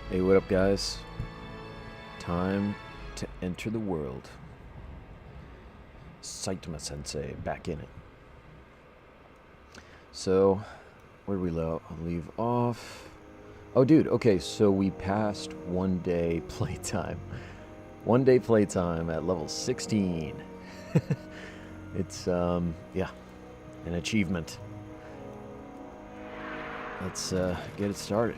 Hey, what up, guys? Time to enter the world. Saitama Sensei back in it. So, where do we leave off? Oh, dude, okay, so we passed 1 day playtime. 1 day playtime at level 16. It's, yeah, an achievement. Let's get it started.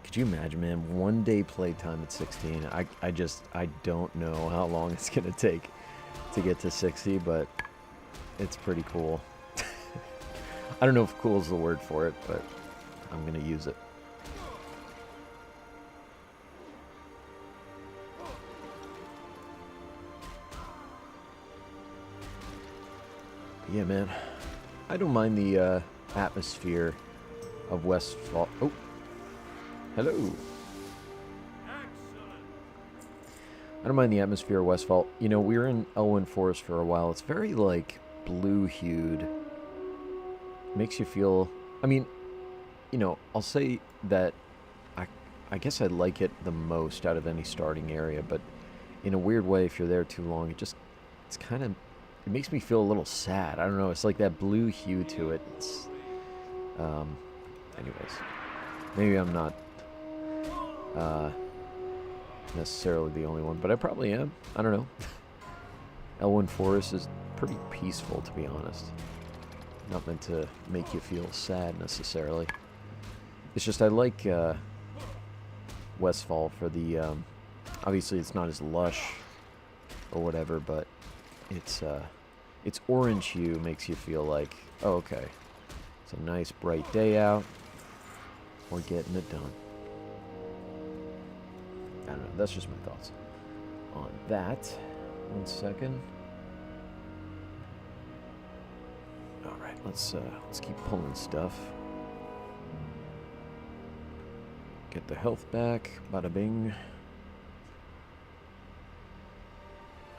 Could you imagine, man? 1 day playtime at 16. I don't know how long it's gonna take to get to 60, but it's pretty cool. I don't know if cool is the word for it, but I'm gonna use it. Yeah, man. I don't mind the atmosphere of Westfall. Oh, hello. I don't mind the atmosphere of Westfall. You know, we were in Elwyn Forest for a while. It's very, like, blue-hued. Makes you feel... I mean, you know, I'll say that I guess I like it the most out of any starting area, but in a weird way, if you're there too long, it's kind of... It makes me feel a little sad. I don't know. It's like that blue hue to it. It's, anyways, maybe I'm not necessarily the only one, but I probably am. I don't know. Elwyn Forest is pretty peaceful, to be honest. Not meant to make you feel sad necessarily. It's just I like Westfall for the. Obviously, it's not as lush or whatever, but its orange hue makes you feel like, oh, okay, it's a nice bright day out. We're getting it done. I don't know. That's just my thoughts on that. 1 second. All right, let's keep pulling stuff. Get the health back. Bada bing.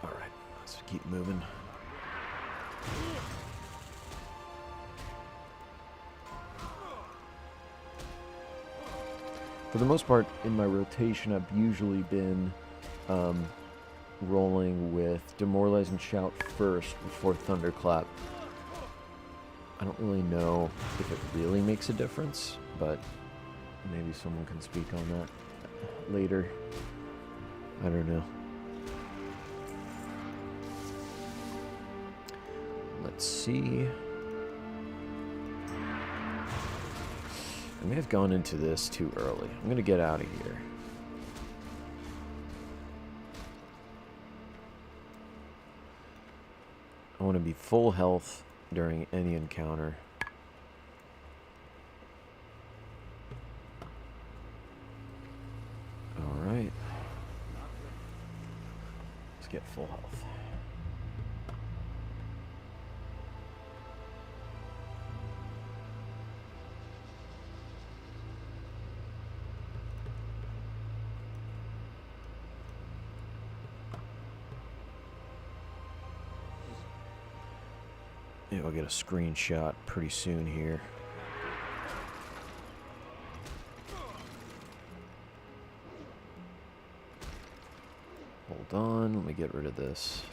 All right, let's keep moving. For the most part, in my rotation, I've usually been rolling with Demoralizing Shout first before Thunderclap. I don't really know if it really makes a difference, but maybe someone can speak on that later. I don't know. Let's see. I may have gone into this too early. I'm going to get out of here. I want to be full health during any encounter. Alright. Let's get full health. Yeah, I'll get a screenshot pretty soon here. Hold on, let me get rid of this.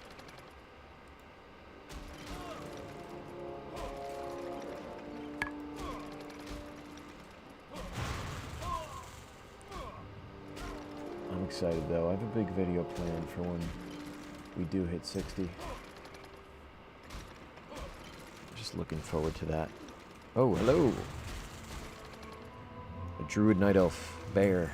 I'm excited though. I have a big video planned for when we do hit 60. Looking forward to that. Oh, hello. A druid night elf bear.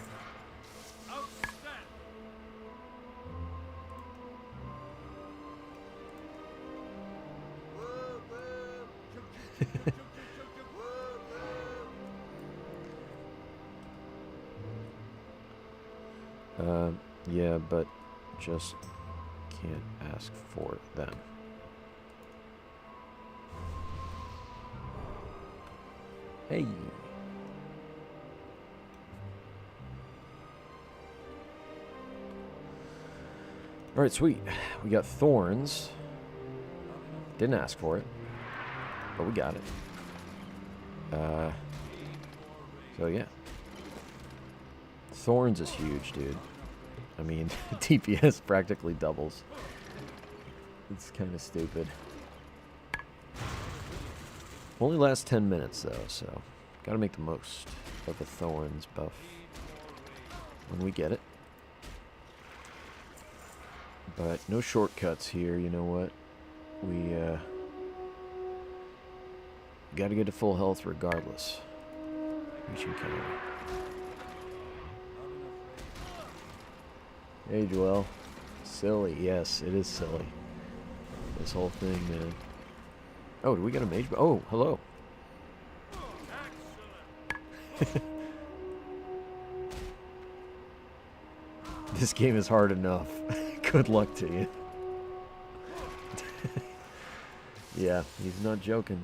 Yeah, but just can't ask for them. Hey. Alright, sweet. We got thorns. Didn't ask for it, but we got it. So yeah. Thorns is huge, dude. I mean, DPS practically doubles. It's kind of stupid. Only lasts 10 minutes though, so gotta make the most of the Thorns buff when we get it. But no shortcuts here, you know what? We gotta get to full health regardless. Reaching counter. Hey Joel. Silly, yes, it is silly. This whole thing, man. Oh, do we got a mage? Oh, hello. This game is hard enough. Good luck to you. Yeah, he's not joking.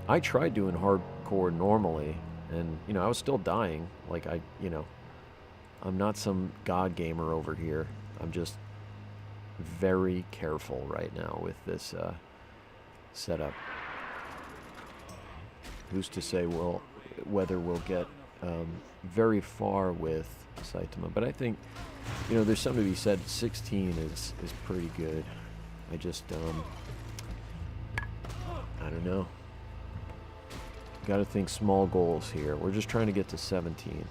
I tried doing hardcore normally, and, you know, I was still dying. Like, I'm not some god gamer over here. I'm just very careful right now with this setup. Who's to say whether we'll get very far with Saitama? But I think, you know, there's something to be said. 16 is pretty good. I just I don't know. Got to think small goals here. We're just trying to get to 17.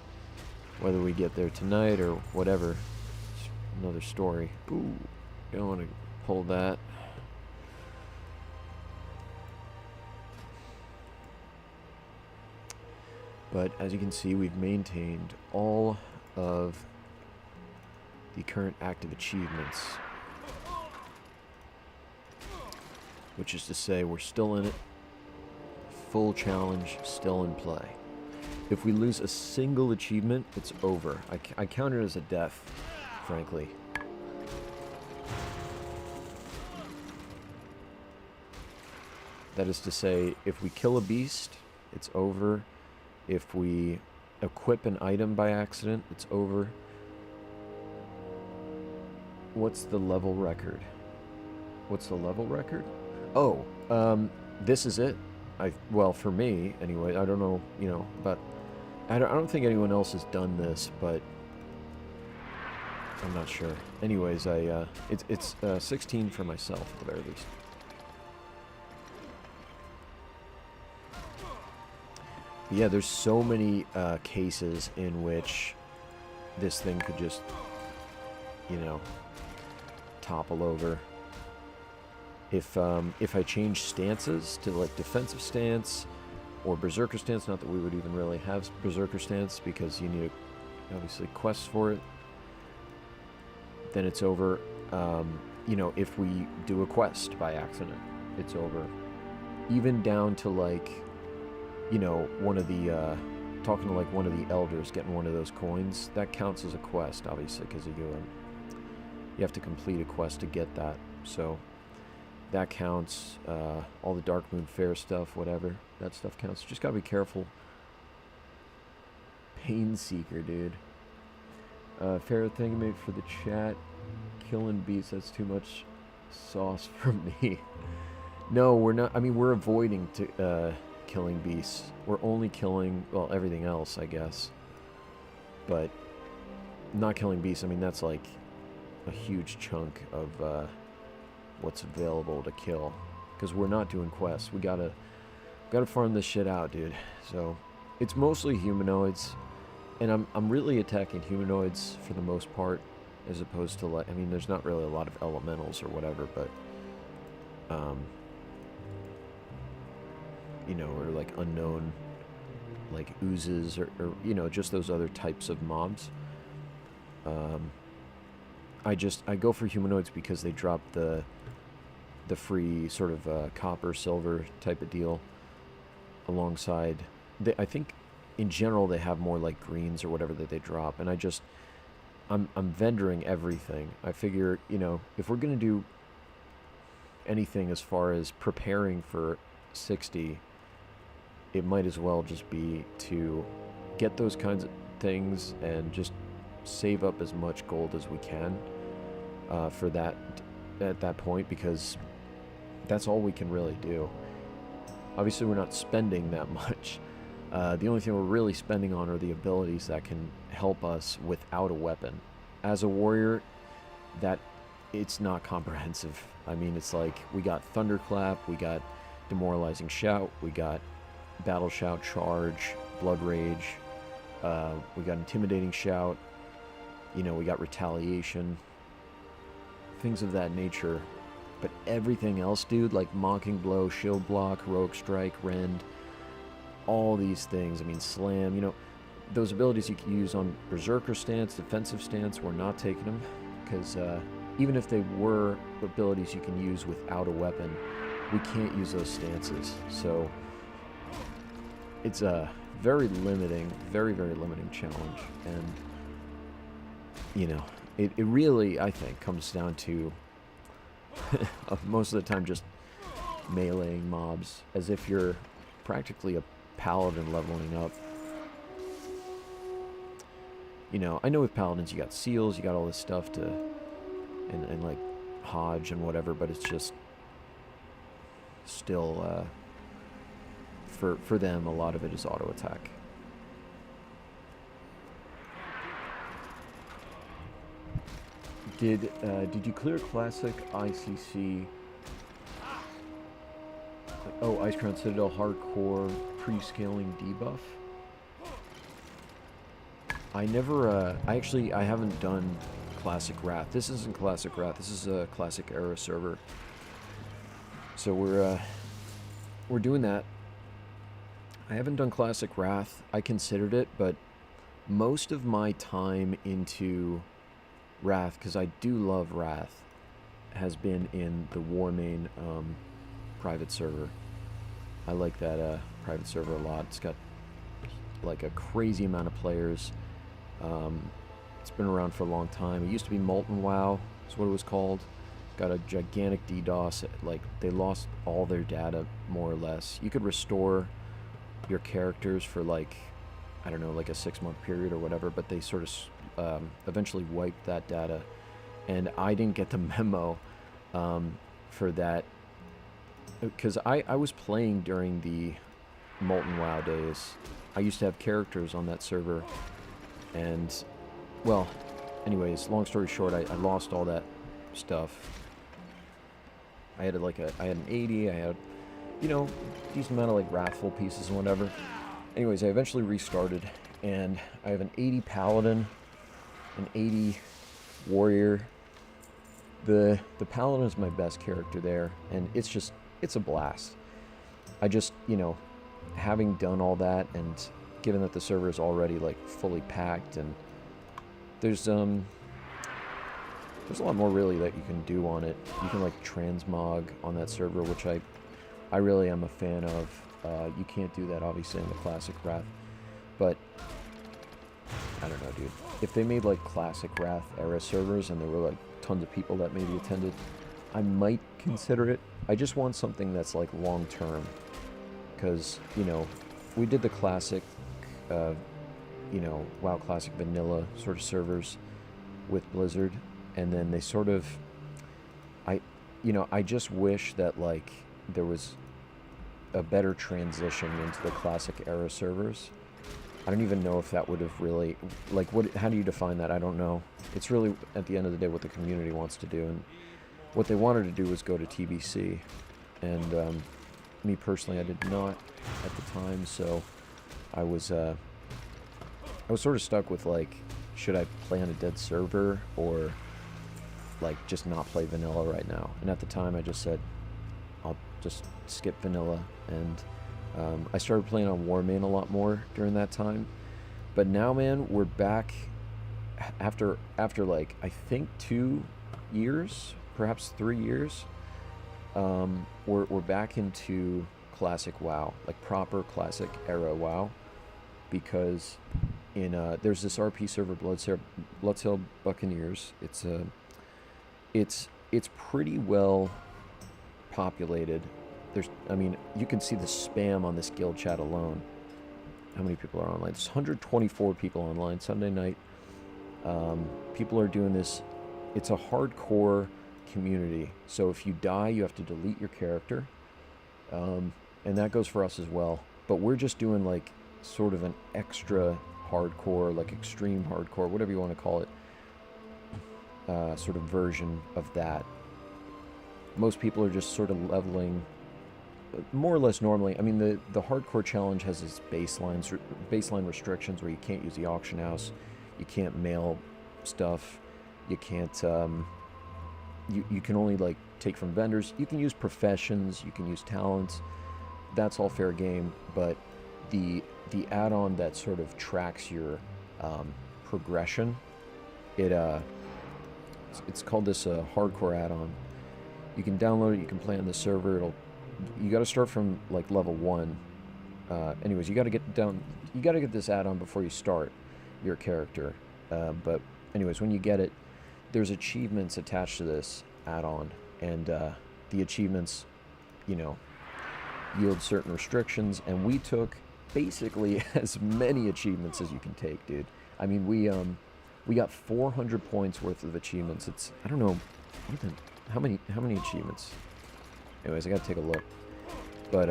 Whether we get there tonight or whatever, it's another story. Ooh, don't want to pull that. But as you can see, we've maintained all of the current active achievements. Which is to say, we're still in it. Full challenge, still in play. If we lose a single achievement, it's over. I count it as a death, frankly. That is to say, if we kill a beast, it's over. If we equip an item by accident, it's over. What's the level record? What's the level record? Oh, this is it. Well, for me, anyway, I don't know, you know, but I don't think anyone else has done this, but I'm not sure. Anyways, it's 16 for myself at the very least. But yeah, there's so many cases in which this thing could just, you know, topple over. If I change stances to like defensive stance or berserker stance, not that we would even really have berserker stance because you need obviously quests for it, then it's over. You know, if we do a quest by accident, it's over. Even down to like, you know, one of the talking to like one of the elders, getting one of those coins, that counts as a quest, obviously, because you have to complete a quest to get that. So that counts. All the Dark Moon Fair stuff, whatever, that stuff counts. Just gotta be careful. Pain Seeker, dude. Fair, thank you mate for the chat. Killing beasts, that's too much sauce for me. No, we're not. I mean, we're avoiding killing beasts. We're only killing, well, everything else, I guess. But not killing beasts, I mean, that's like a huge chunk of what's available to kill. Because we're not doing quests. We gotta farm this shit out, dude. So it's mostly humanoids. And I'm really attacking humanoids for the most part, as opposed to, like, I mean, there's not really a lot of elementals or whatever, but you know, or like unknown, like oozes, or you know, just those other types of mobs. I go for humanoids because they drop the free sort of copper, silver type of deal alongside. I think in general they have more like greens or whatever that they drop, and I'm vendoring everything. I figure, you know, if we're gonna do anything as far as preparing for 60, it might as well just be to get those kinds of things and just save up as much gold as we can for that at that point, because that's all we can really do. Obviously we're not spending that much, The only thing we're really spending on are the abilities that can help us without a weapon. As a warrior, that it's not comprehensive. I mean, it's like we got Thunderclap, we got Demoralizing Shout, we got Battle Shout, Charge, Blood Rage, we got Intimidating Shout, you know, we got Retaliation, things of that nature. But everything else, dude, like Mocking Blow, Shield Block, Rogue Strike, Rend, all these things, I mean, Slam, you know, those abilities you can use on Berserker stance, defensive stance, we're not taking them, because even if they were abilities you can use without a weapon, we can't use those stances. So it's a very limiting, very, very limiting challenge. And, you know, it really, I think, comes down to most of the time just meleeing mobs as if you're practically a paladin leveling up. You know, I know with paladins you got seals, you got all this stuff to, and like Hodge and whatever, but it's just still, for them, a lot of it is auto attack. Did you clear classic ICC? Oh, Ice Crown Citadel hardcore pre-scaling debuff? I never, I haven't done Classic Wrath. This isn't Classic Wrath, this is a Classic Era server. So we're doing that. I haven't done Classic Wrath. I considered it, but most of my time into Wrath, because I do love Wrath, has been in the Warmane private server. I like that private server a lot. It's got like a crazy amount of players. It's been around for a long time. It used to be Molten WoW, is what it was called. Got a gigantic DDoS. Like, they lost all their data, more or less. You could restore your characters for, like, I don't know, like a 6-month period or whatever, but they sort of eventually wiped that data. And I didn't get the memo for that, because I was playing during the Molten WoW days. I used to have characters on that server, and, well, anyways, long story short, I lost all that stuff. I had I had an 80, I had, you know, decent amount of like Wrathful pieces and whatever. Anyways, I eventually restarted, and I have an 80 Paladin, an 80 Warrior. The Paladin is my best character there, and it's a blast. I just, you know, having done all that, and given that the server is already like fully packed, and there's a lot more really that you can do on it. You can like transmog on that server, which I really am a fan of. You can't do that obviously in the Classic Wrath, but I don't know, dude. If they made like Classic Wrath era servers and there were like tons of people that maybe attended, I might consider it. I just want something that's like long term, because, you know, we did the classic, you know, WoW Classic Vanilla sort of servers with Blizzard, and then they sort of, I just wish that like there was a better transition into the Classic era servers. I don't even know if that would have really, like, how do you define that? I don't know. It's really, at the end of the day, what the community wants to do, and what they wanted to do was go to TBC, and me personally, I did not at the time, so I was sort of stuck with, like, should I play on a dead server, or like just not play vanilla right now? And at the time I just said I'll just skip vanilla, and I started playing on Warmane a lot more during that time. But now, man, we're back after like, I think 2 years, perhaps 3 years. We're back into Classic WoW, like proper Classic era WoW, because in there's this RP server, Bloodsail Buccaneers. It's pretty well populated. I mean, you can see the spam on this guild chat alone. How many people are online? There's 124 people online Sunday night. People are doing this. It's a hardcore community. So if you die, you have to delete your character. And that goes for us as well. But we're just doing like sort of an extra hardcore, like extreme hardcore, whatever you want to call it, sort of version of that. Most people are just sort of leveling more or less normally. I mean, the hardcore challenge has its baseline restrictions where you can't use the auction house, you can't mail stuff, you can't, you can only, like, take from vendors. You can use professions, you can use talents. That's all fair game, but the add-on that sort of tracks your progression, it's called this hardcore add-on. You can download it, you can play on the server. You got to start from like level 1. Anyways, you got to get this add-on before you start your character. But anyways, when you get it, there's achievements attached to this add-on, and the achievements, you know, yield certain restrictions, and we took basically as many achievements as you can take, dude. I mean, we got 400 points worth of achievements. It's, I don't know, how many achievements? Anyways, I gotta take a look. But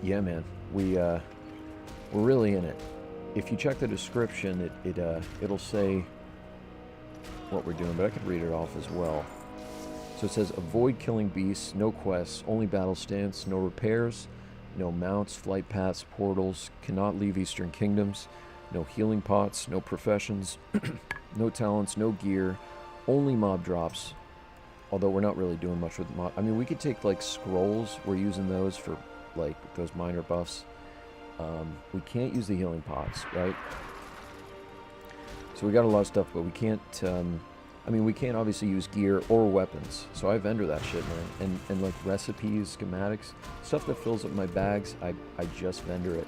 yeah, man, we're really in it. If you check the description, it'll say what we're doing, but I could read it off as well. So it says, avoid killing beasts, no quests, only battle stance, no repairs, no mounts, flight paths, portals, cannot leave Eastern Kingdoms, no healing pots, no professions, no talents, no gear, only mob drops. Although we're not really doing much with mob. I mean, we could take, like, scrolls. We're using those for, like, those minor buffs. We can't use the healing pots, right? So we got a lot of stuff, but we can't, I mean, we can't obviously use gear or weapons. So I vendor that shit, man. And like, recipes, schematics, stuff that fills up my bags, I just vendor it.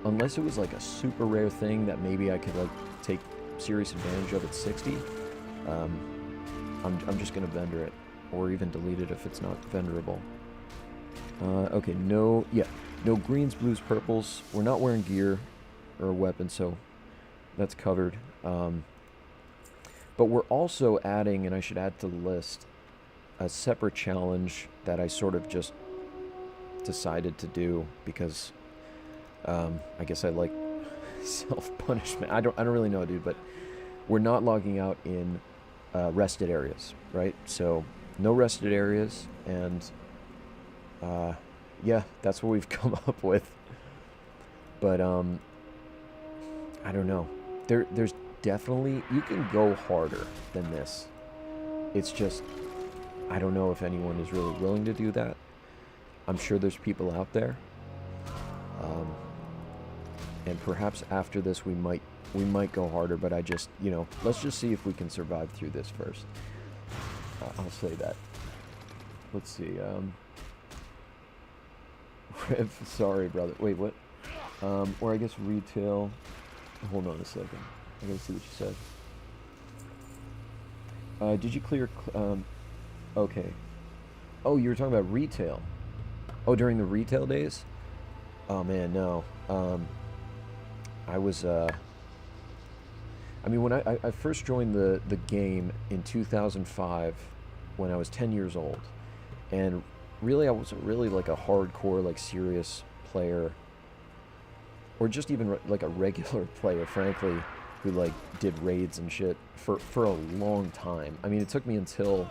Unless it was, like, a super rare thing that maybe I could, like, take serious advantage of at 60. I'm just gonna vendor it, or even delete it if it's not venderable. Okay, no greens, blues, purples. We're not wearing gear or a weapon, so that's covered. But we're also adding, and I should add to the list, a separate challenge that I sort of just decided to do because I guess I like self-punishment. I don't really know, dude, but we're not logging out in rested areas, right? So no rested areas, and yeah, that's what we've come up with. But I don't know. There's definitely, you can go harder than this. It's just, I don't know if anyone is really willing to do that. I'm sure there's people out there. And perhaps after this we might go harder, but I just, you know, let's just see if we can survive through this first. I'll say that. Let's see. Sorry, brother. Wait, what? Or I guess retail. Hold on a second. I gotta see what you said. Did you clear? Okay. Oh, you were talking about retail. Oh, during the retail days? Oh man, no. I was. I mean, when I first joined the game in 2005, when I was 10 years old, and really I wasn't really like a hardcore, like, serious player, or just even like a regular player, frankly, who, like, did raids and shit for a long time. I mean, it took me until,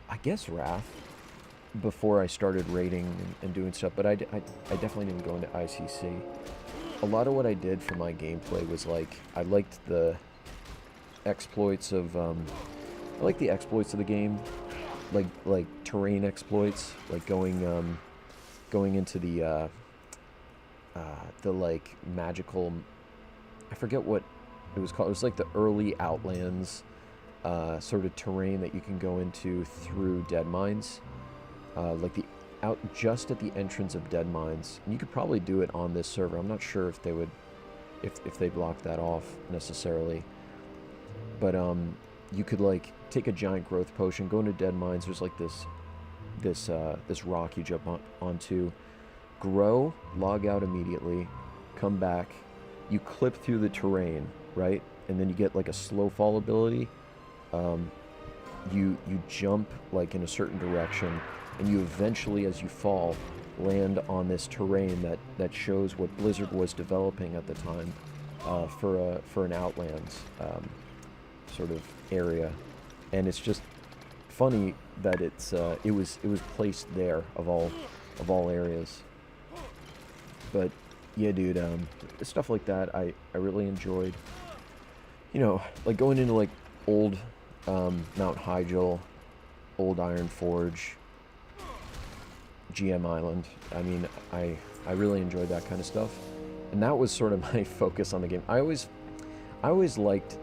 I guess, Wrath, before I started raiding and doing stuff, but I definitely didn't go into ICC. A lot of what I did for my gameplay was, like, I liked the exploits of, I like the exploits of the game, like terrain exploits, like going into the like, magical, I forget what it was called. It was like the early Outlands sort of terrain that you can go into through dead mines, like just at the entrance of dead mines. And you could probably do it on this server. I'm not sure if they would, if they blocked that off necessarily, but you could, like, take a giant growth potion, go into dead mines. There's, like, this rock you jump onto, grow, log out immediately, come back, you clip through the terrain, right? And then you get, like, a slow fall ability. You jump, like, in a certain direction, and you eventually, as you fall, land on this terrain that shows what Blizzard was developing at the time for an Outlands sort of area, and it's just funny that it was placed there of all areas. But yeah, dude, stuff like that I really enjoyed. You know, like going into like old Mount Hyjal, old Iron Forge, GM Island. I mean, I really enjoyed that kind of stuff, and that was sort of my focus on the game. I always liked,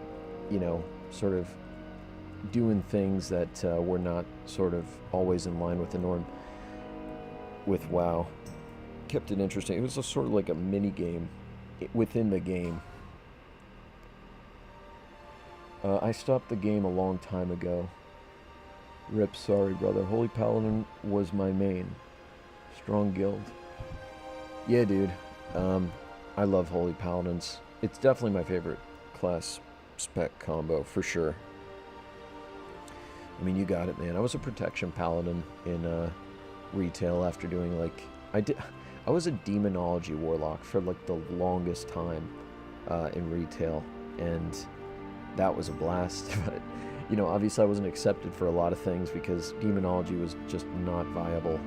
you know, sort of doing things that were not sort of always in line with the norm with WoW. Kept it interesting. It was a sort of like a mini game within the game. I stopped the game a long time ago. Rip, sorry, brother. Holy Paladin was my main. Strong guild. Yeah, dude. I love Holy Paladins. It's definitely my favorite class spec combo, for sure. I mean, you got it, man. I was a Protection Paladin in retail after doing, like... I was a Demonology Warlock for, like, the longest time in retail, and that was a blast. But, you know, obviously I wasn't accepted for a lot of things because Demonology was just not viable.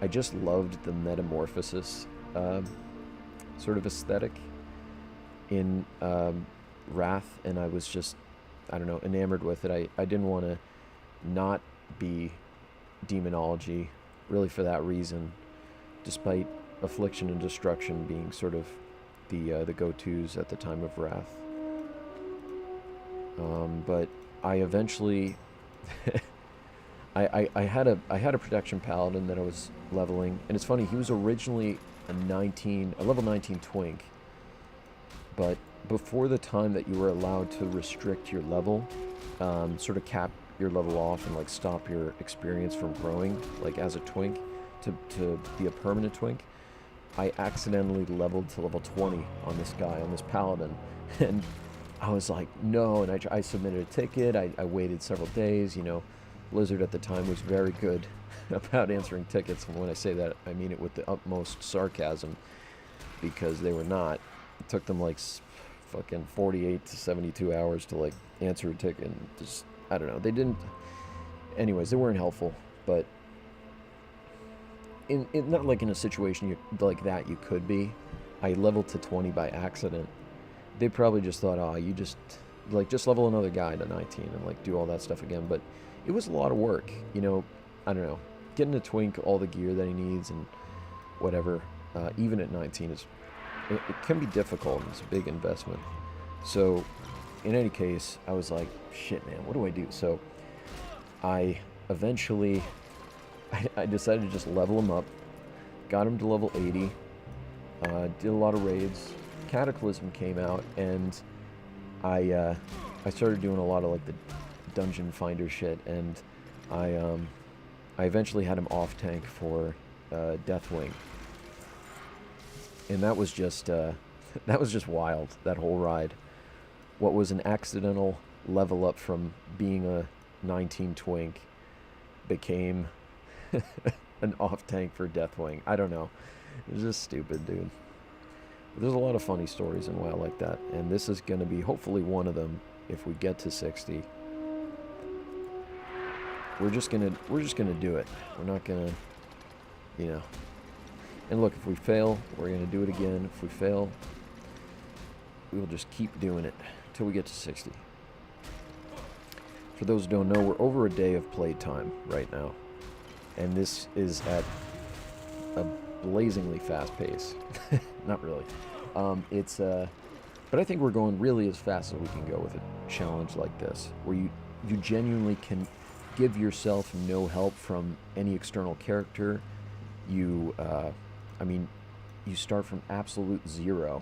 I just loved the Metamorphosis sort of aesthetic in Wrath, and I was just, I don't know, enamored with it. I didn't want to not be Demonology, really, for that reason, despite Affliction and Destruction being sort of the go-tos at the time of Wrath. But I eventually I had a Protection Paladin that I was leveling, and it's funny, he was originally a level 19 twink, but before the time that you were allowed to restrict your level, sort of cap your level off and like stop your experience from growing, like as a twink, to be a permanent twink, I accidentally leveled to level 20 on this guy, on this paladin, and I was like, no, and I submitted a ticket. I waited several days. You know, Blizzard at the time was very good about answering tickets, and when I say that, I mean it with the utmost sarcasm, because they were not. It took them like fucking 48 to 72 hours to like answer a ticket, and just, I don't know, they didn't, anyways, they weren't helpful. But in not like in a situation like that you could be. I leveled to 20 by accident. They probably just thought, oh, you just level another guy to 19 and like do all that stuff again. But it was a lot of work, you know. I don't know, getting a twink all the gear that he needs and whatever, even at 19 it can be difficult. It's a big investment. So in any case, I was like, shit, man, what do I do? So I eventually I decided to just level him up, got him to level 80, did a lot of raids. Cataclysm came out, and I started doing a lot of like the dungeon finder shit, and I eventually had him off tank for Deathwing, and that was just wild, that whole ride. What was an accidental level up from being a 19 twink became an off tank for Deathwing. I don't know, it was just stupid, dude. There's a lot of funny stories in WoW like that, and this is going to be hopefully one of them. If we get to 60, we're just gonna do it. We're not gonna, you know. And look, if we fail, we're gonna do it again. If we fail, we'll just keep doing it until we get to 60. For those who don't know, we're over a day of playtime right now, and this is at a blazingly fast pace. Not really. But I think we're going really as fast as we can go with a challenge like this, where you genuinely can give yourself no help from any external character. You start from absolute zero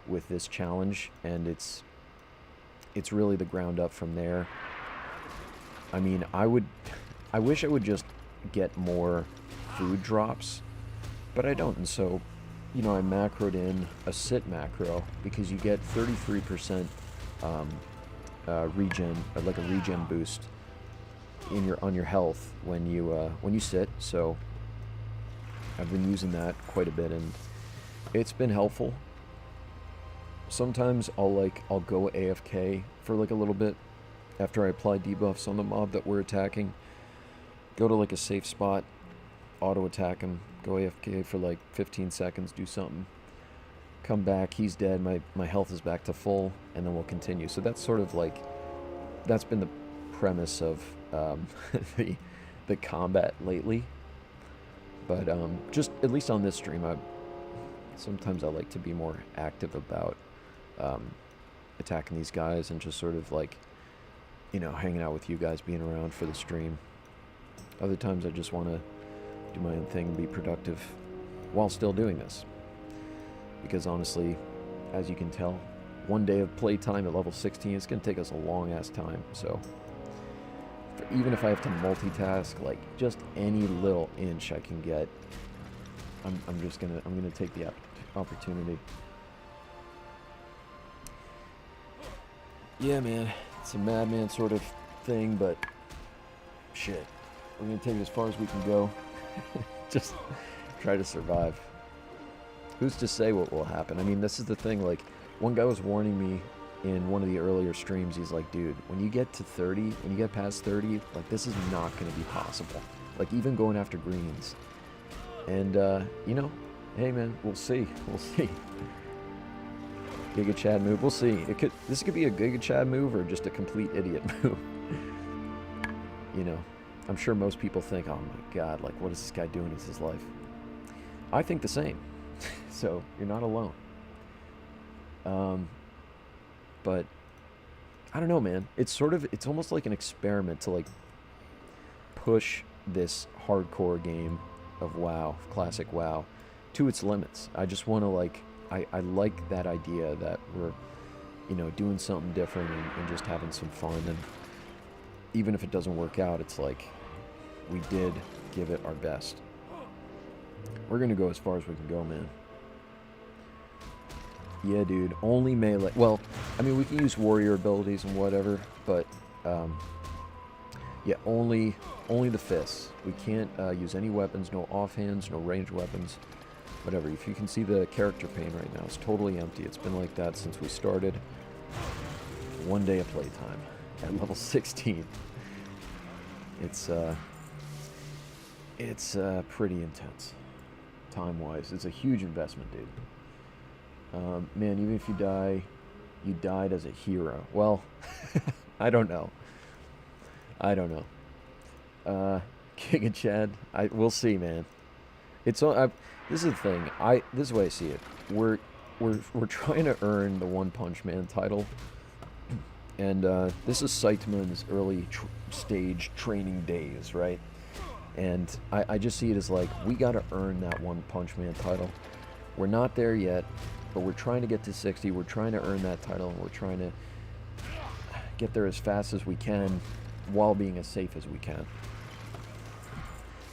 with this challenge, and it's really the ground up from there. I mean, I wish I would just get more food drops, but I don't, and so, you know, I macroed in a sit macro because you get 33% regen, like a regen boost on your health when you sit. So I've been using that quite a bit, and it's been helpful. Sometimes I'll go AFK for like a little bit after I apply debuffs on the mob that we're attacking. Go to like a safe spot, auto attack him, go AFK for like 15 seconds, do something, come back, he's dead, my health is back to full, and then we'll continue. So that's sort of like, that's been the premise of the combat lately. But just at least on this stream, sometimes I like to be more active about attacking these guys and just sort of like, you know, hanging out with you guys, being around for the stream. Other times I just want to do my own thing and be productive while still doing this. Because honestly, as you can tell, one day of playtime at level 16, it's going to take us a long ass time. So even if I have to multitask, like just any little inch I can get, I'm gonna take the opportunity. Yeah, man, it's a madman sort of thing, but shit, we're gonna take it as far as we can go. Just try to survive. Who's to say what will happen? I mean, this is the thing, like, one guy was warning me in one of the earlier streams. He's like, dude, when you get to 30, when you get past 30, like, this is not gonna be possible. Like, even going after greens. And, you know, hey, man, we'll see. We'll see. Giga Chad move, we'll see. This could be a Giga Chad move or just a complete idiot move. You know, I'm sure most people think, oh my god, like, what is this guy doing with his life? I think the same. So, you're not alone. But, I don't know, man. It's almost like an experiment to, like, push this hardcore game of WoW, classic WoW, to its limits. I just want to, like, I like that idea that we're, you know, doing something different and just having some fun. And even if it doesn't work out, it's like, we did give it our best. We're going to go as far as we can go, man. Yeah, dude, only melee. Well, I mean, we can use warrior abilities and whatever, but, yeah, only the fists. We can't use any weapons, no offhands, no ranged weapons, whatever. If you can see the character pane right now, it's totally empty. It's been like that since we started. One day of playtime at level 16. It's pretty intense, time-wise. It's a huge investment, dude. Man, even if you die, you died as a hero. Well, I don't know. Giga Chad, we'll see, man. It's this is the thing. This is the way I see it. We're trying to earn the One Punch Man title, and this is Saitama's early stage training days, right? And I just see it as like, we got to earn that One Punch Man title. We're not there yet, but we're trying to get to 60. We're trying to earn that title, and we're trying to get there as fast as we can while being as safe as we can.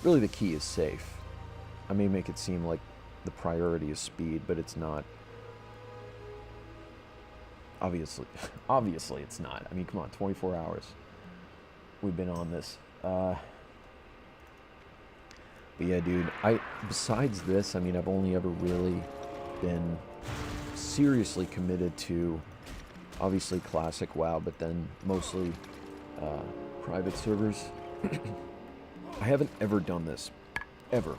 Really, the key is safe. I may make it seem like the priority is speed, but it's not. Obviously it's not. I mean, come on, 24 hours. We've been on this. But yeah, dude, besides this, I mean, I've only ever really been seriously committed to, obviously, classic WoW, but then mostly private servers. I haven't ever done this. Ever.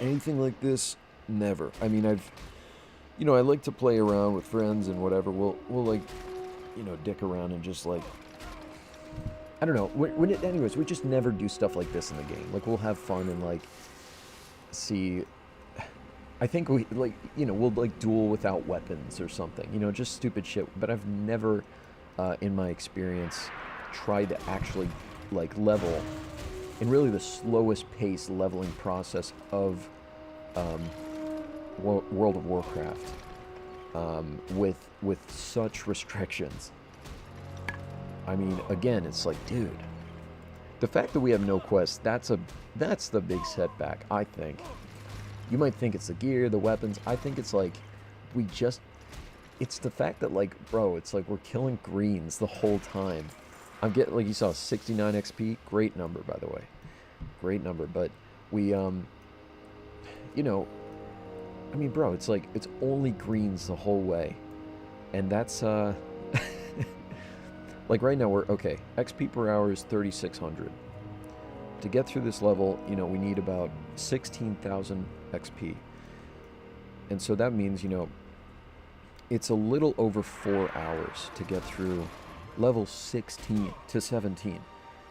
Anything like this, never. I mean, I like to play around with friends and whatever. We'll like, you know, dick around and just like, I don't know. Anyways, we just never do stuff like this in the game. Like, we'll have fun and like see. I think we like, you know, we'll like duel without weapons or something. You know, just stupid shit. But I've never, in my experience, tried to actually like level in really the slowest pace leveling process of World of Warcraft, with such restrictions. I mean, again, it's like, dude, the fact that we have no quests, that's the big setback, I think. You might think it's the gear, the weapons. I think it's like, it's the fact that, like, bro, it's like we're killing greens the whole time. I'm getting, like you saw, 69 XP, great number, by the way. Great number, but we, you know, I mean, bro, it's like, it's only greens the whole way. And that's, like right now we're, okay, XP per hour is 3,600. To get through this level, you know, we need about 16,000 XP. And so that means, you know, it's a little over 4 hours to get through level 16 to 17,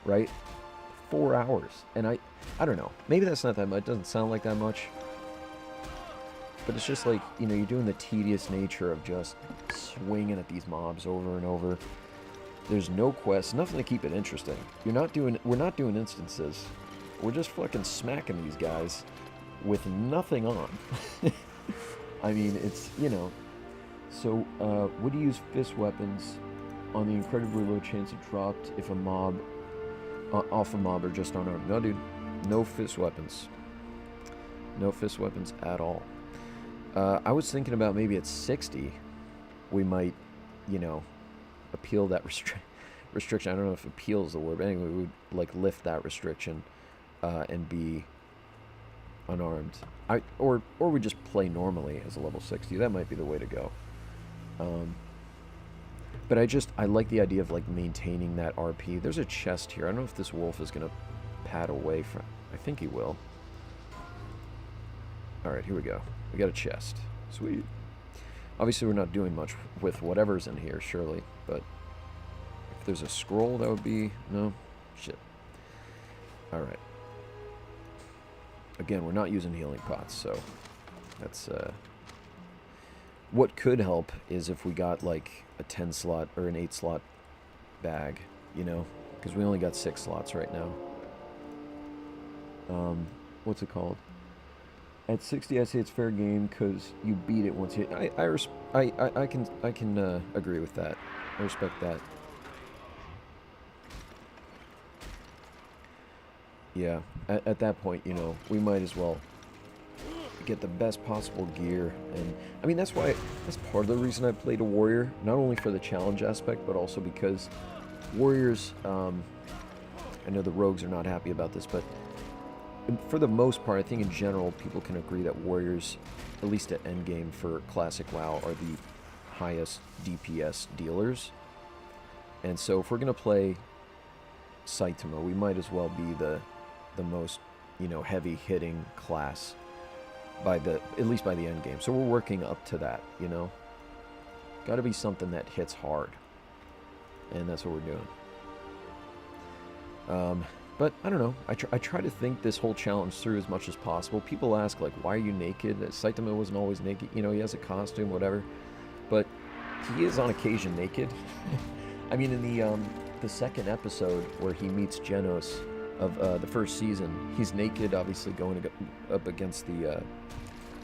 right? 4 hours. And I don't know. Maybe that's not that much. It doesn't sound like that much. But it's just like, you know, you're doing the tedious nature of just swinging at these mobs over and over. There's no quests, nothing to keep it interesting. We're not doing instances. We're just fucking smacking these guys with nothing on. I mean, it's, you know. So, would you use fist weapons on the incredibly low chance it dropped if a mob, off a mob or just unarmed? No, dude. No fist weapons. No fist weapons at all. I was thinking about maybe at 60, we might, you know, appeal that restriction. I don't know if appeal is the word, but anyway, we would like lift that restriction and be unarmed. Or we just play normally as a level 60. That might be the way to go. But I like the idea of like maintaining that RP. There's a chest here. I don't know if this wolf is gonna pad away from. I think he will. All right, here we go. We got a chest. Sweet. Obviously, we're not doing much with whatever's in here, surely. But if there's a scroll, that would be... No? Shit. Alright. Again, we're not using healing pots, so... That's, what could help is if we got, like, a 10-slot or an 8-slot bag, you know? Because we only got 6 slots right now. What's it called? At 60, I say it's fair game because you beat it once you... I can agree with that. I respect that. Yeah, at that point, you know, we might as well get the best possible gear. And I mean, that's part of the reason I played a warrior. Not only for the challenge aspect, but also because warriors... I know the rogues are not happy about this, but... for the most part, I think in general, people can agree that warriors, at least at endgame for classic WoW, are the highest DPS dealers. And so if we're going to play Saitama, we might as well be the most, you know, heavy-hitting class at least by the endgame. So we're working up to that, you know? Got to be something that hits hard. And that's what we're doing. But, I don't know, I try to think this whole challenge through as much as possible. People ask, like, why are you naked? Saitama wasn't always naked. You know, he has a costume, whatever. But he is on occasion naked. I mean, in the second episode where he meets Genos of the first season, he's naked, obviously going up against the...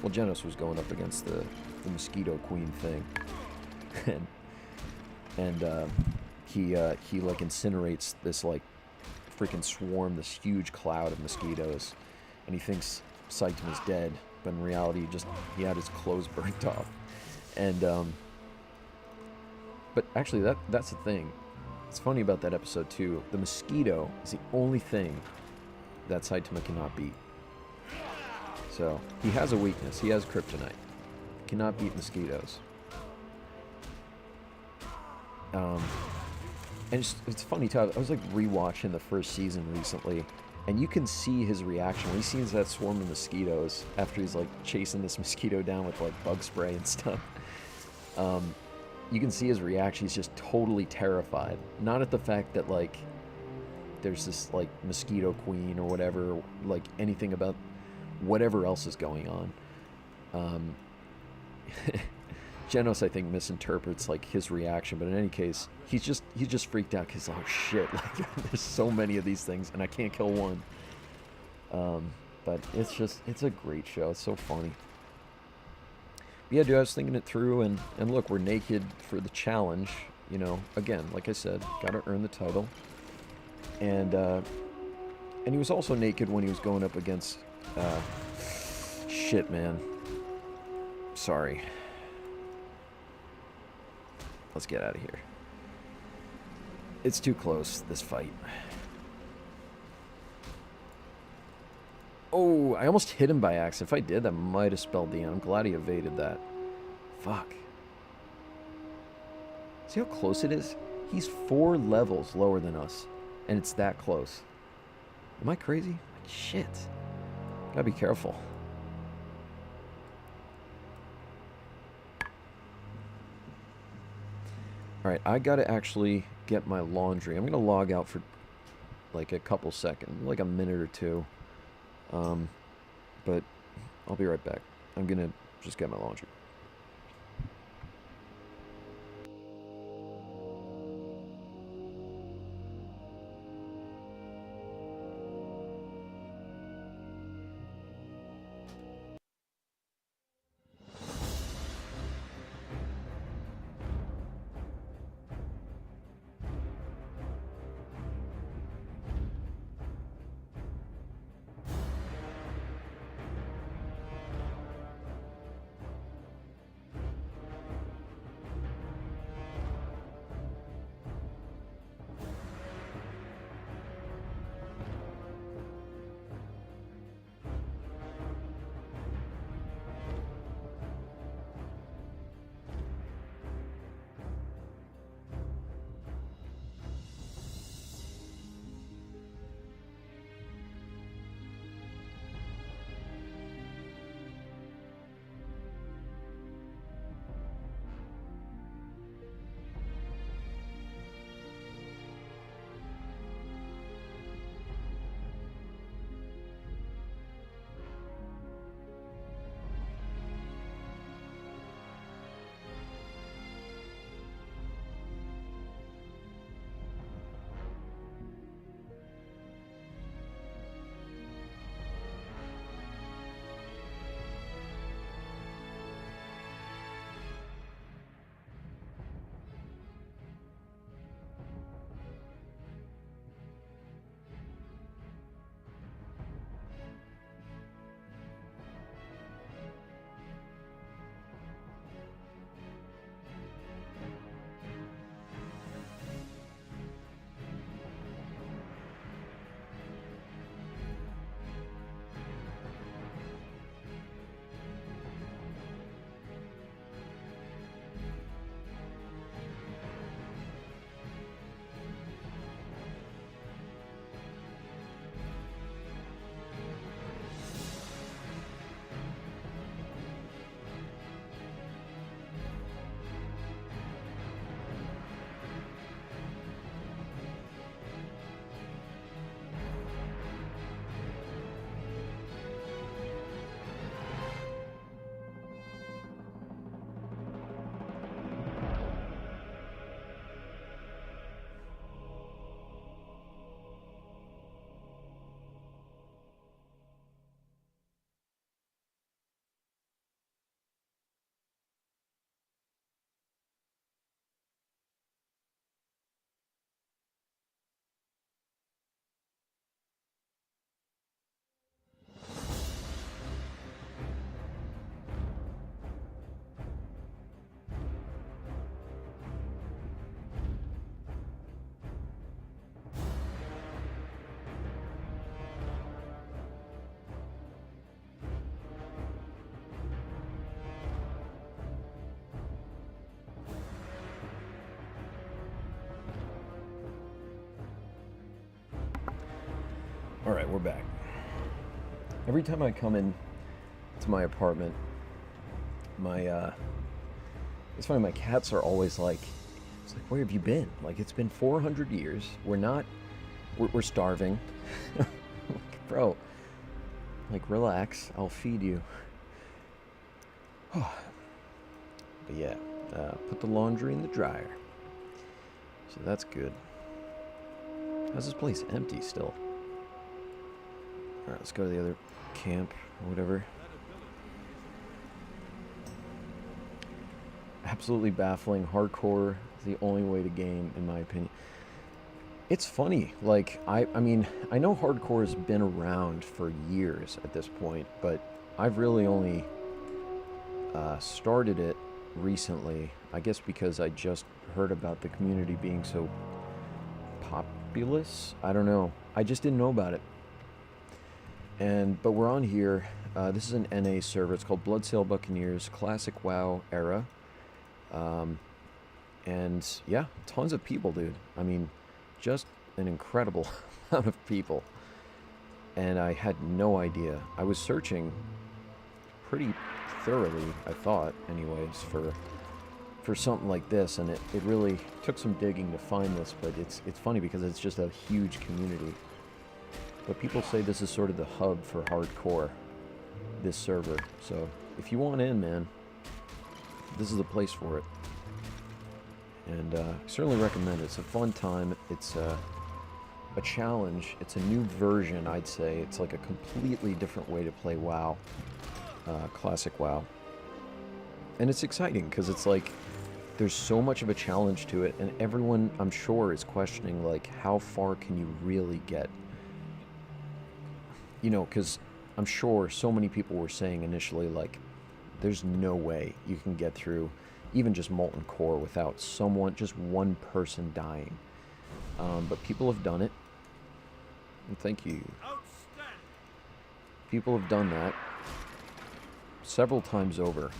well, Genos was going up against the Mosquito Queen thing. and he, like, incinerates this, like, freaking swarm, this huge cloud of mosquitoes, and he thinks Saitama's dead, but in reality he had his clothes burnt off. And but actually that's the thing. It's funny about that episode too. The mosquito is the only thing that Saitama cannot beat. So he has a weakness. He has kryptonite. Cannot beat mosquitoes. And it's funny too, I was like rewatching the first season recently, and you can see his reaction when he sees that swarm of mosquitoes after he's like chasing this mosquito down with like bug spray and stuff. You can see his reaction, he's just totally terrified. Not at the fact that like there's this like mosquito queen or whatever, like anything about whatever else is going on. Genos, I think, misinterprets like his reaction, but in any case, he's just freaked out because, oh shit, like there's so many of these things and I can't kill one. But it's a great show. It's so funny. But yeah, dude, I was thinking it through, and look, we're naked for the challenge. You know, again, like I said, gotta earn the title. And he was also naked when he was going up against shit, man. Sorry. Let's get out of here. It's too close, this fight. Oh, I almost hit him by accident. If I did, that might have spelled the end. I'm glad he evaded that. Fuck. See how close it is? He's 4 levels lower than us, and it's that close. Am I crazy? Like, shit. Gotta be careful. Alright, I gotta actually get my laundry. I'm gonna log out for like a couple seconds, like a minute or two. But I'll be right back. I'm gonna just get my laundry. Alright, we're back. Every time I come in to my apartment, it's funny, my cats are always like, it's like, where have you been? Like, it's been 400 years. We're starving. Like, bro, like, relax. I'll feed you. But yeah, put the laundry in the dryer. So that's good. How's this place empty still? Alright, let's go to the other camp or whatever. Absolutely baffling. Hardcore is the only way to game, in my opinion. It's funny. Like, I mean, I know hardcore has been around for years at this point, but I've really only started it recently. I guess because I just heard about the community being so populous. I don't know. I just didn't know about it. But we're on here. This is an NA server. It's called Bloodsail Buccaneers Classic WoW Era. And yeah, tons of people, dude. I mean, just an incredible amount of people. And I had no idea. I was searching pretty thoroughly, I thought, anyways, for something like this, and it really took some digging to find this, but it's funny because it's just a huge community. But people say this is sort of the hub for hardcore, this server. So if you want in, man, this is the place for it. And I certainly recommend it. It's a fun time. It's a challenge. It's a new version, I'd say. It's like a completely different way to play WoW, classic WoW. And it's exciting because it's like there's so much of a challenge to it, and everyone, I'm sure, is questioning, like, how far can you really get? You know, because I'm sure so many people were saying initially, like, there's no way you can get through even just Molten Core without someone, just one person dying. But people have done it. And thank you. People have done that several times over.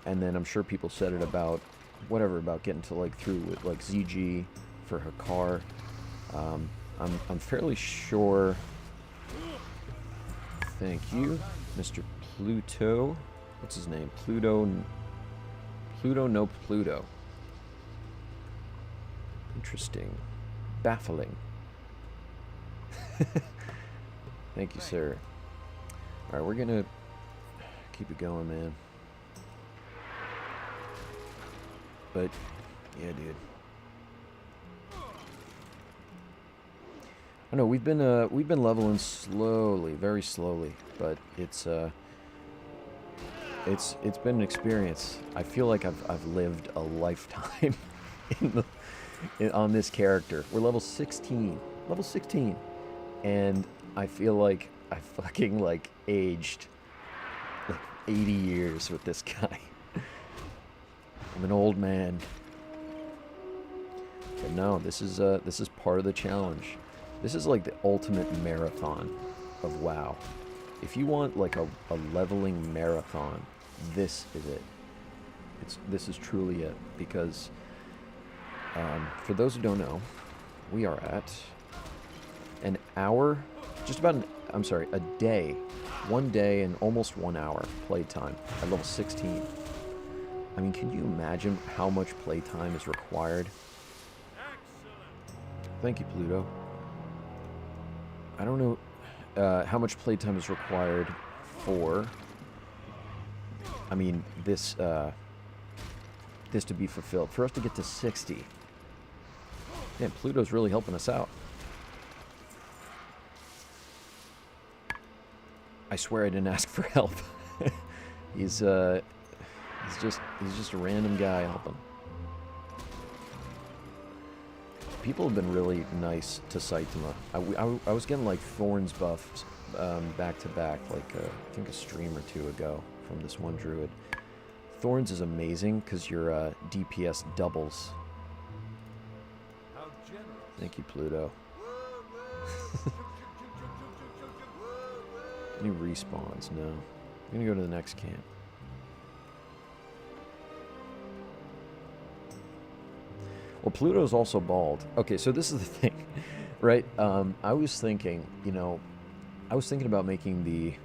And then I'm sure people said it about, whatever, about getting to, like, through with, like, ZG for Hakar. I'm fairly sure. Thank you, Mr. Pluto. What's his name? Pluto no Pluto. Interesting. Baffling. Thank you, sir. Alright, we're gonna keep it going, man. But yeah, dude. I know we've been leveling slowly, very slowly, but it's been an experience. I feel like I've lived a lifetime on this character. We're level 16, and I feel like I fucking like aged like 80 years with this guy. I'm an old man. But no, this is part of the challenge. This is like the ultimate marathon of WoW. If you want like a leveling marathon, this is it. This is truly it, because for those who don't know, we are at an hour, just about a day, 1 day and almost 1 hour playtime at level 16. I mean, can you imagine how much playtime is required? Thank you, Pluto. I don't know how much playtime is required for, I mean, this to be fulfilled. For us to get to 60. Man, Pluto's really helping us out. I swear I didn't ask for help. He's just a random guy helping. People have been really nice to Saitama. I was getting like thorns buffed back to back, like I think a stream or two ago from this one druid. Thorns is amazing because your DPS doubles. Thank you, Pluto. Any respawns? No. I'm gonna go to the next camp. Well, Pluto's also bald. Okay, so this is the thing, right? I was thinking, you know, I was thinking about making the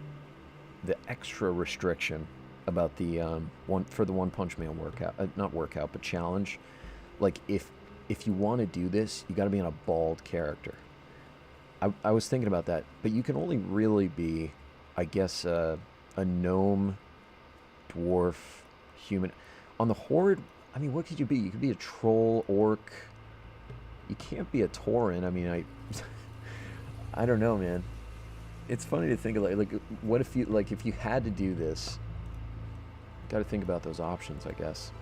extra restriction about the One Punch Man workout, not workout, but challenge. Like, if you want to do this, you got to be on a bald character. I was thinking about that, but you can only really be, I guess, a gnome, dwarf, human. On the Horde, I mean, what could you be? You could be a troll, orc. You can't be a tauren. I mean, I don't know, man. It's funny to think of, like, what if you had to do this? Got to think about those options, I guess.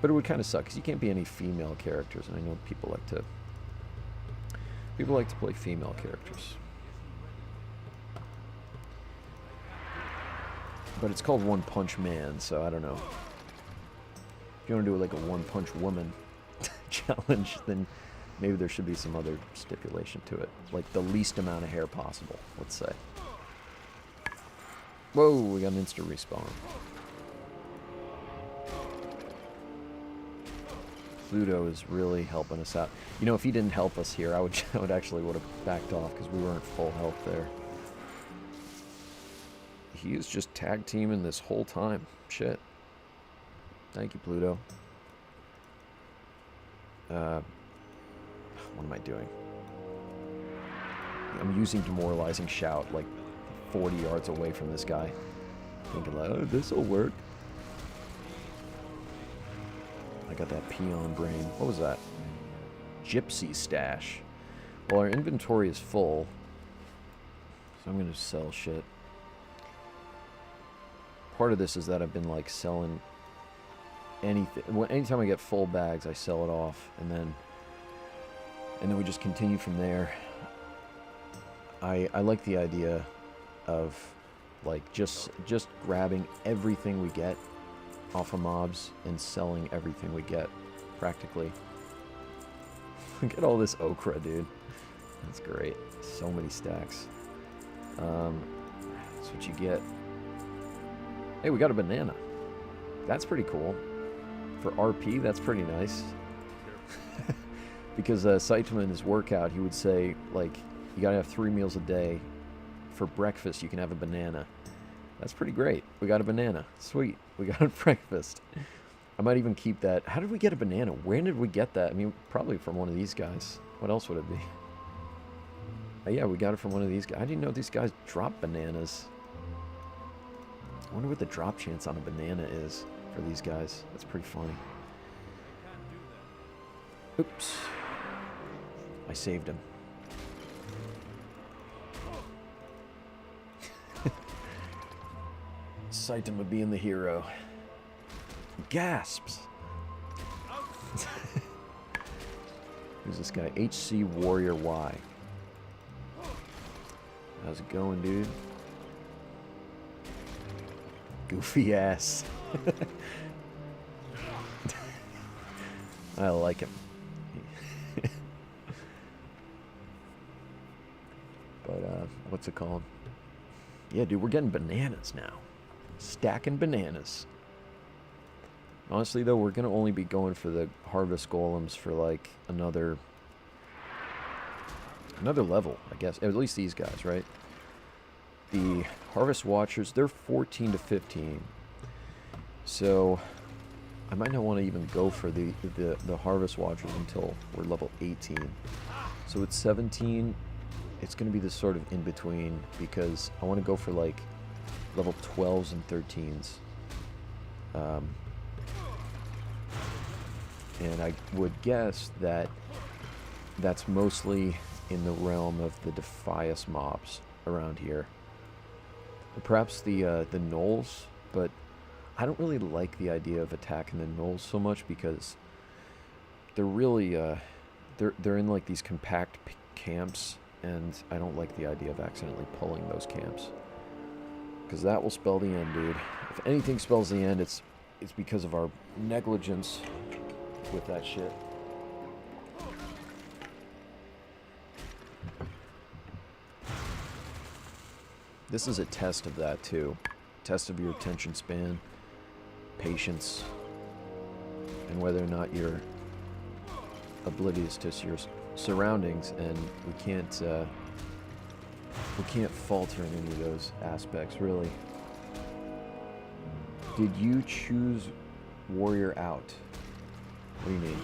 But it would kind of suck because you can't be any female characters, and I know people like to play female characters. But it's called One Punch Man, so I don't know. If you want to do like a One Punch Woman challenge, then maybe there should be some other stipulation to it. Like the least amount of hair possible, let's say. Whoa, we got an instant respawn. Pluto is really helping us out. You know, if he didn't help us here, I would actually would have backed off because we weren't full health there. He is just tag teaming this whole time. Shit. Thank you, Pluto. What am I doing? I'm using Demoralizing Shout like 40 yards away from this guy. Thinking like, oh, this'll work. I got that peon brain. What was that? Gypsy stash. Well, our inventory is full, so I'm going to sell shit. Part of this is that I've been like selling anything. Anytime I get full bags, I sell it off, and then we just continue from there. I like the idea of like just grabbing everything we get off of mobs and selling everything we get, practically. Look at all this okra, dude. That's great. So many stacks. That's what you get. Hey, we got a banana. That's pretty cool. For RP, that's pretty nice. Because Saitama in his workout, he would say, like, you gotta have 3 meals a day. For breakfast, you can have a banana. That's pretty great. We got a banana. Sweet. We got a breakfast. I might even keep that. How did we get a banana? Where did we get that? I mean, probably from one of these guys. What else would it be? Yeah, we got it from one of these guys. I didn't know these guys drop bananas. I wonder what the drop chance on a banana is for these guys. That's pretty funny. Oops. I saved him. Saitama being the hero. Gasps. Who's this guy? HC Warrior Y. How's it going, dude? Goofy ass. I like him. But, what's it called? Yeah, dude, we're getting bananas now. Stacking bananas. Honestly, though, we're going to only be going for the harvest golems for, like, another level, I guess. At least these guys, right? The harvest watchers, they're 14 to 15. So, I might not want to even go for the harvest watchers until we're level 18. So at 17, it's going to be this sort of in-between, because I want to go for, like, level 12s and 13s. And I would guess that that's mostly in the realm of the Defias mobs around here. Perhaps the gnolls, but I don't really like the idea of attacking the gnolls so much, because they're really they're in like these compact camps, and I don't like the idea of accidentally pulling those camps, because that will spell the end, dude. If anything spells the end, it's because of our negligence with that shit. This is a test of that too. Test of your attention span, patience, and whether or not you're oblivious to your surroundings. And we can't falter in any of those aspects, really. Did you choose warrior out? What do you mean?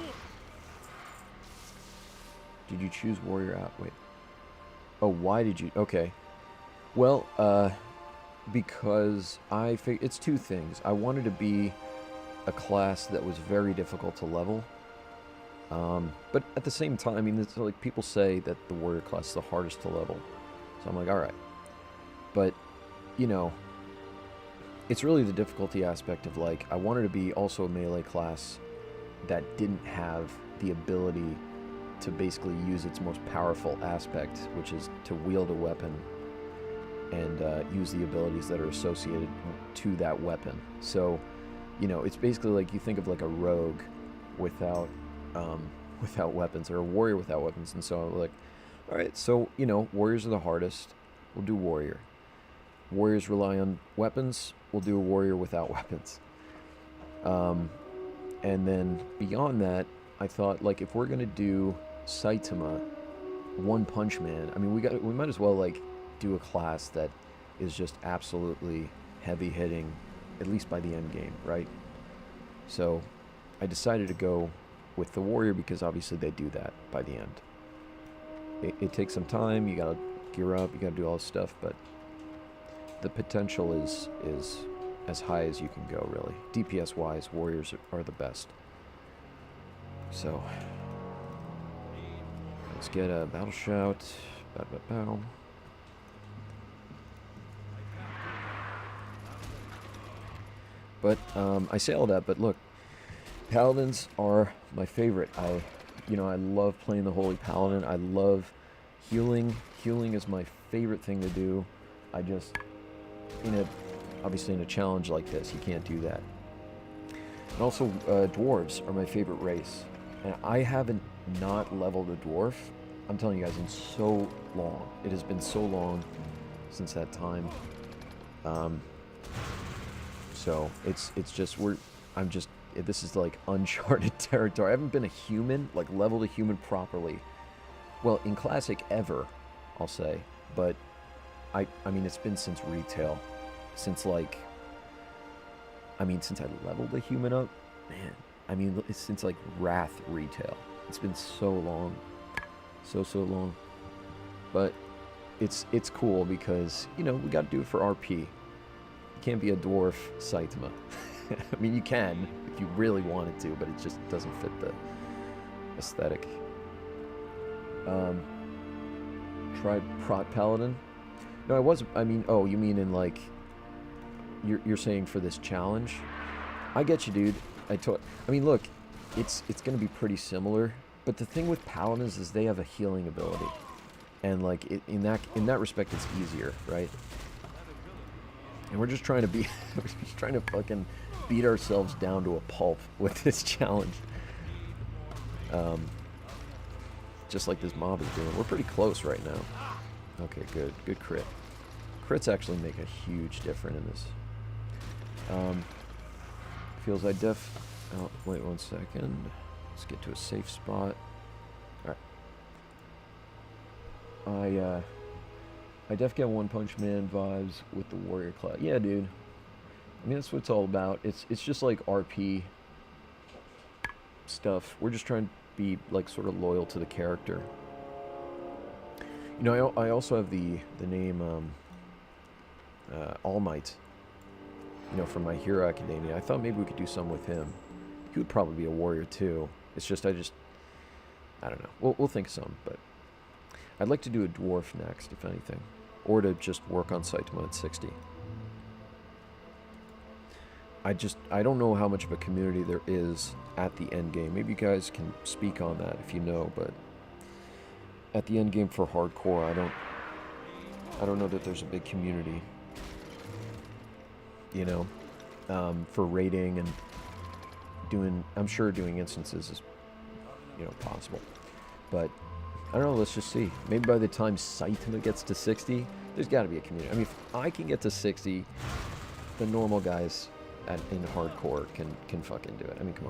Did you choose warrior out? Wait. Oh, why did you? Okay. Well, because it's two things. I wanted to be a class that was very difficult to level. But at the same time, I mean, it's like people say that the warrior class is the hardest to level. So I'm like, alright. But, you know, it's really the difficulty aspect of, like, I wanted to be also a melee class that didn't have the ability to basically use its most powerful aspect, which is to wield a weapon and use the abilities that are associated to that weapon. So, you know, it's basically like you think of like a rogue without weapons, or a warrior without weapons. And so I'm like, all right, so, you know, warriors are the hardest. We'll do warrior. warriors rely on weapons, we'll do a warrior without weapons. And then beyond that, I thought, like, if we're gonna do Saitama, One Punch Man, I mean, we might as well, like, do a class that is just absolutely heavy hitting, at least by the end game, right? So I decided to go with the warrior because obviously they do that by the end. It takes some time, you gotta gear up, you gotta do all this stuff, but the potential is as high as you can go, really. DPS wise, warriors are the best. So let's get a battle shout. Bow, bow, bow. But I say all that, but look, paladins are my favorite. I love playing the holy paladin. I love healing. Healing is my favorite thing to do. I just, obviously in a challenge like this, you can't do that. And also, dwarves are my favorite race. And I haven't not leveled a dwarf, I'm telling you guys, in so long. It has been so long since that time. So it's just this is like uncharted territory. I haven't been a human, like leveled a human properly. Well, in Classic ever, I'll say. But I mean, it's been since retail. Since I leveled a human up, man. I mean, it's since like Wrath retail. It's been so long. So long. But it's cool because, we got to do it for RP. You can't be a dwarf Saitama. I mean, you can if you really wanted to, but it just doesn't fit the aesthetic. Tried Prot Paladin. No, oh, you mean in like, you're saying for this challenge? I get you, dude. I mean, look, it's going to be pretty similar, but the thing with paladins is they have a healing ability, and like in that respect, it's easier, right? And we're just trying to we're just trying to fucking beat ourselves down to a pulp with this challenge. Just like this mob is doing. We're pretty close right now. Okay, good crit. Crits actually make a huge difference in this. Feels I oh, wait 1 second. Let's get to a safe spot. Alright. I def get One Punch Man vibes with the warrior class. Yeah, dude. I mean, that's what it's all about. It's just like RP stuff. We're just trying to be like sort of loyal to the character. I also have the name All Might. From My Hero Academia. I thought maybe we could do some with him. He would probably be a warrior too. It's just I don't know. We'll think of some, but I'd like to do a dwarf next, if anything, or to just work on Saitama at 60. I don't know how much of a community there is at the end game. Maybe you guys can speak on that if you know, but at the end game for hardcore, I don't know that there's a big community. For raiding and I'm sure doing instances is, possible. But I don't know, let's just see. Maybe by the time Saitama gets to 60, there's got to be a community. I mean, if I can get to 60, the normal guys in hardcore can fucking do it. I mean, come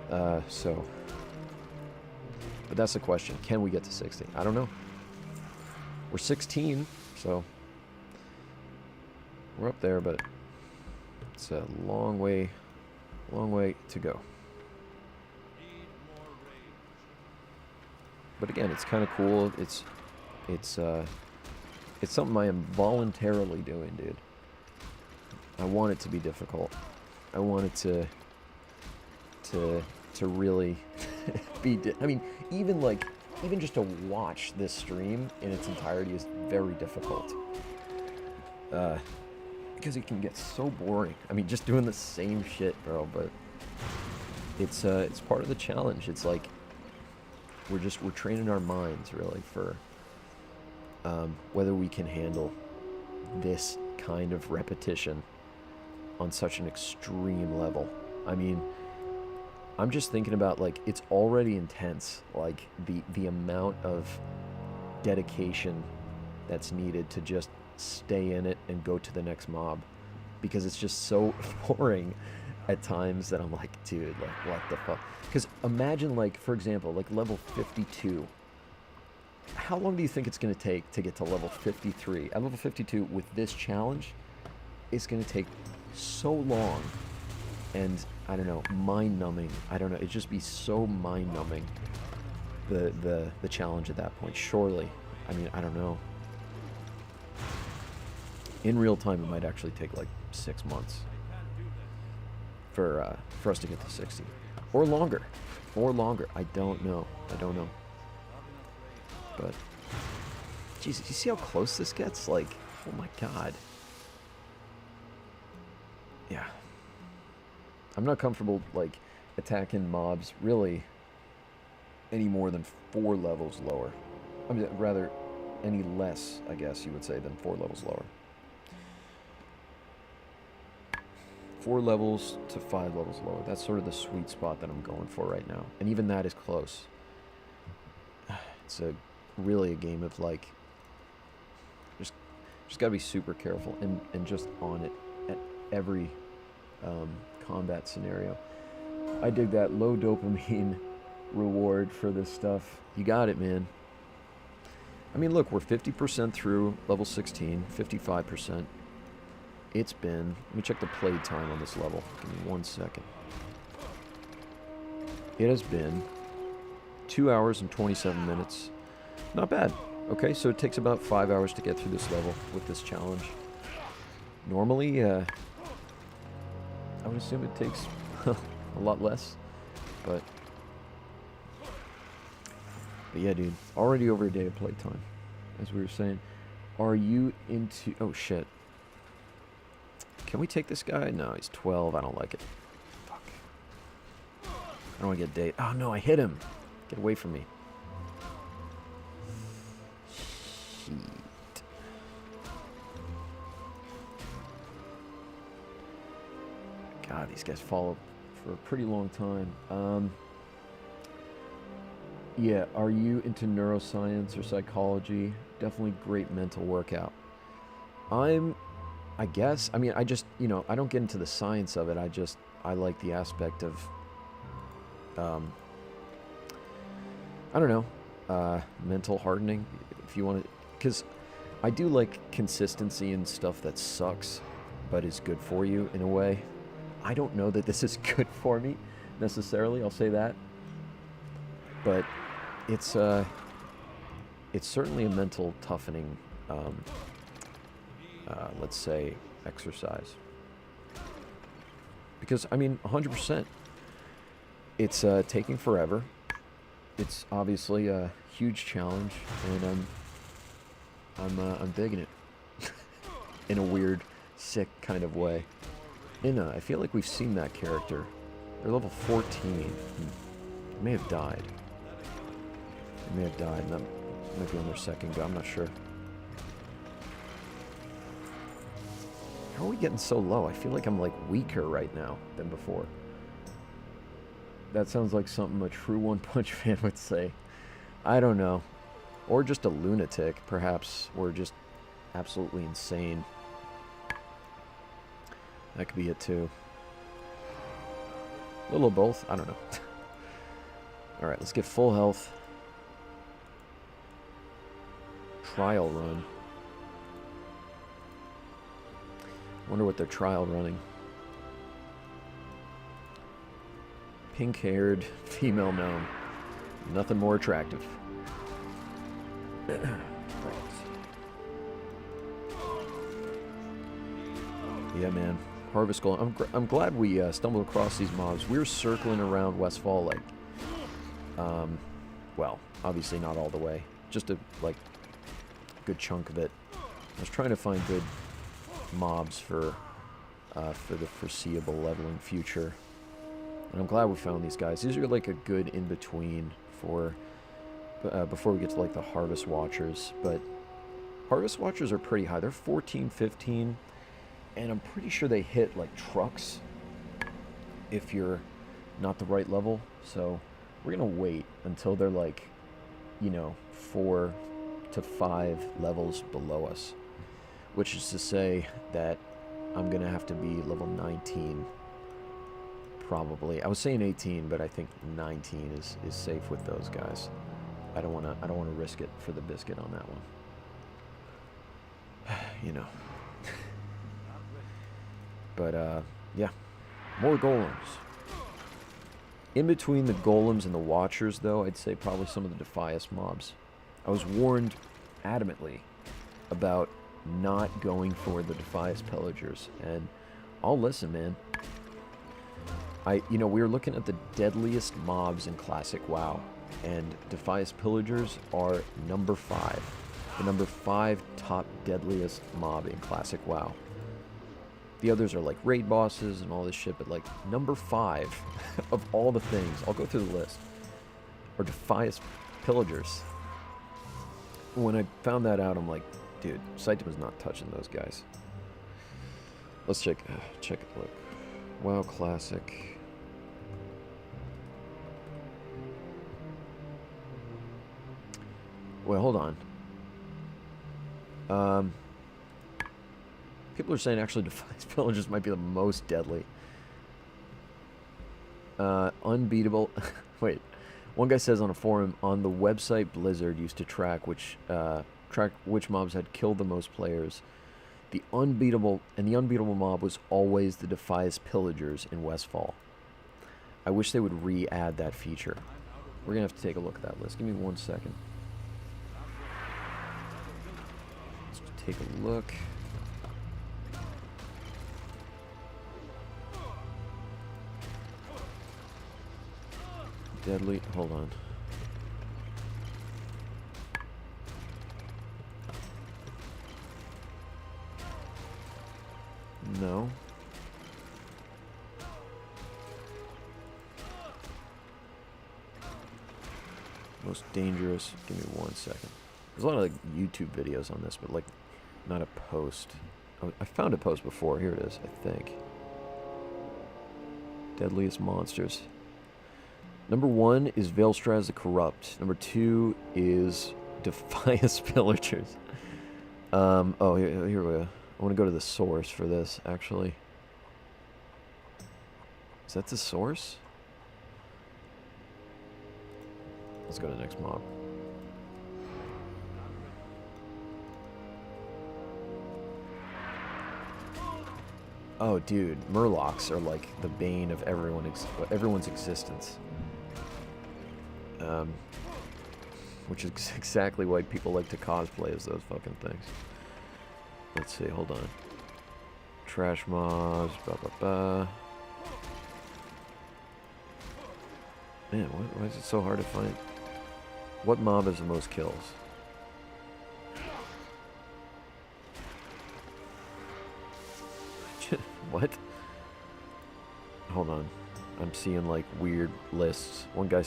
on. But that's the question. Can we get to 60? I don't know. We're 16, so we're up there, but it's a long way to go. But again, it's kind of cool. It's something I am voluntarily doing, dude. I want it to be difficult. I want it to really be. I mean, even just to watch this stream in its entirety is very difficult. Because it can get so boring. I mean, just doing the same shit, bro. But it's part of the challenge. It's like we're training our minds really for whether we can handle this kind of repetition on such an extreme level. I mean, I'm just thinking about, like, it's already intense, like the amount of dedication that's needed to just stay in it and go to the next mob, because it's just so boring at times that I'm like, dude, like, what the fuck? Because imagine, like, for example, like level 52. How long do you think it's going to take to get to level 53? At level 52 with this challenge, it's going to take so long. And, I don't know, mind-numbing. I don't know, it'd just be so mind-numbing, the challenge at that point, surely. I mean, I don't know. In real time, it might actually take, like, 6 months for us to get to 60. Or longer. Or longer. I don't know. I don't know. But, jeez, you see how close this gets? Like, oh my god. Yeah. I'm not comfortable, like, attacking mobs, really, any more than 4 levels lower. I mean, rather, any less, I guess you would say, than 4 levels lower. 4 levels to 5 levels lower. That's sort of the sweet spot that I'm going for right now. And even that is close. It's really a game of, like, just got to be super careful and just on it at every combat scenario. I dig that low dopamine reward for this stuff. You got it, man. I mean, look, we're 50% through level 16, 55%. It's been, let me check the play time on this level. Give me 1 second. It has been 2 hours and 27 minutes. Not bad. Okay, so it takes about 5 hours to get through this level with this challenge. Normally, I would assume it takes a lot less, but yeah, dude, already over a day of playtime, as we were saying. Are you into, oh shit. Can we take this guy? No, he's 12, I don't like it. Fuck. I don't want to get date. Oh no, I hit him. Get away from me. Shit. God, these guys follow for a pretty long time. Yeah, are you into neuroscience or psychology? Definitely great mental workout. I guess, I mean, I just, you know, I don't get into the science of it. I like the aspect of, I don't know, mental hardening, if you want to, because I do like consistency in stuff that sucks, but is good for you in a way. I don't know that this is good for me, necessarily, I'll say that. But it's certainly a mental toughening, let's say, exercise. Because, I mean, 100%. It's taking forever. It's obviously a huge challenge, and I'm digging it. In a weird, sick kind of way. I feel like we've seen that character. They're level 14. They may have died. They may have died, and that might be on their second go. I'm not sure. How are we getting so low? I feel like I'm, like, weaker right now than before. That sounds like something a true One Punch fan would say. I don't know. Or just a lunatic, perhaps. Or just absolutely insane. That could be it, too. A little of both. I don't know. Alright, let's get full health. Trial run. Wonder what they're trial running. Pink-haired female gnome. Nothing more attractive. Yeah, man. Harvest goal. I'm glad we stumbled across these mobs. We were circling around Westfall, like, well, obviously not all the way. Just a, like, good chunk of it. I was trying to find good mobs for the foreseeable leveling future. And I'm glad we found these guys. These are like a good in-between for before we get to like the Harvest Watchers. But Harvest Watchers are pretty high. They're 14, 15. And I'm pretty sure they hit like trucks if you're not the right level. So we're going to wait until they're like, you know, 4 to 5 levels below us. which is to say that I'm gonna have to be level 19, probably. I was saying 18, but I think 19 is safe with those guys. I don't wanna risk it for the biscuit on that one. You know. But yeah, more golems. In between the golems and the watchers, though, I'd say probably some of the Defias mobs. I was warned adamantly about not going for the Defias pillagers, and I'll listen, man. We were looking at the deadliest mobs in Classic WoW, and Defias pillagers are number 5. The number 5 top deadliest mob in Classic WoW. The others are like raid bosses and all this shit, but like number 5 of all the things, I'll go through the list, are Defias pillagers. When I found that out, I'm like, dude, Saitama's not touching those guys. Let's check it. Look, WoW Classic. Well, hold on. People are saying actually Defias pillagers might be the most deadly. Unbeatable. Wait. One guy says on a forum, on the website Blizzard used to track which mobs had killed the most players. The unbeatable mob was always the Defias pillagers in Westfall. I wish they would re-add that feature. We're gonna have to take a look at that list. Give me 1 second. Let's take a look. Deadly. Hold on. No. Most dangerous. Give me 1 second. There's a lot of like YouTube videos on this, but like not a post. Oh, I found a post before. Here it is, I think. Deadliest monsters. Number 1 is Veilstraz the Corrupt. Number 2 is Defias Pillagers. Oh, here we go. I want to go to the source for this, actually. Is that the source? Let's go to the next mob. Oh, dude. Murlocs are like the bane of everyone's existence. Which is exactly why people like to cosplay as those fucking things. Let's see, hold on. Trash mobs, blah blah blah. Man, why is it so hard to find? What mob has the most kills? What? Hold on. I'm seeing like weird lists. One guy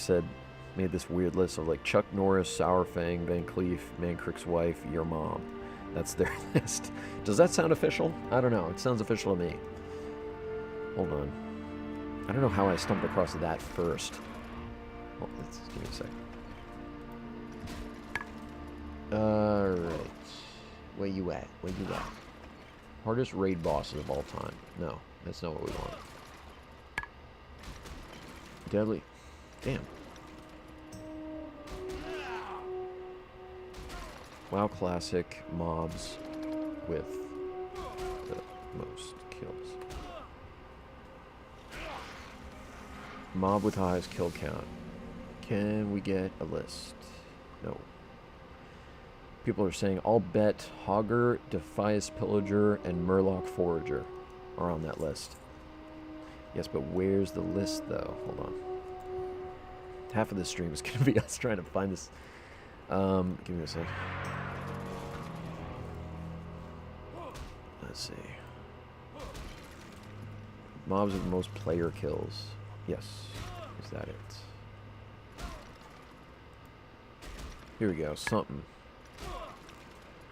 made this weird list of like Chuck Norris, Sourfang, Van Cleef, Mancrick's wife, your mom. That's their list. Does that sound official? I don't know. It sounds official to me. Hold on. I don't know how I stumbled across that first. Well, let's give me a sec. Alright. Where you at? Where you at? Hardest raid bosses of all time. No, that's not what we want. Deadly. Damn. WoW Classic mobs with the most kills. Mob with highest kill count. Can we get a list? No. People are saying I'll bet Hogger, Defias Pillager, and Murloc Forager are on that list. Yes, but where's the list though? Hold on. Half of this stream is going to be us trying to find this. Give me a sec. Let's see. Mobs with the most player kills. Yes. Is that it? Here we go. Something.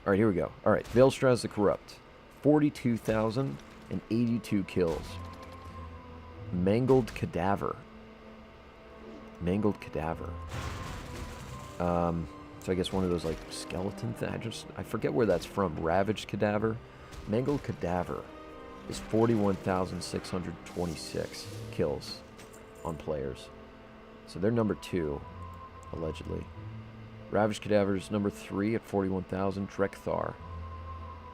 Alright, here we go. Alright. Veilstraz the Corrupt. 42,082 kills. Mangled Cadaver. Mangled Cadaver. So I guess one of those like skeleton I forget where that's from. Ravaged Cadaver. Mangled Cadaver is 41,626 kills on players. So they're number 2, allegedly. Ravaged Cadaver is number 3 at 41,000. Drekthar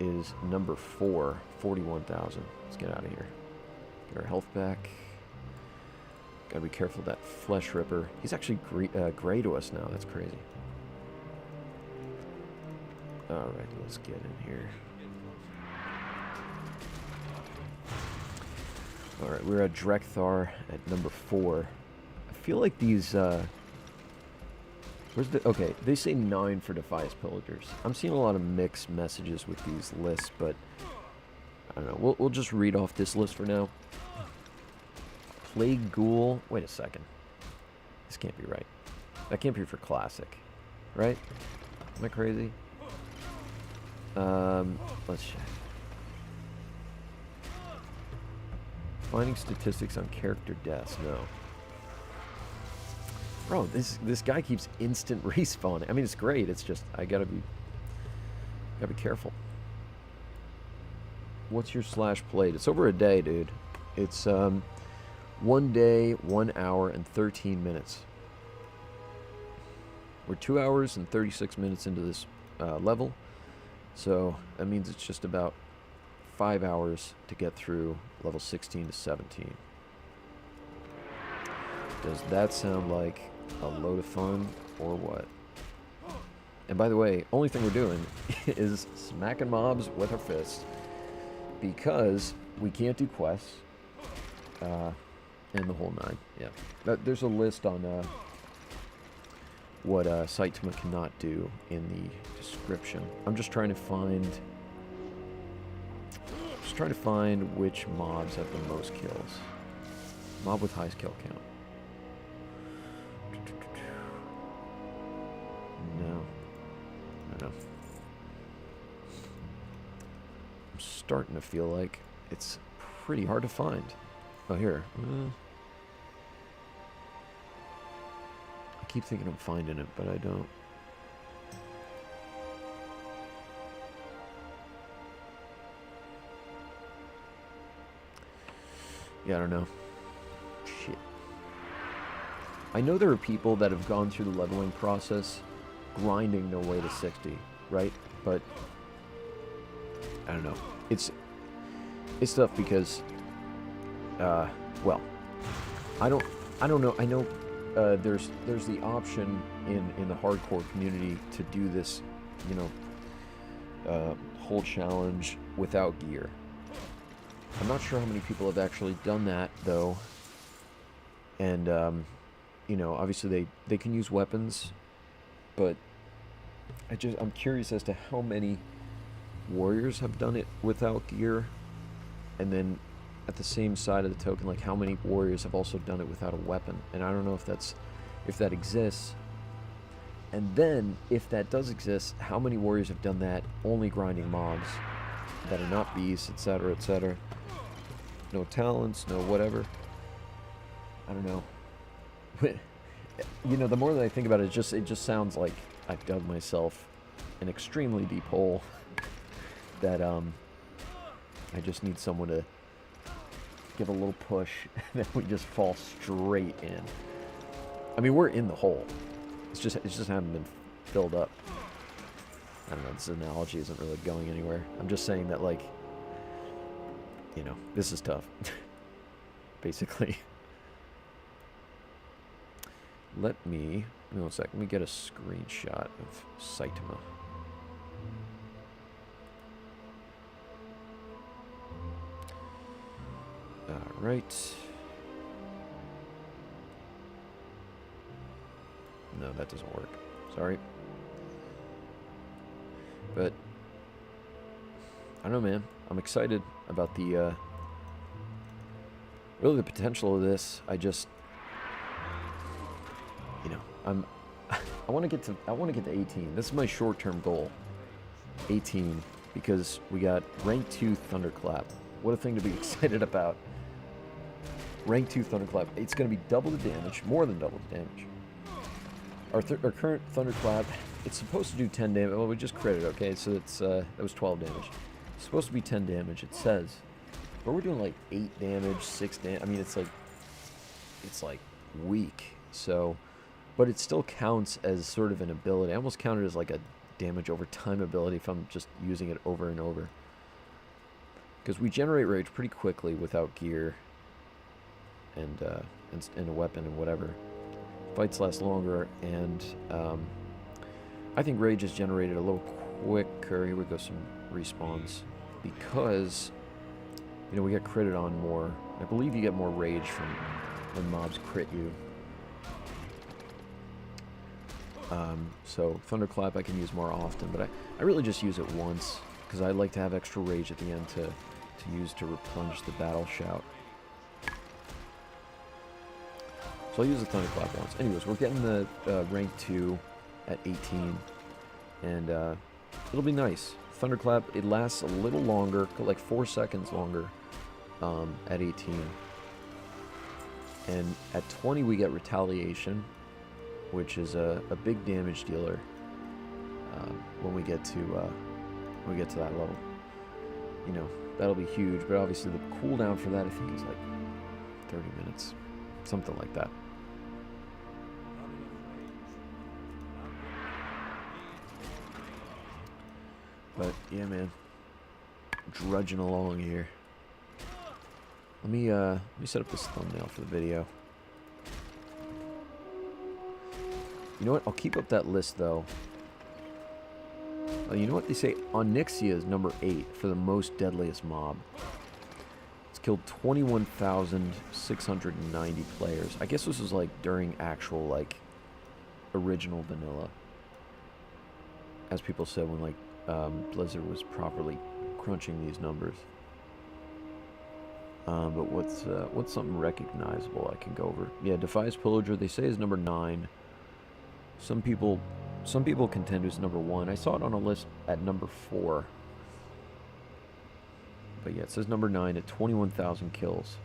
is number 4, 41,000. Let's get out of here. Get our health back. Gotta be careful of that Flesh Ripper. He's actually gray to us now. That's crazy. Alright, let's get in here. Alright, we're at Drekthar at number 4. I feel like these, where's the... Okay, they say 9 for Defias Pillagers. I'm seeing a lot of mixed messages with these lists, but... I don't know. We'll just read off this list for now. Plague Ghoul... Wait a second. This can't be right. That can't be for Classic. Right? Am I crazy? Let's check. Finding statistics on character deaths. No. Bro, this guy keeps instant respawning. I mean, it's great. It's just I gotta be careful. What's your slash played? It's over a day, dude. It's 1 day, 1 hour, and 13 minutes. We're 2 hours and 36 minutes into this level, so that means it's just about 5 hours to get through level 16 to 17. Does that sound like a load of fun or what? And by the way, only thing we're doing is smacking mobs with our fists because we can't do quests and the whole 9. Yeah, there's a list on what Saitama cannot do in the description. I'm just trying to find which mobs have the most kills. Mob with highest kill count. No. I'm starting to feel like it's pretty hard to find. Oh, here. I keep thinking I'm finding it, but I don't. Yeah, I don't know. Shit. I know there are people that have gone through the leveling process grinding their way to 60, right? But I don't know. It's tough because well, I don't know. I know there's the option in the hardcore community to do this, you know, whole challenge without gear. I'm not sure how many people have actually done that though, and you know, obviously they can use weapons, but I'm curious as to how many warriors have done it without gear, and then at the same side of the token, like how many warriors have also done it without a weapon. And I don't know if that exists. And then if that does exist, how many warriors have done that only grinding mobs that are not beasts, etc., etc. No talents, no whatever. I don't know. You know, the more that I think about it, it just sounds like I've dug myself an extremely deep hole that I just need someone to give a little push and then we just fall straight in. I mean, we're in the hole. It's just haven't been filled up. I don't know, this analogy isn't really going anywhere. I'm just saying that, like, you know, this is tough. Basically. Let me 1 sec. Let me get a screenshot of Saitama. Alright. No, that doesn't work. Sorry. But I don't know, man. I'm excited about the really the potential of this. I just, you know, I want to get to 18. This is my short-term goal. 18, because we got rank 2 Thunderclap. What a thing to be excited about. Rank 2 Thunderclap. It's going to be double the damage, more than double the damage. Our current Thunderclap it's supposed to do 10 damage. Well, we just critted, okay? So it's that was 12 damage. It's supposed to be 10 damage, it says. But we're doing like 8 damage, 6 damage. I mean, it's like weak. So, but it still counts as sort of an ability. I almost count it as like a damage over time ability if I'm just using it over and over. Because we generate rage pretty quickly without gear and a weapon and whatever. Fights last longer, and I think rage is generated a little quicker. Here we go, some respawns, because you know we get critted on more. I believe you get more rage from when mobs crit you. So thunderclap I can use more often, but I really just use it once because I like to have extra rage at the end to use to replenish the battle shout. So I'll use the thunderclap once. Anyways, we're getting the rank 2 at 18, and it'll be nice. Thunderclap, it lasts a little longer, like 4 seconds longer at 18. And at 20 we get retaliation, which is a big damage dealer when we get to that level. You know, that'll be huge, but obviously the cooldown for that I think is like 30 minutes, something like that. But yeah, man, drudging along here. Let me set up this thumbnail for the video. You know what? I'll keep up that list though. You know what they say? Onyxia is number 8 for the most deadliest mob. It's killed 21,690 players. I guess this was like during actual like original vanilla, as people said when like Blizzard was properly crunching these numbers. But what's something recognizable I can go over? Yeah, Defies Pillager, they say is number 9. Some people contend it's number 1. I saw it on a list at number 4. But yeah, it says number 9 at 21,000 kills.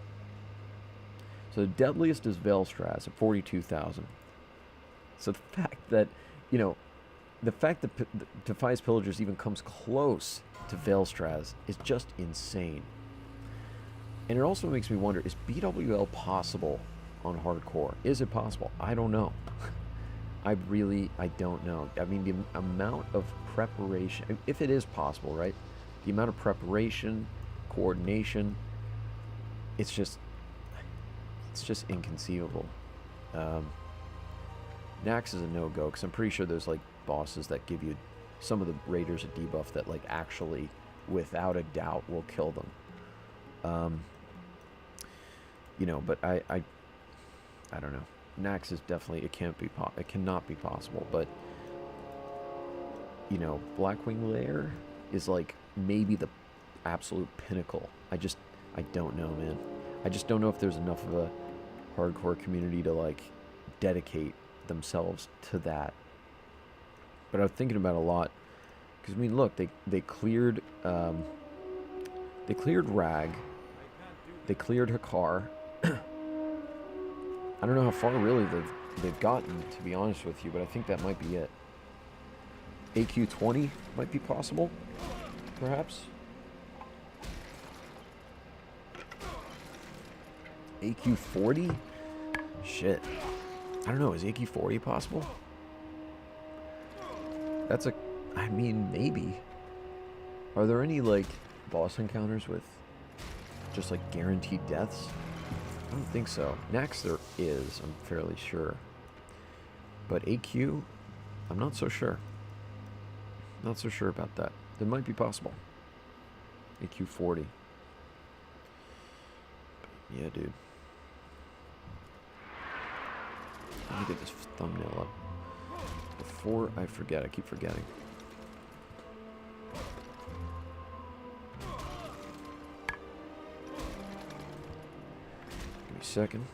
So the deadliest is Veilstraz at 42,000. So the fact that, you know, the fact that Defies Pillagers even comes close to Veilstraz is just insane. And it also makes me wonder, is BWL possible on hardcore? Is it possible? I don't know. I don't know. I mean, the amount of preparation, if it is possible, right? The amount of preparation, coordination, it's just inconceivable. Nax is a no-go, because I'm pretty sure there's like bosses that give you, some of the raiders a debuff that like actually, without a doubt, will kill them. You know, but I don't know. Nax is definitely, it cannot be possible, but you know, Blackwing Lair is like maybe the absolute pinnacle. I don't know, man. I just don't know if there's enough of a hardcore community to like dedicate themselves to that. But I was thinking about it a lot, because I mean, look, they cleared Rag, they cleared Hakar. I don't know how far really they've gotten, to be honest with you, but I think that might be it. AQ20 might be possible, perhaps. AQ40? Shit. I don't know, is AQ40 possible? I mean, maybe. Are there any, like, boss encounters with just, like, guaranteed deaths? I don't think so. Nax there is, I'm fairly sure. But AQ, I'm not so sure. Not so sure about that. It might be possible. AQ 40. Yeah, dude. Let me get this thumbnail up. Before I forget, I keep forgetting. Give me a second.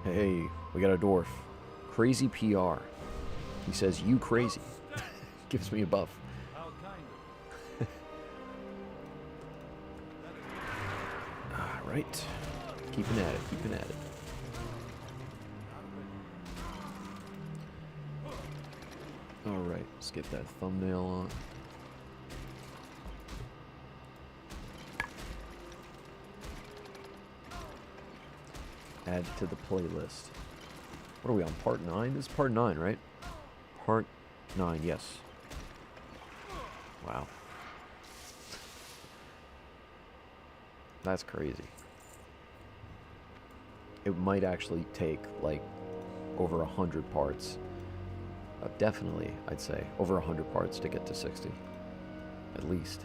Hey, we got a dwarf. Crazy PR. He says, "You crazy." Gives me a buff. Alright. Keeping at it, keeping at it. Alright, let's get that thumbnail on. Add to the playlist. What are we on, part 9? This is part 9, right? Part 9, yes. Wow. That's crazy. It might actually take, like, over 100 parts. Definitely, I'd say, over 100 parts to get to 60. At least.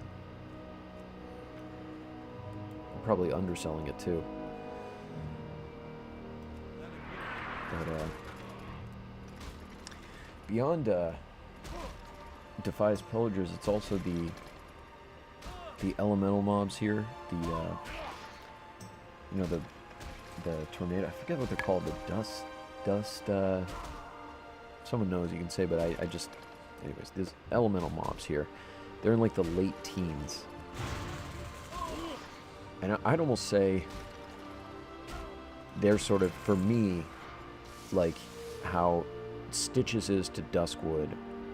I'm probably underselling it, too. But, beyond, Defies Pillagers, it's also the elemental mobs here. The, you know, the tornado, I forget what they're called, the dust, someone knows, you can say, but I just, anyways, there's elemental mobs here. They're in, like, the late teens. And I'd almost say they're sort of, for me, like how Stitches is to Duskwood,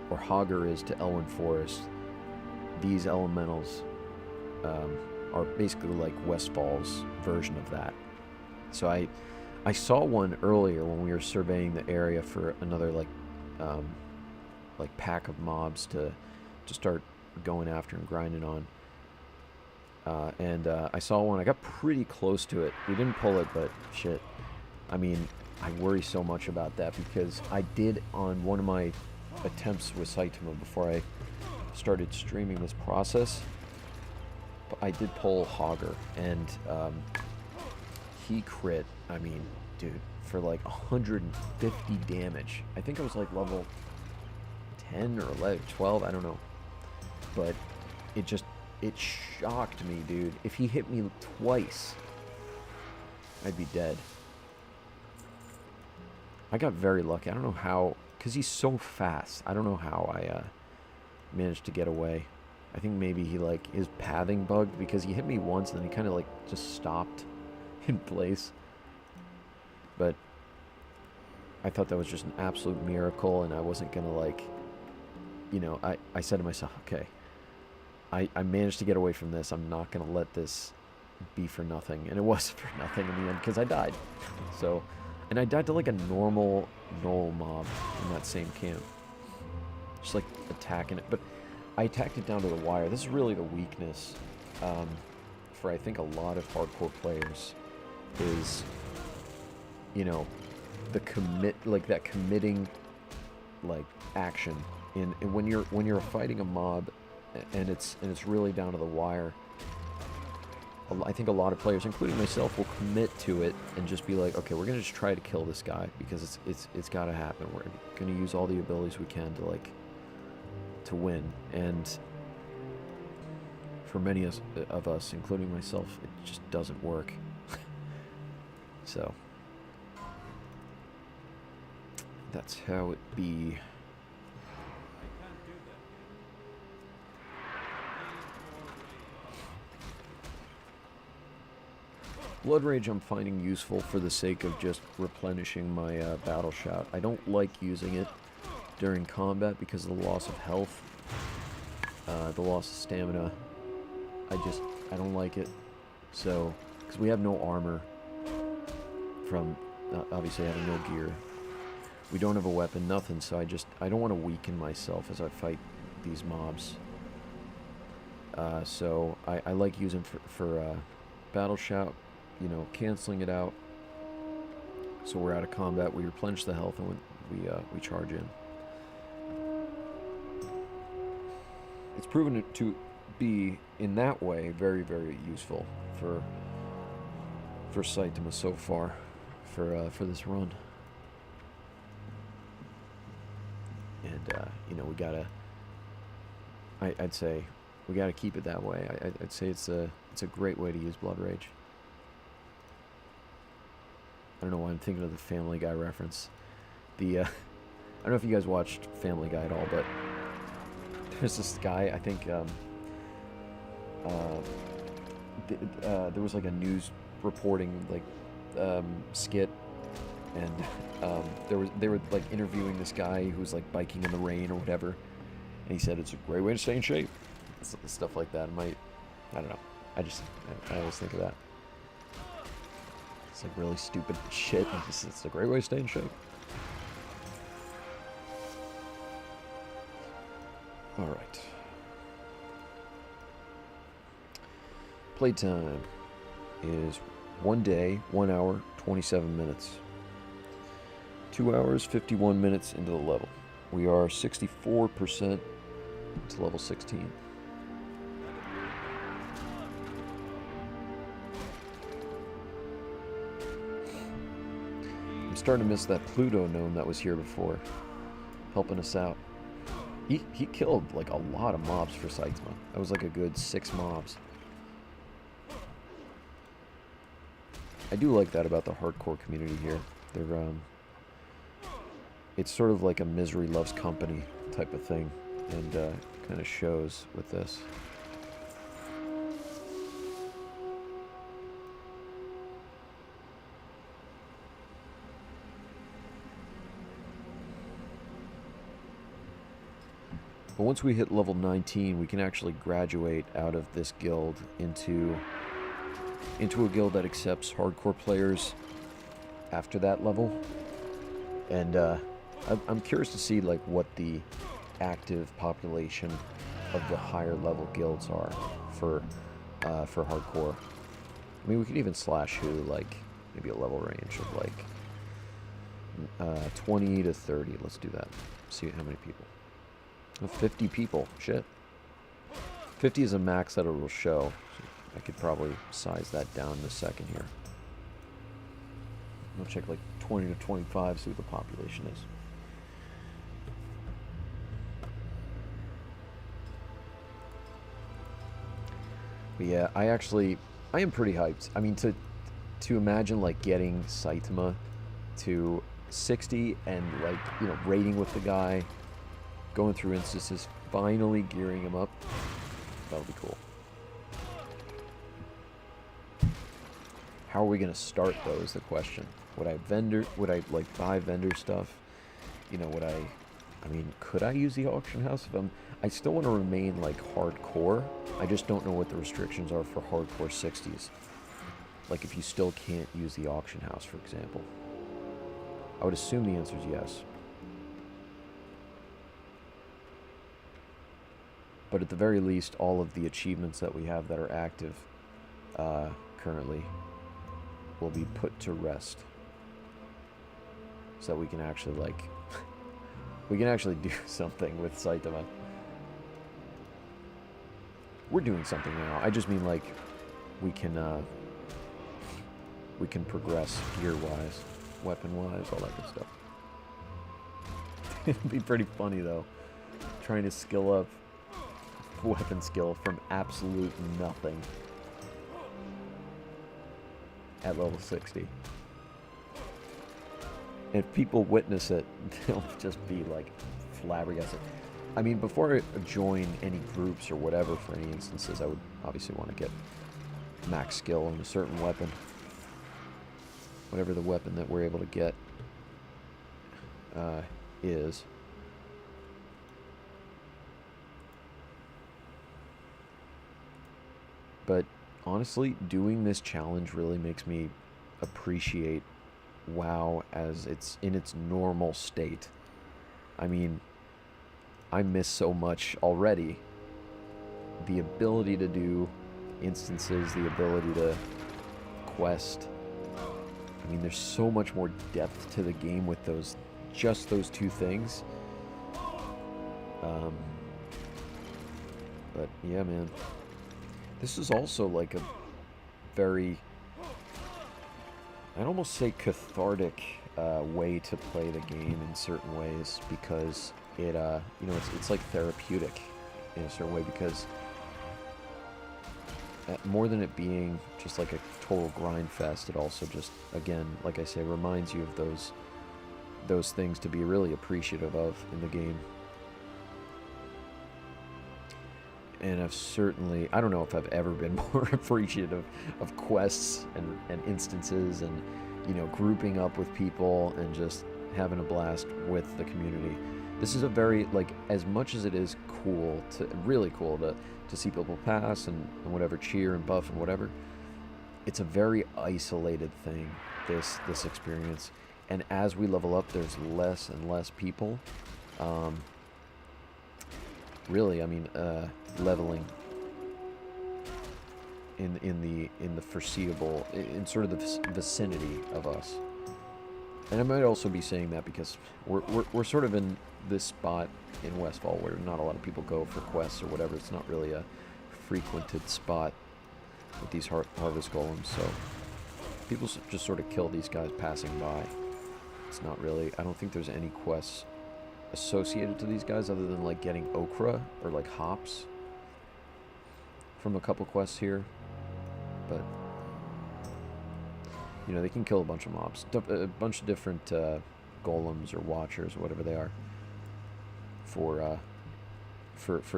or Hogger is to Elwyn Forest. These elementals are basically like Westfall's version of that. So I saw one earlier when we were surveying the area for another like pack of mobs to start going after and grinding on. And I saw one. I got pretty close to it. We didn't pull it, but shit. I mean, I worry so much about that because I did on one of my attempts with Saitama before I started streaming this process. But I did pull Hogger, and he crit. I mean, dude, for like 150 damage. I think I was like level 10 or 11, 12. I don't know. But it shocked me, dude. If he hit me twice, I'd be dead. I got very lucky. I don't know how, because he's so fast. I don't know how I managed to get away. I think maybe he, like, his pathing bugged, because he hit me once and then he kind of, like, just stopped in place. But I thought that was just an absolute miracle, and I wasn't going to, like, you know, I said to myself, okay, I managed to get away from this. I'm not going to let this be for nothing. And it was for nothing in the end, because I died. So, and I died to, like, a normal Knoll mob in that same camp. Just, like, attacking it. But I attacked it down to the wire. This is really the weakness for, I think, a lot of hardcore players is, you know, the that committing, like, action. And when you're fighting a mob and it's really down to the wire, I think a lot of players, including myself, will commit to it and just be like, okay, we're gonna just try to kill this guy because it's got to happen. We're gonna use all the abilities we can to, like, to win. And for many of us, including myself, it just doesn't work. So that's how it be. Blood Rage I'm finding useful for the sake of just replenishing my battle shout. I don't like using it during combat because of the loss of health, the loss of stamina. I don't like it. So, because we have no armor from obviously having no gear. We don't have a weapon, nothing, so I don't want to weaken myself as I fight these mobs. So I like using for battle shout. You know, canceling it out. So we're out of combat. We replenish the health and we charge in. It's proven to be in that way very, very useful for Saitama so far for this run. And you know, we gotta. I'd say we gotta keep it that way. I'd say it's a great way to use Blood Rage. I don't know why I'm thinking of the Family Guy reference. I don't know if you guys watched Family Guy at all, but there's this guy, I think, there was like a news reporting like skit, and they were like interviewing this guy who's like biking in the rain or whatever, and he said it's a great way to stay in shape. Stuff like that. I don't know. I always think of that. It's like really stupid shit. It's a great way to stay in shape. All right. Playtime is 1 day, 1 hour, 27 minutes. 2 hours, 51 minutes into the level. We are 64% to level 16. I'm starting to miss that Pluto gnome that was here before, helping us out. He killed like a lot of mobs for Saitama. That was like a good 6 mobs. I do like that about the hardcore community here. They're it's sort of like a misery loves company type of thing, and kind of shows with this. But once we hit level 19, we can actually graduate out of this guild into a guild that accepts hardcore players after that level. And I'm curious to see like what the active population of the higher level guilds are for hardcore. I mean, we could even slash who like maybe a level range of like 20 to 30. Let's do that. See how many people. Oh, 50 people. Shit. 50 is a max that it will show. So I could probably size that down in a second here. I'll check like 20 to 25, see what the population is. But yeah, I am pretty hyped. I mean, to imagine like getting Saitama to 60 and like, you know, raiding with the guy, going through instances, finally gearing him up, that'll be cool. How are we going to start though is the question. Would I like buy vendor stuff? You know, I mean, could I use the auction house if I still want to remain like hardcore. I just don't know what the restrictions are for hardcore 60s. Like if you still can't use the auction house, for example. I would assume the answer is yes. But at the very least, all of the achievements that we have that are active currently will be put to rest. So that we can actually, like, we can actually do something with Saitama. We're doing something now. I just mean, like, we can progress gear-wise, weapon-wise, all that good stuff. It'd be pretty funny, though, trying to skill up weapon skill from absolute nothing at level 60. If people witness it, they'll just be like flabbergasted. I mean, before I join any groups or whatever for any instances, I would obviously want to get max skill in a certain weapon. Whatever the weapon that we're able to get is. But honestly, doing this challenge really makes me appreciate WoW as it's in its normal state. I mean, I miss so much already. The ability to do instances, the ability to quest. I mean, there's so much more depth to the game with just those two things. But yeah, man. This is also like a very, I'd almost say cathartic way to play the game in certain ways, because it, you know, it's like therapeutic in a certain way, because more than it being just like a total grind fest, it also just, again, like I say, reminds you of those things to be really appreciative of in the game. and I've certainly, I don't know if I've ever been more appreciative of quests and instances and, you know, grouping up with people and just having a blast with the community. This is a very, like, as much as it is cool, really cool to see people pass and whatever, cheer and buff and whatever, it's a very isolated thing, this experience. And as we level up, there's less and less people. Really, I mean, leveling in the foreseeable, in sort of the vicinity of us. And I might also be saying that because we're sort of in this spot in Westfall where not a lot of people go for quests or whatever. It's not really a frequented spot with these harvest golems, so people just sort of kill these guys passing by. It's not really, I don't think there's any quests associated to these guys other than like getting okra or like hops from a couple quests here, but you know, they can kill a bunch of mobs, a bunch of different golems or watchers or whatever they are for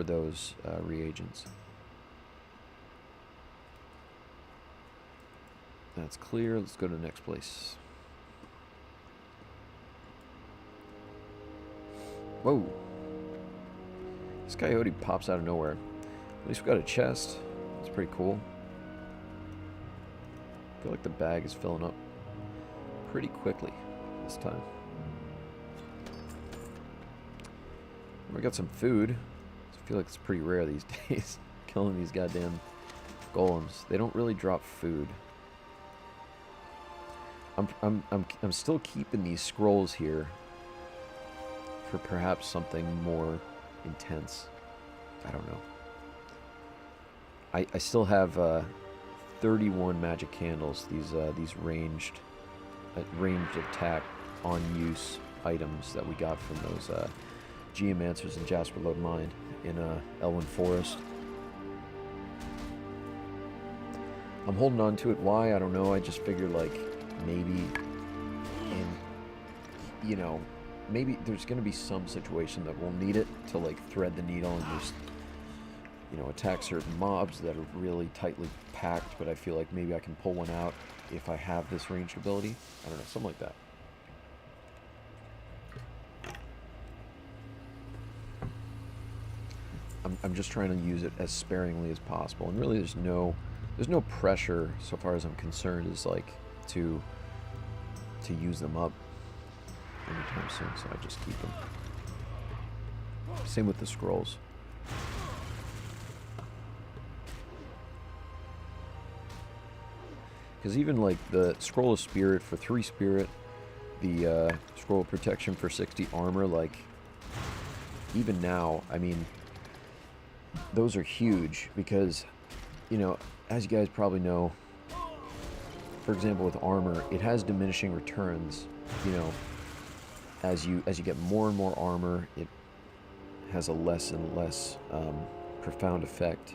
those reagents. That's clear. Let's go to the next place. Whoa. This coyote pops out of nowhere. At least we got a chest. That's pretty cool. I feel like the bag is filling up pretty quickly this time. We got some food. I feel like it's pretty rare these days. Killing these goddamn golems. They don't really drop food. I'm still keeping these scrolls here for perhaps something more intense. I don't know. I still have 31 magic candles. These ranged attack on use items that we got from those geomancers in Jasper Lode Mine in Elwyn Forest. I'm holding on to it. Why? I don't know. I just figured like maybe you know, maybe there's going to be some situation that we'll need it to like thread the needle and just, you know, attack certain mobs that are really tightly packed, but I feel like maybe I can pull one out if I have this ranged ability. I don't know, something like that. I'm just trying to use it as sparingly as possible, and really there's no pressure so far as I'm concerned is like to use them up anytime soon, so I just keep them. Same with the scrolls. Because even like the Scroll of Spirit for 3 Spirit, the Scroll of Protection for 60 armor, like even now, I mean, those are huge because, you know, as you guys probably know, for example with armor, it has diminishing returns, you know, as you get more and more armor, it has a less and less profound effect.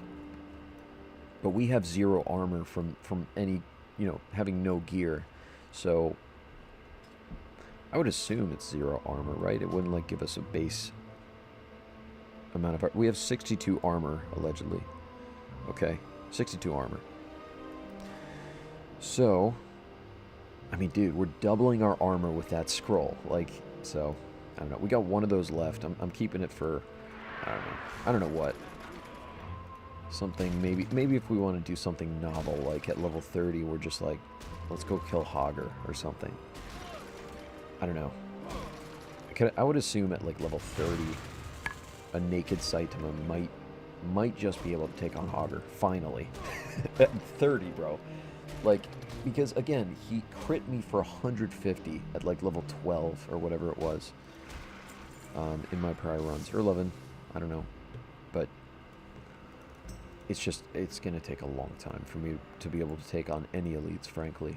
But we have 0 armor from any, you know, having no gear, so I would assume it's 0 armor, right? It wouldn't like give us a base amount of we have 62 armor allegedly. Okay, 62 armor. So I mean, dude, we're doubling our armor with that scroll. Like, so I don't know. We got one of those left. I'm keeping it for I don't know what. Something maybe if we want to do something novel, like at level 30, we're just like, let's go kill Hogger or something. I don't know. I would assume at like level 30, a naked Saitama might just be able to take on Hogger finally. At 30, bro. Like, because again, he crit me for 150 at like level 12 or whatever it was in my prior runs, or 11, I don't know, but it's gonna take a long time for me to be able to take on any elites, frankly.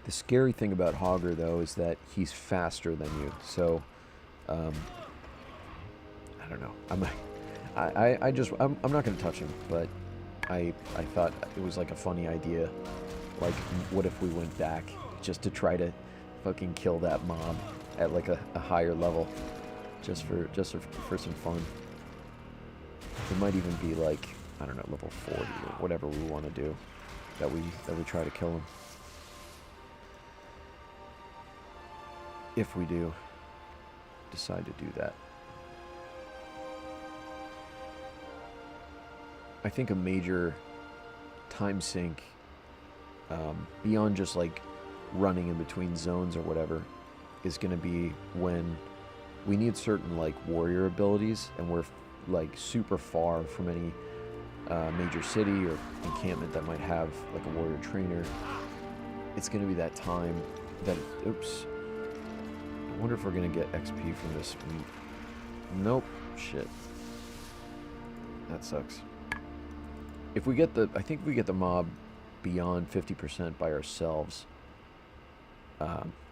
The scary thing about Hogger, though, is that he's faster than you, so I don't know. I'm not gonna touch him, but I thought it was like a funny idea. Like, what if we went back just to try to fucking kill that mob at like a higher level, just for some fun. It might even be like, I don't know, level 40 or whatever we want to do, that we try to kill him. If we do decide to do that. I think a major time sink, beyond just like running in between zones or whatever, is going to be when we need certain like warrior abilities and we're like super far from any major city or encampment that might have like a warrior trainer. It's going to be that time that, oops, I wonder if we're going to get XP from this. Nope, shit, that sucks. If we get the, I think if we get the mob beyond 50% by ourselves,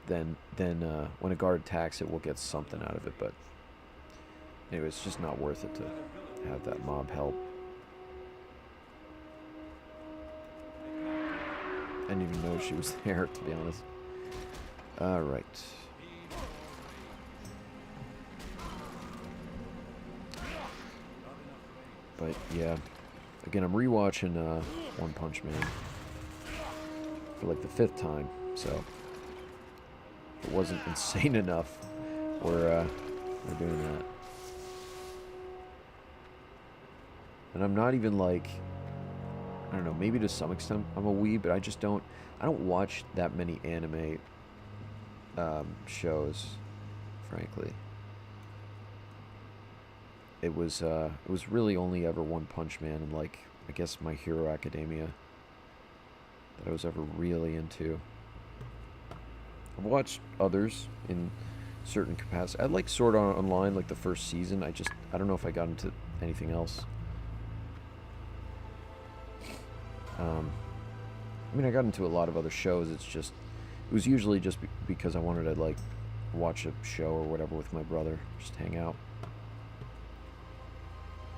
then when a guard attacks it, we'll get something out of it. But anyway, it's just not worth it to have that mob help. I didn't even know she was there, to be honest. All right. But yeah, again, I'm rewatching One Punch Man for like the 5th time, so if it wasn't insane enough, we're doing that. And I'm not even like, I don't know, maybe to some extent I'm a weeb, but I don't watch that many anime shows, frankly. It was really only ever One Punch Man and like, I guess, My Hero Academia that I was ever really into. I've watched others in certain capacity. I like Sword Art Online, like the first season. I don't know if I got into anything else. I mean, I got into a lot of other shows. It was usually just because I wanted to like watch a show or whatever with my brother, just hang out.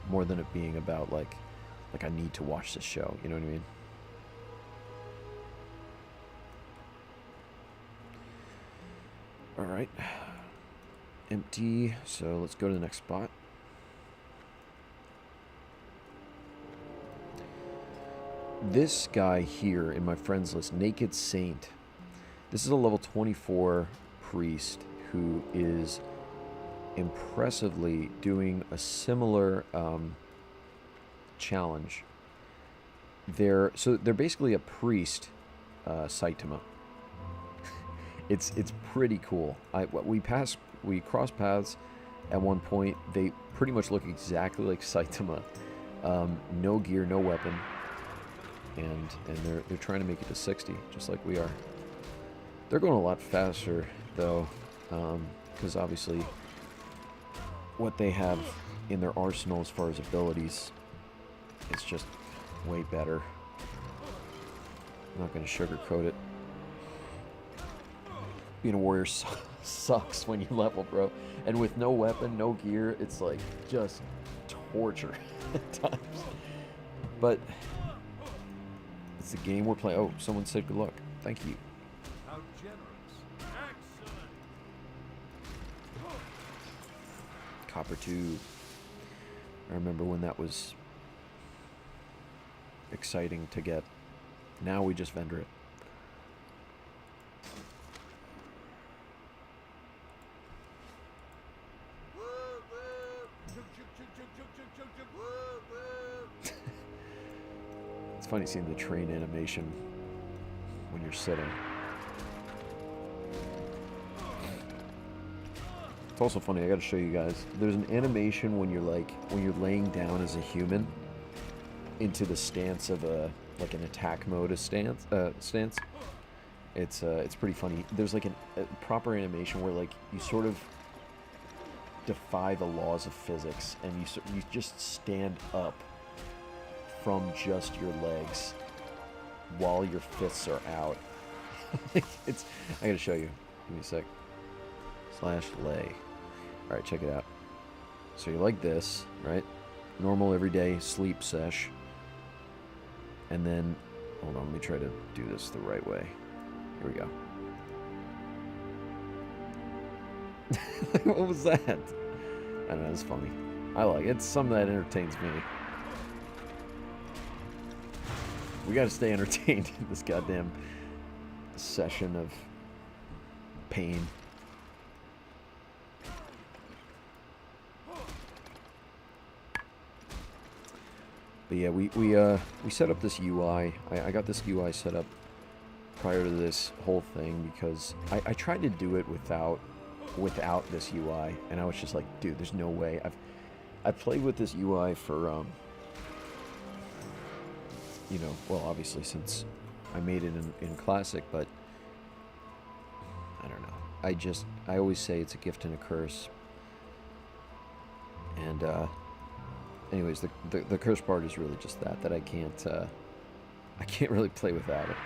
More than it being about like I need to watch this show, you know what I mean? All right, empty, so let's go to the next spot. This guy here in my friends list, Naked Saint, this is a level 24 priest who is impressively doing a similar challenge. They're basically a priest, Saitama. It's pretty cool. We crossed paths at one point. They pretty much look exactly like Saitama. No gear, no weapon, and they're trying to make it to 60, just like we are. They're going a lot faster though, because obviously what they have in their arsenal as far as abilities, it's just way better. I'm not going to sugarcoat it. Being a warrior sucks when you level, bro. And with no weapon, no gear, it's like just torture at times. But it's the game we're playing. Oh, someone said good luck. Thank you. How generous. Excellent. Copper 2. I remember when that was exciting to get. Now we just vendor it. It's funny seeing the train animation when you're sitting. It's also funny, I gotta show you guys. There's an animation when you're laying down as a human into the stance of an attack mode stance. It's pretty funny. There's like a proper animation where like you sort of defy the laws of physics and you just stand up from just your legs while your fists are out. I gotta show you. Give me a sec. /lay. Alright, check it out. So you're like this, right? Normal everyday sleep sesh. And then, hold on, let me try to do this the right way. Here we go. What was that? I don't know, it's funny. I like it. It's something that entertains me. We gotta stay entertained in this goddamn session of pain. But yeah, we set up this UI. I got this UI set up prior to this whole thing because I tried to do it without this UI, and I was just like, dude, there's no way. I've played with this UI for you know, well, obviously since I made it in Classic, but I don't know. I always say it's a gift and a curse. And anyways, the curse part is really just that I can't really play without it.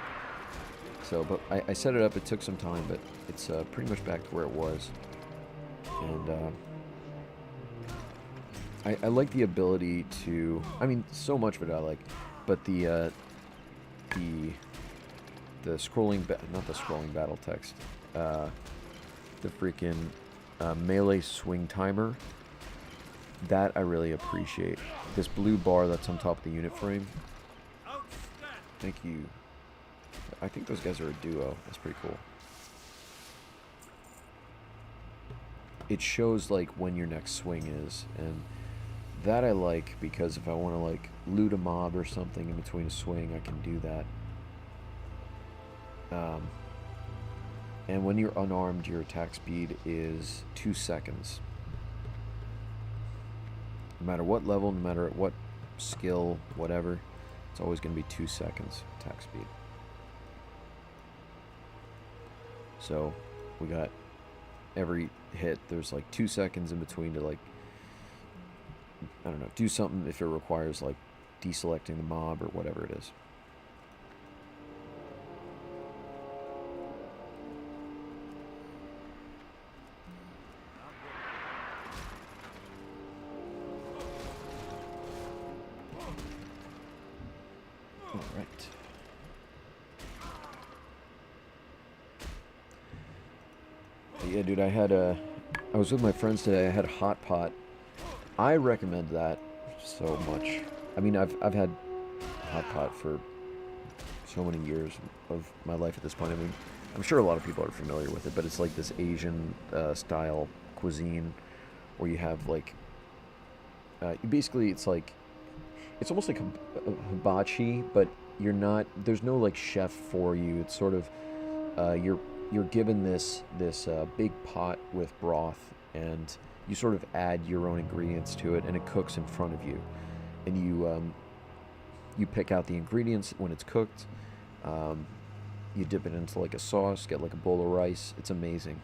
So, but I set it up. It took some time, but it's pretty much back to where it was. And I like the ability to. I mean, so much of it I like, but the scrolling, not the scrolling battle text, the freaking melee swing timer. That I really appreciate. This blue bar that's on top of the unit frame. Thank you. I think those guys are a duo. That's pretty cool. It shows like when your next swing is, and that I like because if I want to like loot a mob or something in between a swing, I can do that. And when you're unarmed, your attack speed is 2 seconds. No matter what level, no matter what skill, whatever, it's always going to be 2 seconds attack speed. So we got every hit, there's like 2 seconds in between to like, I don't know, do something if it requires like deselecting the mob or whatever it is. Alright. Yeah, dude, I was with my friends today. I had hot pot. I recommend that so much. I mean, I've had hot pot for so many years of my life at this point. I mean, I'm sure a lot of people are familiar with it, but it's like this Asian style cuisine where you have like basically it's like it's almost like a hibachi, but there's no like chef for you. It's sort of you're given this big pot with broth, and you sort of add your own ingredients to it, and it cooks in front of you, and you pick out the ingredients when it's cooked. You dip it into like a sauce, get like a bowl of rice. It's amazing.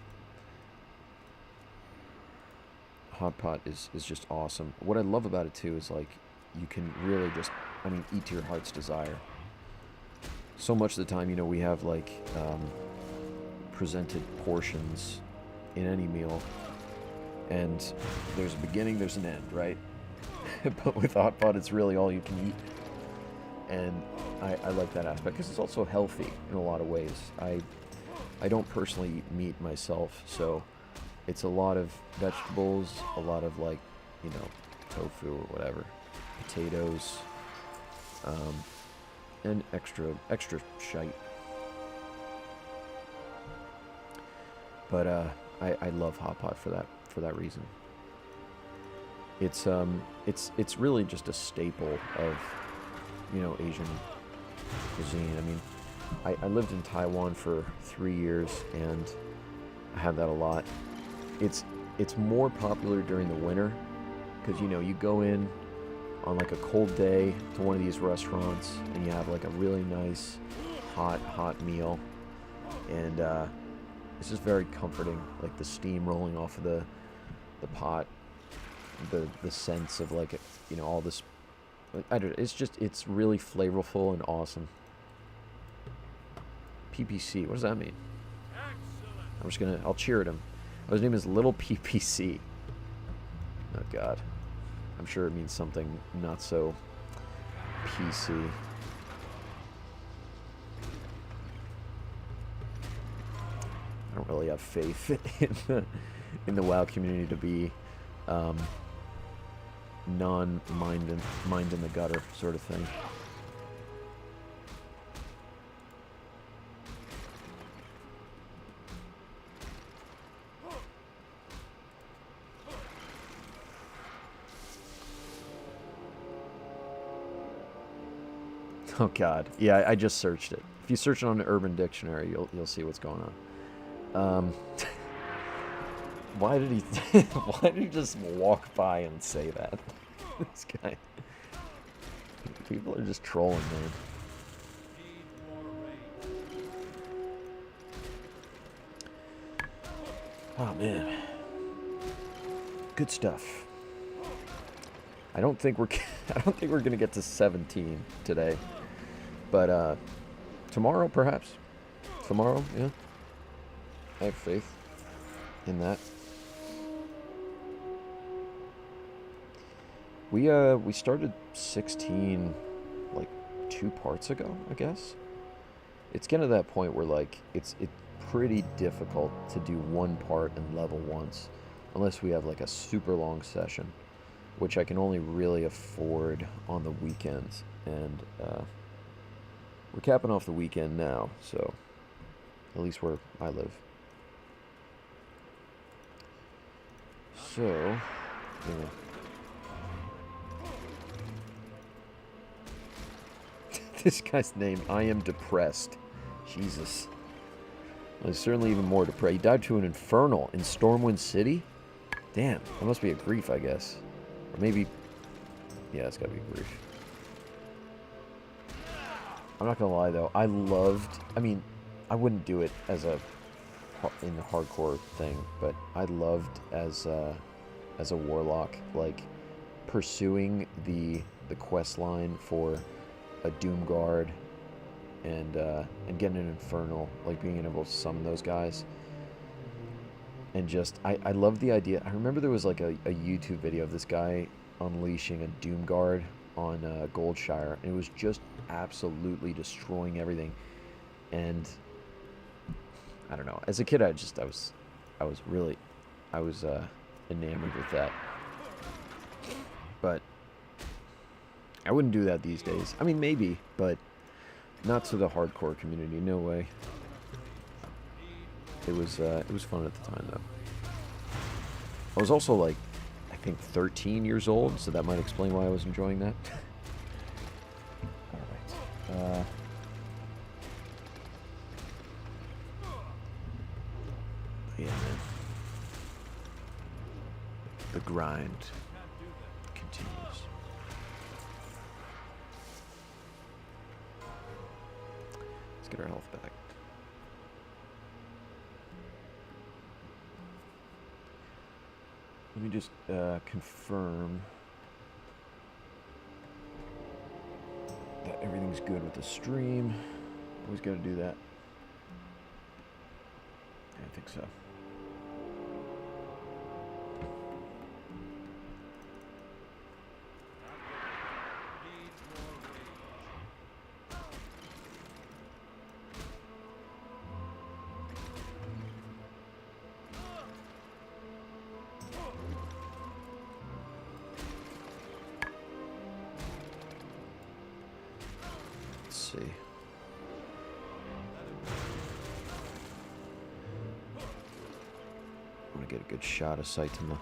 Hot pot is just awesome. What I love about it too is like you can really just, I mean, eat to your heart's desire. So much of the time, you know, we have like presented portions in any meal, and there's a beginning, there's an end, right? But with hot pot, it's really all you can eat, and I like that aspect because it's also healthy in a lot of ways. I don't personally eat meat myself, so it's a lot of vegetables, a lot of like, you know, tofu or whatever, potatoes, and extra shite. But I love hot pot for that reason. It's really just a staple of, you know, Asian cuisine. I mean, I lived in Taiwan for 3 years, and I had that a lot. It's more popular during the winter because, you know, you go in on like a cold day to one of these restaurants and you have like a really nice hot meal, and it's just very comforting, like the steam rolling off of the pot, the sense of like, you know, all this, I don't know, it's really flavorful and awesome. PPC, what does that mean? I'll cheer at him. Oh, his name is Little PPC. Oh god, I'm sure it means something not so PC. I don't really have faith in the WoW community to be mind in the gutter sort of thing. Oh God, yeah, I just searched it. If you search it on the Urban Dictionary, you'll see what's going on. Why did he why did he just walk by and say that? This guy. People are just trolling, man. Oh man. Good stuff. I don't think we're gonna get to 17 today. But tomorrow perhaps. Tomorrow, yeah. I have faith in that. We started 16 like 2 parts ago, I guess. It's getting to that point where like it's pretty difficult to do one part and level once unless we have like a super long session, which I can only really afford on the weekends, and we're capping off the weekend now, so at least where I live. So, yeah. This guy's name, I am depressed. Jesus. Well, he's certainly even more depressed. He died to an infernal in Stormwind City? Damn, that must be a grief, I guess. Or maybe... yeah, it's gotta be a grief. I'm not gonna lie, though. I loved... I mean, I wouldn't do it as a... in the hardcore thing, but I loved as a warlock, like, pursuing the quest line for a Doomguard and getting an Infernal, like being able to summon those guys. And just, I love the idea. I remember there was like a YouTube video of this guy unleashing a Doomguard on Goldshire, and it was just absolutely destroying everything. And I don't know. As a kid, I was enamored with that. But I wouldn't do that these days. I mean, maybe, but not to the hardcore community. No way. It was fun at the time, though. I was also like, I think 13 years old, so that might explain why I was enjoying that. All right. Yeah, man. The grind continues. Let's get our health back. Let me just confirm that everything's good with the stream. Always got to do that. I think so. See. I want to get a good shot of Saitama.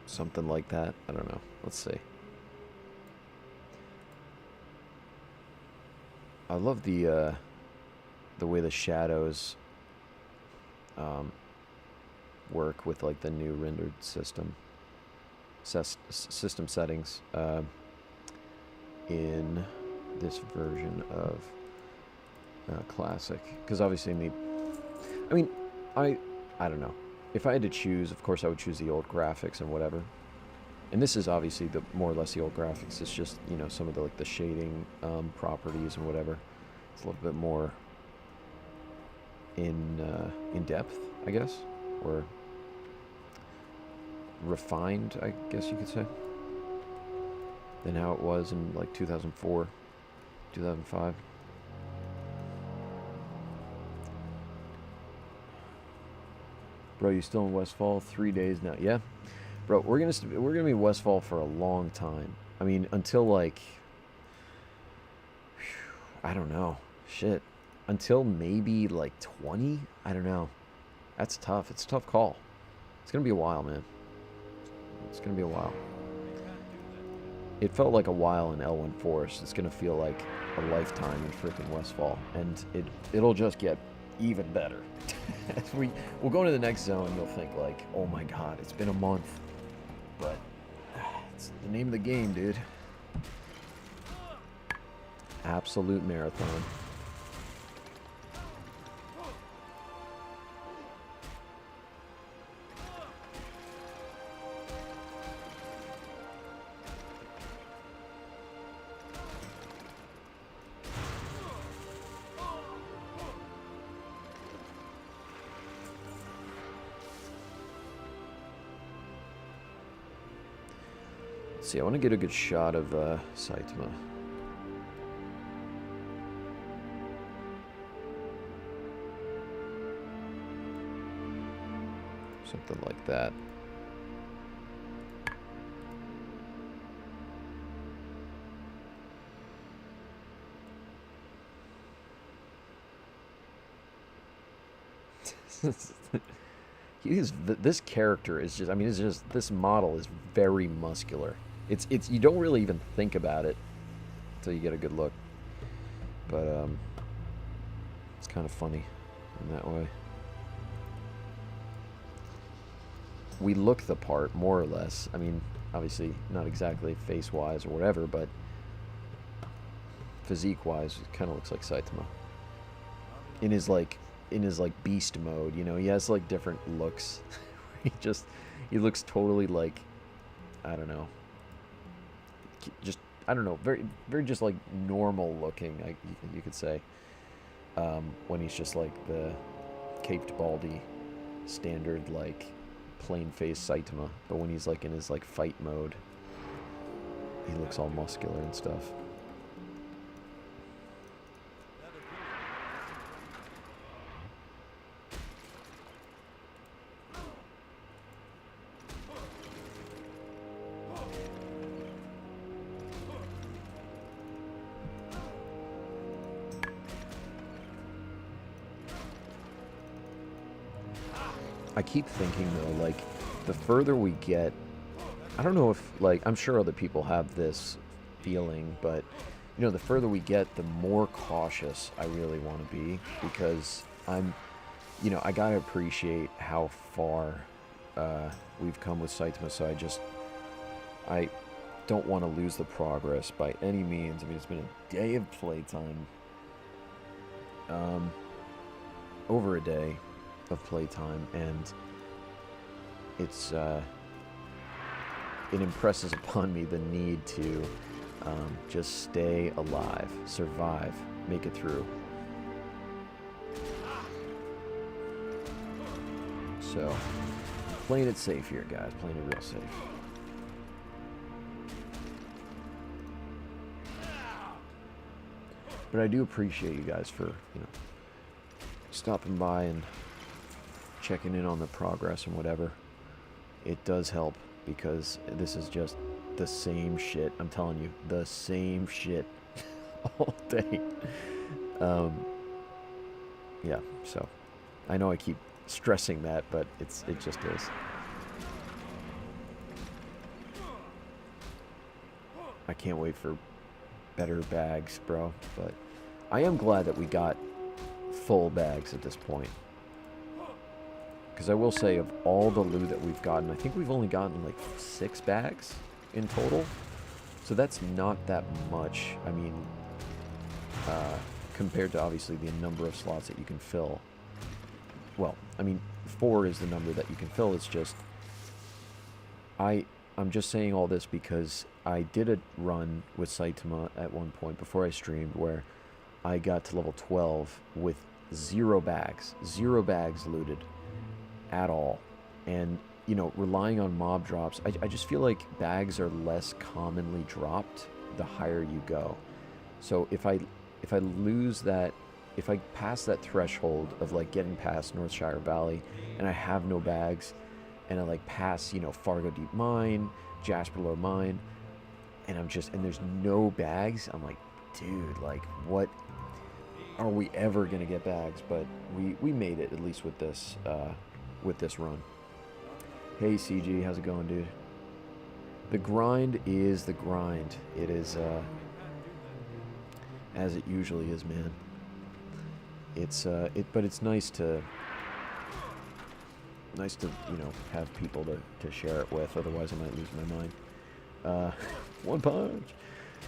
Something like that. I don't know. Let's see. I love the way the shadows work with like the new rendered system settings in this version of Classic, because obviously I don't know. if I had to choose, of course I would choose the old graphics and whatever. And this is obviously the more or less the old graphics. It's just, you know, some of the like the shading properties and whatever. It's a little bit more in depth, I guess, or refined, I guess you could say, than how it was in like 2004, 2005. Bro, you still in Westfall? 3 days now. Yeah, bro, we're gonna be in Westfall for a long time. I mean, until like, I don't know, shit, until maybe like 20. I don't know. That's tough. It's a tough call. It's gonna be a while, man. It's gonna be a while. It felt like a while in Elwyn Forest. It's gonna feel like a lifetime in freaking Westfall, and it'll just get even better. As we'll go into the next zone, you'll think like, oh my god, it's been a month, but it's the name of the game, dude. Absolute marathon. Let's see, I want to get a good shot of Saitama. Something like that. This character is just, I mean, it's just, this model is very muscular. It's you don't really even think about it until you get a good look. But it's kind of funny in that way. We look the part, more or less. I mean, obviously not exactly face-wise or whatever, but physique-wise, it kind of looks like Saitama. In his beast mode, you know, he has like different looks. he looks totally like, I don't know, just, I don't know, very, very just like normal looking, you could say, when he's just like the caped baldy standard like plain face Saitama. But when he's like in his like fight mode, he looks all muscular and stuff. I keep thinking though, like, the further we get, I don't know if, like, I'm sure other people have this feeling, but, you know, the further we get, the more cautious I really want to be, because you know, I gotta appreciate how far we've come with Saitama, so I don't want to lose the progress by any means. I mean, it's been a day of playtime, over a day of playtime, and it's it impresses upon me the need to just stay alive, survive, make it through. So, playing it safe here, guys. Playing it real safe. But I do appreciate you guys for, you know, stopping by and checking in on the progress and whatever. It does help, because this is just the same shit. I'm telling you, the same shit all day. Yeah, so I know I keep stressing that, but it just is. I can't wait for better bags, bro. But I am glad that we got full bags at this point. Because I will say, of all the loot that we've gotten, I think we've only gotten like 6 bags in total. So that's not that much. I mean, compared to obviously the number of slots that you can fill. Well, I mean, 4 is the number that you can fill. It's just, I'm just saying all this because I did a run with Saitama at one point before I streamed where I got to level 12 with 0 bags looted at all. And, you know, relying on mob drops, I just feel like bags are less commonly dropped the higher you go. So if I lose that, if I pass that threshold of like getting past Northshire Valley and I have no bags, and I like pass, you know, Fargo Deep Mine, Jasper Low Mine, and and there's no bags, I'm like, dude, like, what are we ever gonna get bags? But we made it, at least with this run. Hey CG, how's it going, dude? The grind is the grind. It is as it usually is, man. It's but it's nice to you know, have people to share it with. Otherwise, I might lose my mind. One punch.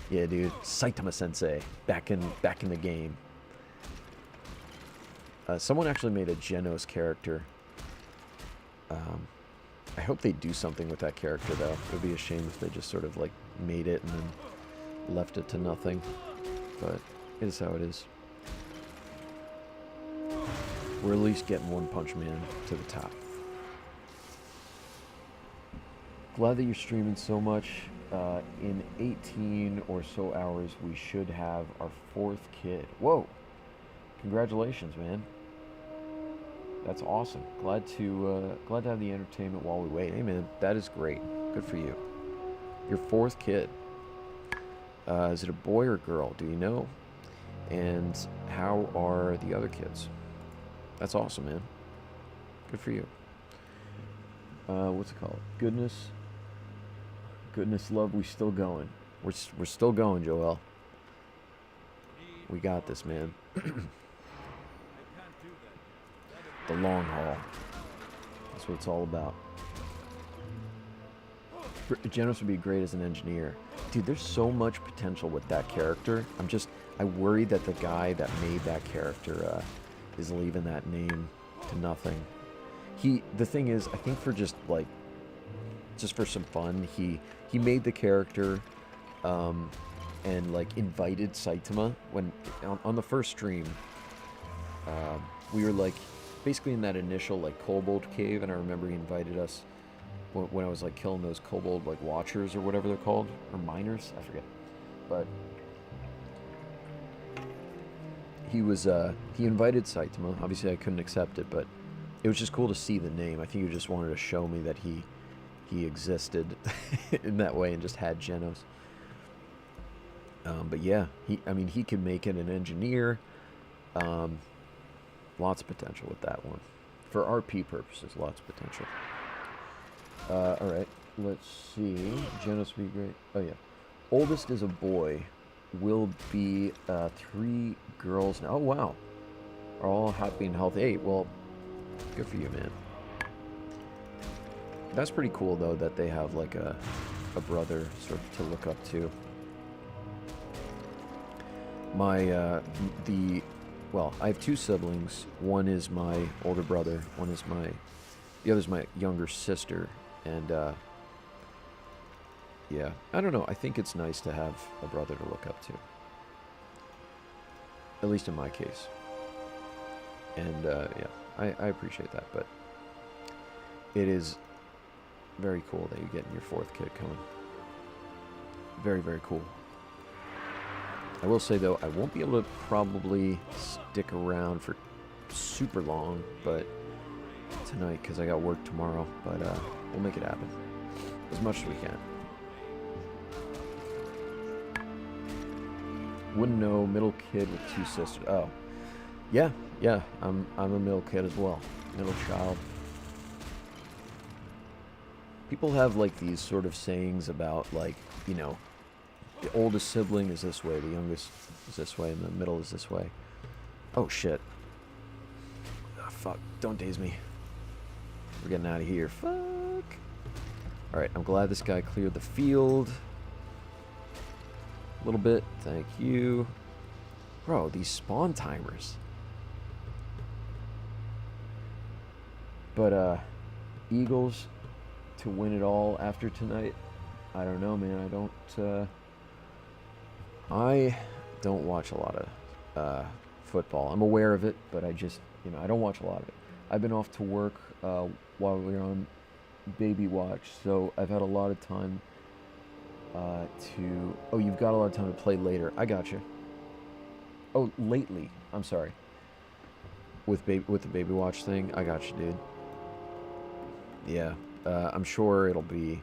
Yeah, dude. Saitama Sensei back in the game. Someone actually made a Genos character. I hope they do something with that character, though. It would be a shame if they just sort of like made it and then left it to nothing. But it is how it is. We're at least getting One Punch Man to the top. Glad that you're streaming so much. In 18 or so hours, we should have our 4th kid. Whoa! Congratulations, man. That's awesome. Glad to have the entertainment while we wait. Hey, man, that is great. Good for you. Your 4th kid. Is it a boy or girl? Do you know? And how are the other kids? That's awesome, man. Good for you. What's it called? Goodness, love, we still going. We're still going, Joel. We got this, man. The long haul. That's what it's all about. Genos would be great as an engineer. Dude, there's so much potential with that character. I worry that the guy that made that character is leaving that name to nothing. The thing is, I think for just for some fun, he made the character and like invited Saitama when on the first stream. We were like basically in that initial like kobold cave, and I remember he invited us when I was like killing those kobold like watchers or whatever they're called, or miners, I forget. But he invited Saitama. Obviously I couldn't accept it, but it was just cool to see the name. I think he just wanted to show me that he existed in that way and just had Genos. But yeah, he could make it an engineer. Lots of potential with that one. For RP purposes, lots of potential. Alright, let's see. Genos would be great. Oh yeah. Oldest is a boy. Will be 3 girls now. Oh wow. Are all happy and healthy. Hey, well, good for you, man. That's pretty cool, though, that they have, like, a brother sort of to look up to. Well, I have 2 siblings. One is my older brother. The other's my younger sister. And, yeah, I don't know. I think it's nice to have a brother to look up to. At least in my case. And, yeah, I appreciate that, but it is very cool that you're getting your 4th kid coming. Very, very cool. I will say, though, I won't be able to probably stick around for super long, but tonight, because I got work tomorrow, but we'll make it happen as much as we can. Wouldn't know, middle kid with 2 sisters. Oh, yeah, I'm a middle kid as well, middle child. People have like these sort of sayings about, like, you know, the oldest sibling is this way, the youngest is this way, and the middle is this way. Oh shit. Oh, fuck, don't daze me. We're getting out of here. Fuck. Alright, I'm glad this guy cleared the field. A little bit, thank you. Bro, these spawn timers. But Eagles to win it all after tonight. I don't know, man. I don't watch a lot of football. I'm aware of it, but I just, I don't watch a lot of it. I've been off to work while we were on baby watch, so I've had a lot of time to. Oh, you've got a lot of time to play later. I got you. Oh, lately. I'm sorry. With the baby watch thing, I got you, dude. Yeah, I'm sure it'll be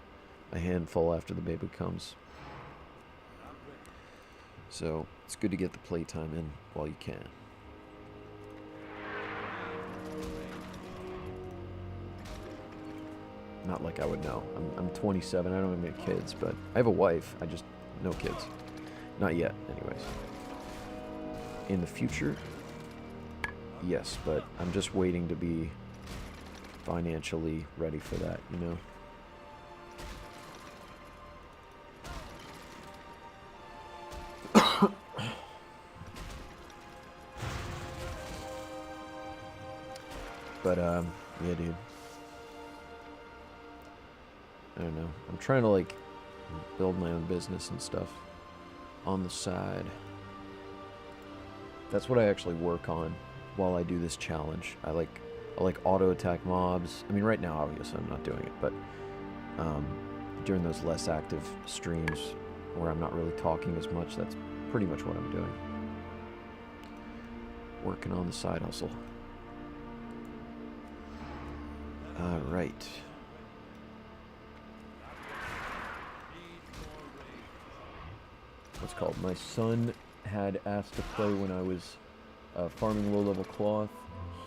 a handful after the baby comes. So it's good to get the playtime in while you can. Not like I would know. I'm 27. I don't have any kids, but I have a wife. I just no kids. Not yet, anyways. In the future, yes, but I'm just waiting to be financially ready for that, you know? But, yeah, dude. I don't know. I'm trying to, like, build my own business and stuff on the side. That's what I actually work on while I do this challenge. I like auto attack mobs. I mean, right now, obviously, I'm not doing it, but during those less active streams where I'm not really talking as much, that's pretty much what I'm doing. Working on the side hustle. All right. What's it called? My son had asked to play when I was farming low-level cloth.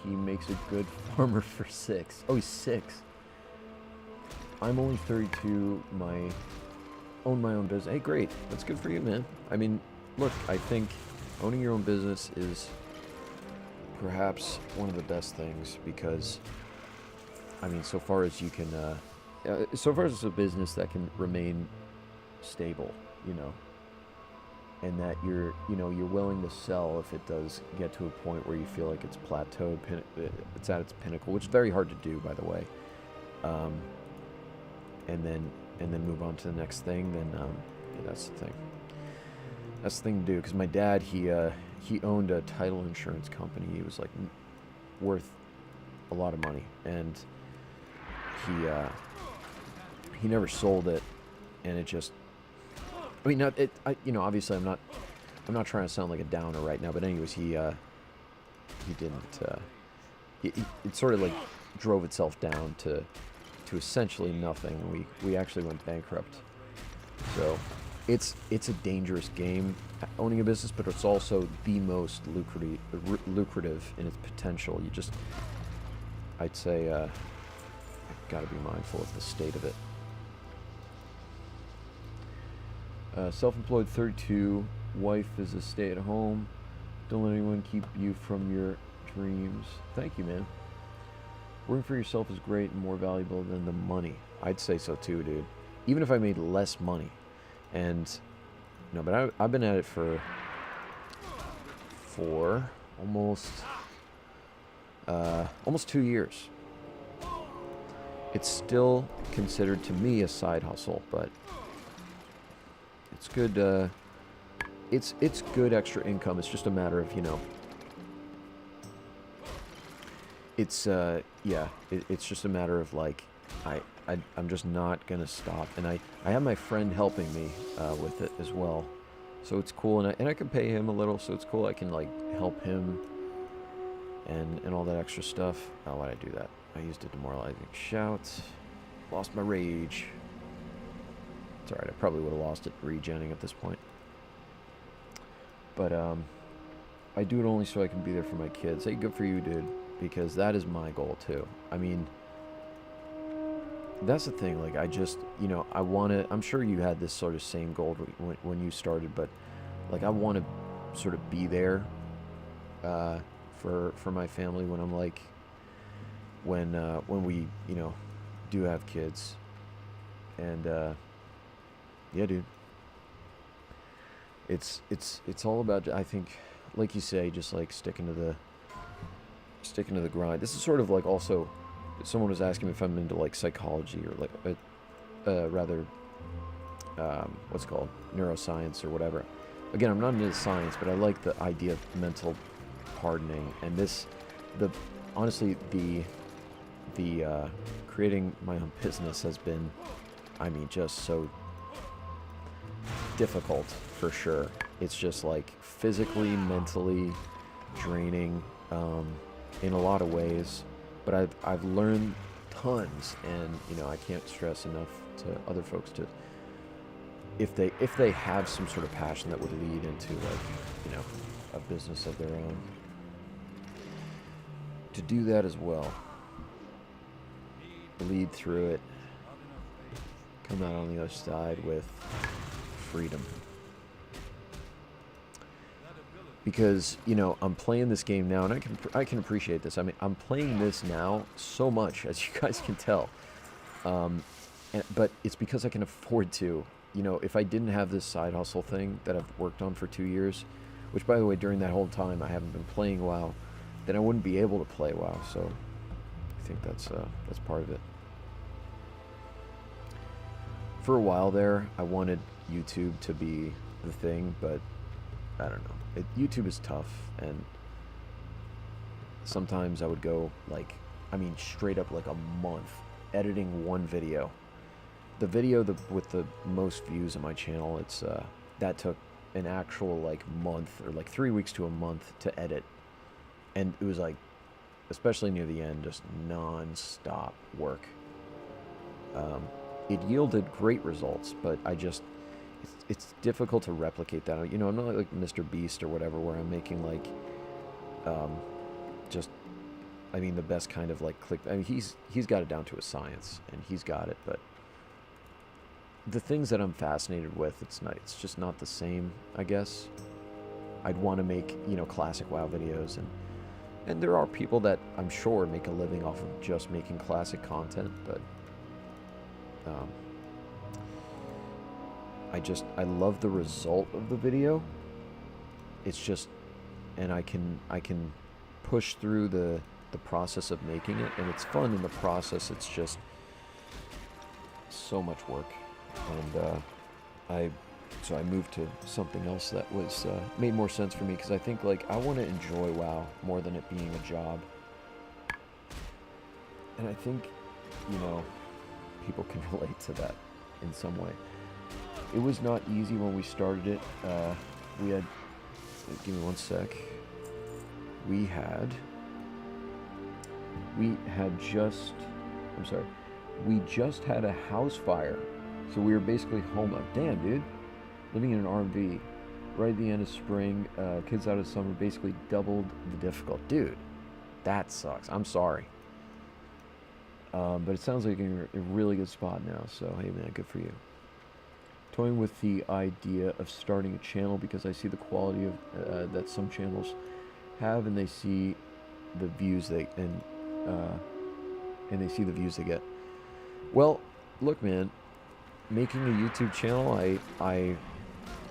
He makes a good farmer for 6. Oh, he's 6. I'm only 32. Own my own business. Hey, great. That's good for you, man. I mean, look, I think owning your own business is perhaps one of the best things because, I mean, so far as you can, so far as it's a business that can remain stable, you know, and that you're willing to sell if it does get to a point where you feel like it's plateaued, it's at its pinnacle, which is very hard to do, by the way. And then move on to the next thing. Then yeah, that's the thing. That's the thing to do. Because my dad, he owned a title insurance company. He was like worth a lot of money, and he never sold it, and it just. I mean, not it. Obviously, I'm not trying to sound like a downer right now, but anyways, he didn't. It sort of like drove itself down to essentially nothing. We actually went bankrupt. So, it's a dangerous game, owning a business, but it's also the most lucrative in its potential. I'd say, got to be mindful of the state of it. Self-employed 32, wife is a stay-at-home. Don't let anyone keep you from your dreams. Thank you, man. Working for yourself is great and more valuable than the money. I'd say so too, dude. Even if I made less money. And, but I've been at it for almost 2 years. It's still considered to me a side hustle, but it's good. It's good extra income. It's just a matter of It's it's just a matter of like I'm just not gonna stop, and I have my friend helping me with it as well, so it's cool, and I can pay him a little, so it's cool. I can like help him and all that extra stuff. Oh, why'd I do that? I used a demoralizing shout. Lost my rage. It's alright. I probably would have lost it regenning at this point, but I do it only so I can be there for my kids. Hey, good for you, dude. Because that is my goal too. I mean, that's the thing. Like, I just, I want to. I'm sure you had this sort of same goal when you started, but like, I want to sort of be there for my family when I'm like, when we do have kids, and yeah, dude. It's all about, I think, like you say, just like sticking to the grind. This is sort of like also someone was asking me if I'm into like psychology or like rather what's it called, neuroscience or whatever. Again, I'm not into science, but I like the idea of mental hardening. And this, honestly, the creating my own business has been, I mean, just so difficult for sure. It's just like physically, mentally draining in a lot of ways. But I've learned tons, and you know, I can't stress enough to other folks to, if they have some sort of passion that would lead into, like, you know, a business of their own, to do that as well. Lead through it, come out on the other side with freedom. Because, you know, I'm playing this game now, and I can appreciate this. I mean, I'm playing this now so much, as you guys can tell. But it's because I can afford to. You know, if I didn't have this side hustle thing that I've worked on for 2 years, which, by the way, during that whole time I haven't been playing WoW, then I wouldn't be able to play WoW. So I think that's part of it. For a while there, I wanted YouTube to be the thing, but I don't know. YouTube is tough, and sometimes I would go, like, I mean, straight up like a month editing one video. The video with the most views on my channel, it's that took an actual like month, or like 3 weeks to a month to edit, and it was like, especially near the end, just non-stop work. It yielded great results, but it's difficult to replicate that. You know, I'm not like Mr. Beast or whatever, where I'm making like just, I mean, the best kind of like click. I mean, he's got it down to a science, and he's got it. But the things that I'm fascinated with, it's just not the same, I guess. I'd want to make, you know, classic WoW videos, and there are people that I'm sure make a living off of just making classic content, but I love the result of the video. It's just, and I can push through the process of making it, and it's fun in the process. It's just so much work, and so I moved to something else that was made more sense for me, because I think, like, I want to enjoy WoW more than it being a job, and I think, you know, people can relate to that in some way. It was not easy when we started it. We had, give me one sec. We had just, I'm sorry, we just had a house fire. So we were basically home. Damn, dude. Living in an RV. Right at the end of spring, kids out of summer, basically doubled the difficult. Dude, that sucks. I'm sorry. But it sounds like you're in a really good spot now, so hey man, good for you. Toying with the idea of starting a channel, because I see the quality of that some channels have, and they see the views they see the views they get. Well, look, man, making a YouTube channel, I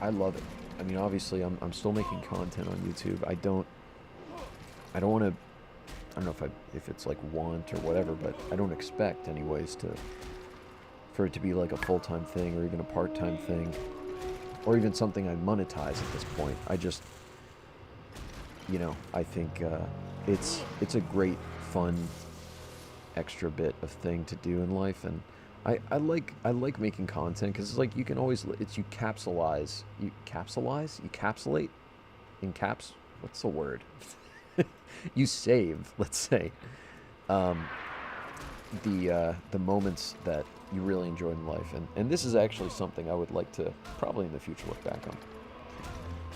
love it. I mean, obviously, I'm still making content on YouTube. I don't want to. I don't know if it's like want or whatever, but I don't expect, anyways, for it to be like a full-time thing, or even a part-time thing, or even something I monetize at this point. I just, you know, I think it's a great, fun, extra bit of thing to do in life, and I like making content, because it's like you can always, you capsulate in caps. What's the word? You save, let's say, the moments that you really enjoyed in life, and this is actually something I would like to probably in the future look back on,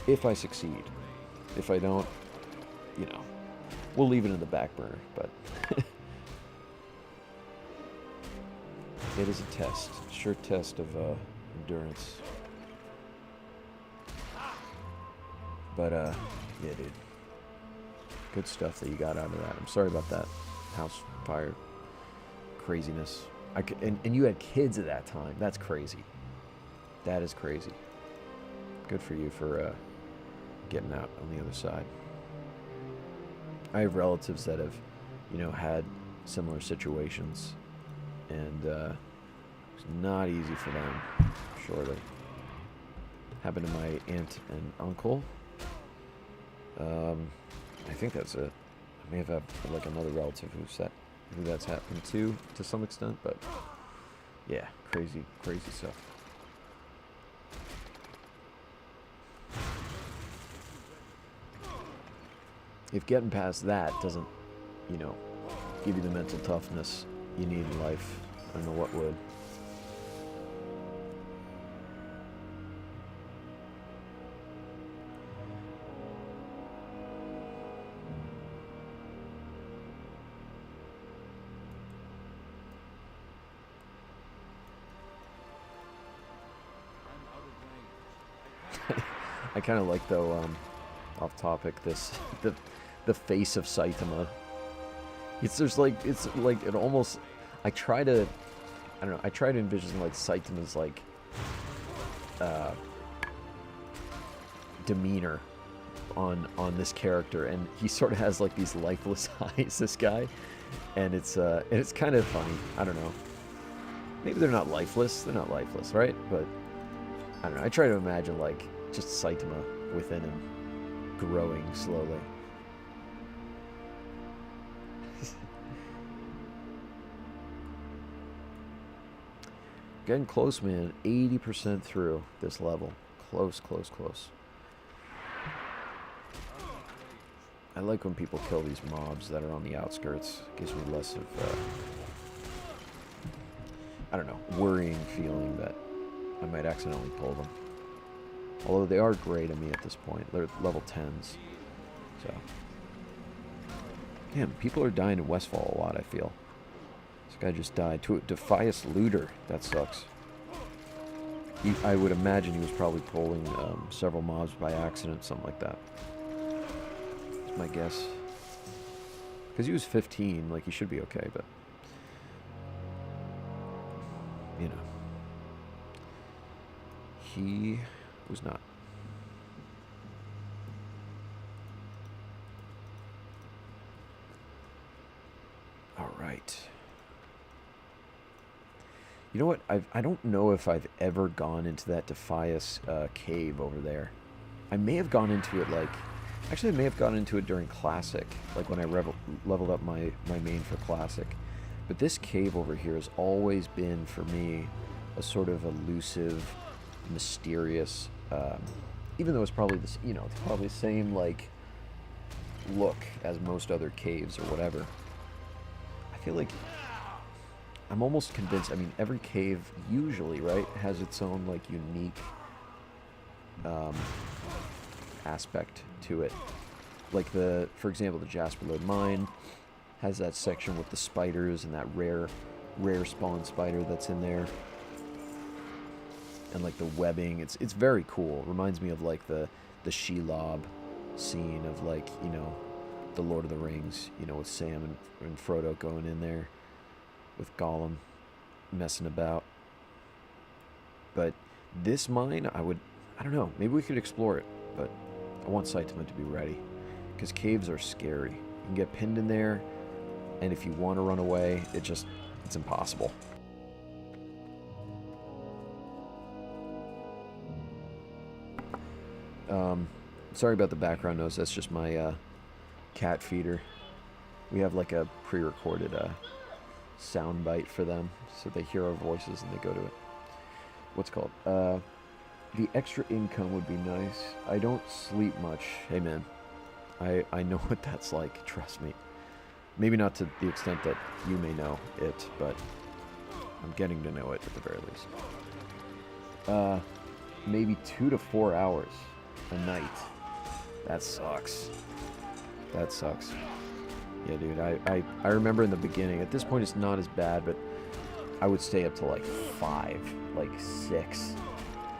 if I succeed. If I don't, you know, we'll leave it in the back burner, but it is a test, sure test of endurance. But yeah, dude, good stuff that you got out of that. I'm sorry about that house fire craziness. And you had kids at that time. That's crazy. That is crazy. Good for you for getting out on the other side. I have relatives that have, you know, had similar situations, and it's not easy for them, surely. Happened to my aunt and uncle. I think that's it. I may have had like another relative who that's happened to some extent, but yeah, crazy stuff. If getting past that doesn't, you know, give you the mental toughness you need in life, I don't know what would. I kind of like, though, off topic, the face of Saitama. It's like it almost. I try to envision like Saitama's like demeanor on this character, and he sort of has like these lifeless eyes. This guy, and it's kind of funny. I don't know. Maybe they're not lifeless. They're not lifeless, right? But I don't know. I try to imagine like just Saitama within him growing slowly. Getting close, man. 80% through this level. Close. I like when people kill these mobs that are on the outskirts. It gives me less of, I don't know, worrying feeling that I might accidentally pull them. Although they are great at me at this point. They're level 10s. So. Damn, people are dying in Westfall a lot, I feel. This guy just died to a Defias Looter. That sucks. I would imagine he was probably pulling several mobs by accident, something like that. That's my guess. Because he was 15, like he should be okay, but... You know. He was not. Alright. You know what? I don't know if I've ever gone into that Defias cave over there. I may have gone into it like... Actually, I may have gone into it during Classic, like when I leveled up my main for Classic. But this cave over here has always been, for me, a sort of elusive, mysterious... even though it's probably this, you know, it's probably the same, like, look as most other caves or whatever. I feel like... I'm almost convinced, I mean, every cave usually, right, has its own, like, unique aspect to it. Like for example, the Jasper Lode Mine has that section with the spiders and that rare spawn spider that's in there. And, like, the webbing, it's very cool. It reminds me of, like, the Shelob scene of, like, you know, the Lord of the Rings, you know, with Sam and Frodo going in there. With Gollum messing about. But this mine, I don't know, maybe we could explore it, but I want Saitama to be ready. Because caves are scary. You can get pinned in there, and if you want to run away, it's impossible. Sorry about the background noise, that's just my cat feeder. We have like a pre-recorded sound bite for them, so they hear our voices and they go to it. What's it called? The extra income would be nice. I don't sleep much. Hey man, I know what that's like, trust me. Maybe not to the extent that you may know it, but I'm getting to know it at the very least. Maybe 2 to 4 hours a night. That sucks. That sucks. Yeah, dude, I remember in the beginning, at this point it's not as bad, but I would stay up to like 5, like 6.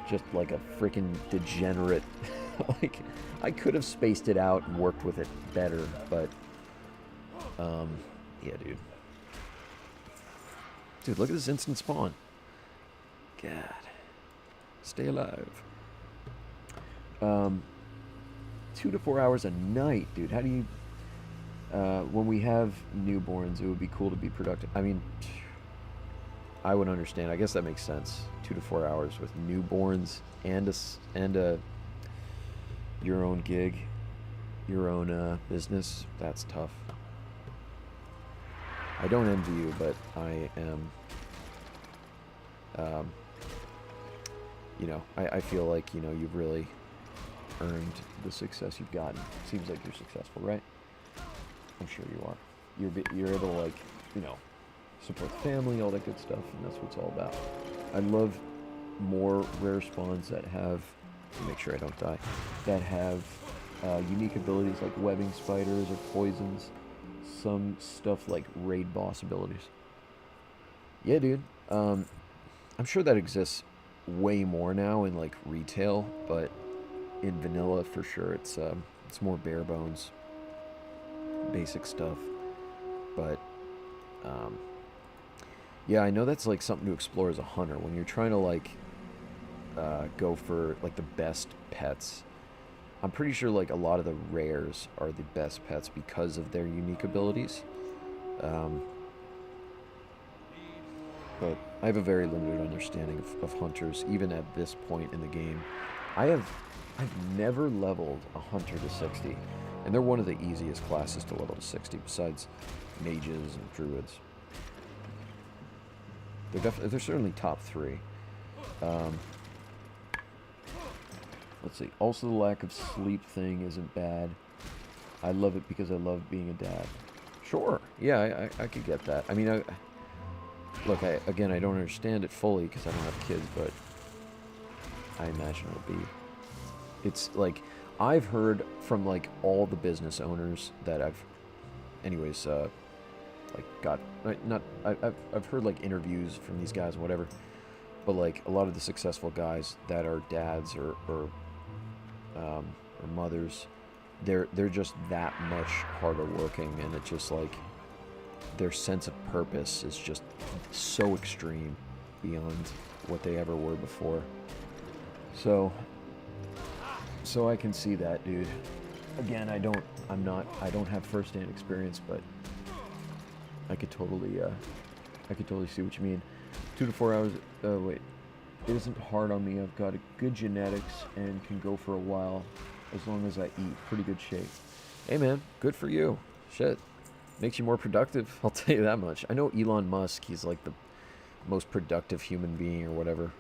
Just like a freaking degenerate. Like, I could have spaced it out and worked with it better, but, yeah, dude. Dude, look at this instant spawn. God. Stay alive. 2 to 4 hours a night, dude. How do you... When we have newborns, it would be cool to be productive. I mean, I would understand. I guess that makes sense. 2 to 4 hours with newborns and a your own gig, your own business. That's tough. I don't envy you, but I am. You know, I feel like you've really earned the success you've gotten. Seems like you're successful, right? I'm sure you are. You're able to, like, support the family, all that good stuff, and that's what it's all about. I love more rare spawns that have, make sure I don't die, that have unique abilities like webbing spiders or poisons, some stuff like raid boss abilities. Yeah, dude. I'm sure that exists way more now in like retail, but in vanilla for sure it's more bare bones, basic stuff. But yeah, I know that's like something to explore as a hunter when you're trying to like go for like the best pets. I'm pretty sure like a lot of the rares are the best pets because of their unique abilities. But I have a very limited understanding of hunters, even at this point in the game. I've never leveled a hunter to 60, and they're one of the easiest classes to level to 60, besides mages and druids. They're certainly top 3. Let's see. Also, the lack of sleep thing isn't bad. I love it because I love being a dad. Sure. Yeah, I could get that. I mean, look, again, I don't understand it fully because I don't have kids, but I imagine it'll be. It's like, I've heard from like all the business owners that anyways, like I've heard like interviews from these guys and whatever, but like a lot of the successful guys that are dads or mothers, they're just that much harder working, and it just like their sense of purpose is just so extreme beyond what they ever were before. So I can see that, dude. Again, I don't have first-hand experience, but I could totally see what you mean. 2 to 4 hours. Wait, it isn't hard on me. I've got a good genetics and can go for a while, as long as I eat. Pretty good shape. Hey, man, good for you. Shit, makes you more productive. I'll tell you that much. I know Elon Musk. He's like the most productive human being or whatever.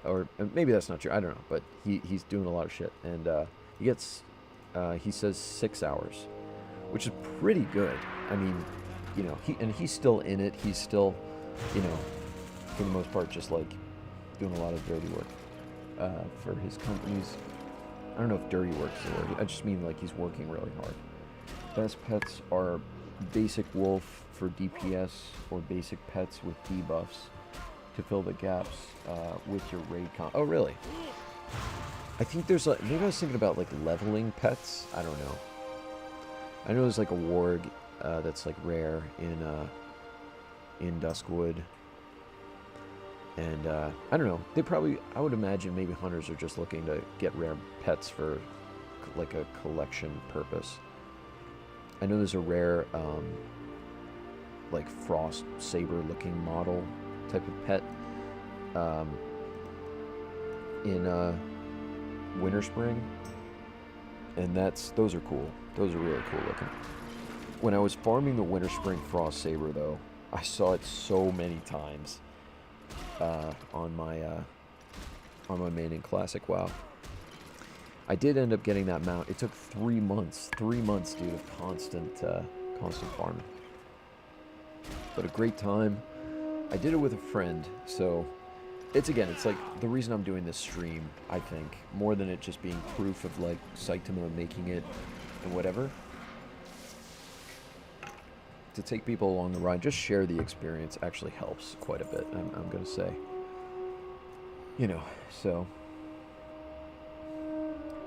Or maybe that's not true. I don't know. But he's doing a lot of shit, and he gets he says 6 hours, which is pretty good. I mean, he's still in it. He's still, for the most part, just like doing a lot of dirty work for his companies. I don't know if dirty work is the word. I just mean like he's working really hard. Best pets are basic wolf for DPS or basic pets with debuffs to fill the gaps with your raid con. Oh, really? I think there's like, maybe I was thinking about like leveling pets. I don't know. I know there's like a warg that's like rare in Duskwood. And I don't know. I would imagine maybe hunters are just looking to get rare pets for like a collection purpose. I know there's a rare like frost saber looking model type of pet in Winter Spring, and those are cool. Those are really cool looking. When I was farming the Winter Spring frost saber, though, I saw it so many times on my main in Classic WoW. I did end up getting that mount. It took 3 months. 3 months, dude, of constant farming. But a great time. I did it with a friend, so it's like the reason I'm doing this stream, I think, more than it just being proof of like Saitama making it and whatever. To take people along the ride, just share the experience actually helps quite a bit, I'm gonna say. So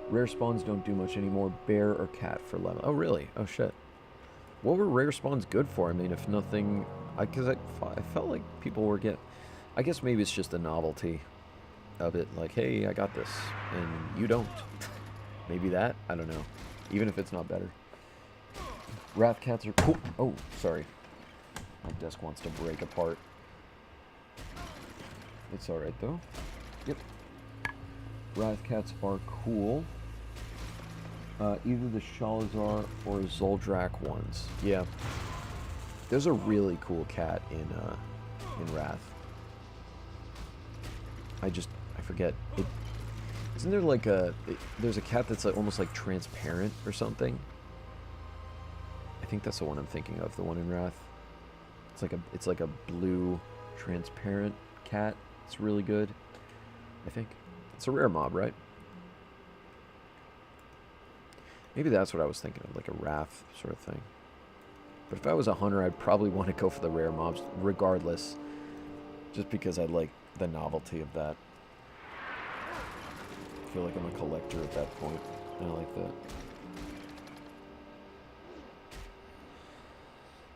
rare spawns don't do much anymore. Bear or cat for level. Oh, really? Oh, shit. What were rare spawns good for? I mean, if nothing... Because I felt like people were getting... I guess maybe it's just the novelty of it. Like, hey, I got this, and you don't. Maybe that? I don't know. Even if it's not better. Wrath cats are cool. Oh, sorry. My desk wants to break apart. It's alright though. Yep. Wrath cats are cool. Either the Shalazar or Zoldrak ones. Yeah. There's a really cool cat in Wrath. I forget. Isn't there like there's a cat that's like, almost like transparent or something? I think that's the one I'm thinking of, the one in Wrath. It's like a blue transparent cat. It's really good. I think. It's a rare mob, right? Maybe that's what I was thinking of, like a Wrath sort of thing. But if I was a hunter, I'd probably want to go for the rare mobs regardless. Just because I like the novelty of that. I feel like I'm a collector at that point. I like that.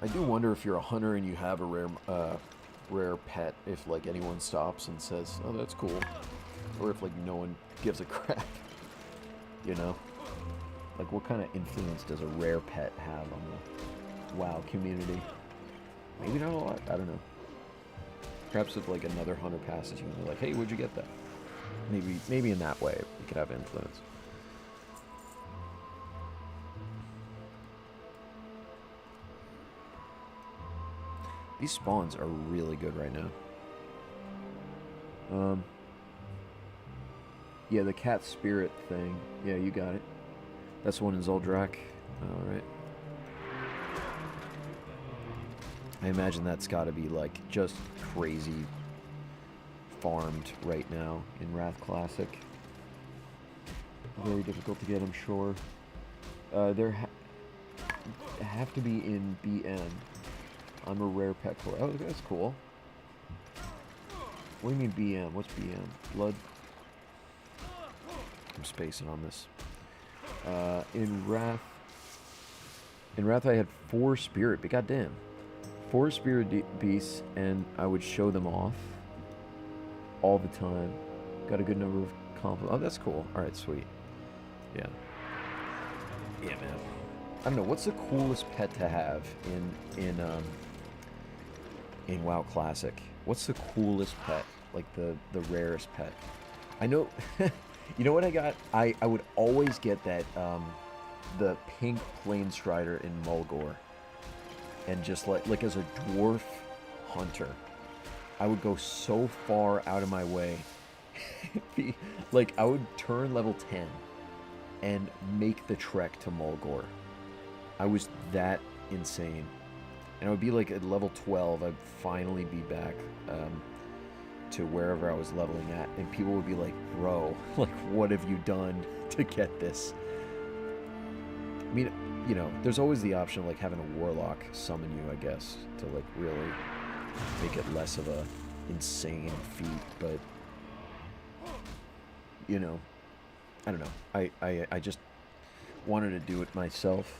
I do wonder if you're a hunter and you have a rare pet, if like anyone stops and says, "Oh, that's cool," or if like no one gives a crap. You know, like what kind of influence does a rare pet have on the WoW community? Maybe not a lot. I don't know. Perhaps if like another hunter passes you and they're like, "Hey, where'd you get that?" Maybe in that way it could have influence. These spawns are really good right now. Yeah, the cat spirit thing. Yeah, you got it. That's the one in Zoldrak. Alright. I imagine that's got to be like just crazy farmed right now in Wrath Classic. Very difficult to get, I'm sure. There have to be in BM. I'm a rare pet collector. Oh, that's cool. What do you mean BM? What's BM? Blood? I'm spacing on this. In Wrath I had 4 spirit, but goddamn. 4 spirit beasts, and I would show them off all the time. Got a good number of compliments. Oh, that's cool. Alright, sweet. Yeah. Yeah, man. I don't know, what's the coolest pet to have in WoW Classic? What's the coolest pet? Like the rarest pet? I know you know what I got? I would always get that the pink plane strider in Mulgore. And just like as a dwarf hunter, I would go so far out of my way. Like I would turn level 10 and make the trek to Mulgore. I was that insane. And I would be like at level 12, I'd finally be back to wherever I was leveling at. And people would be like, bro, like what have you done to get this? I mean, you know, there's always the option of like having a warlock summon you, I guess, to like really make it less of a insane feat, but you know, I don't know. I just wanted to do it myself.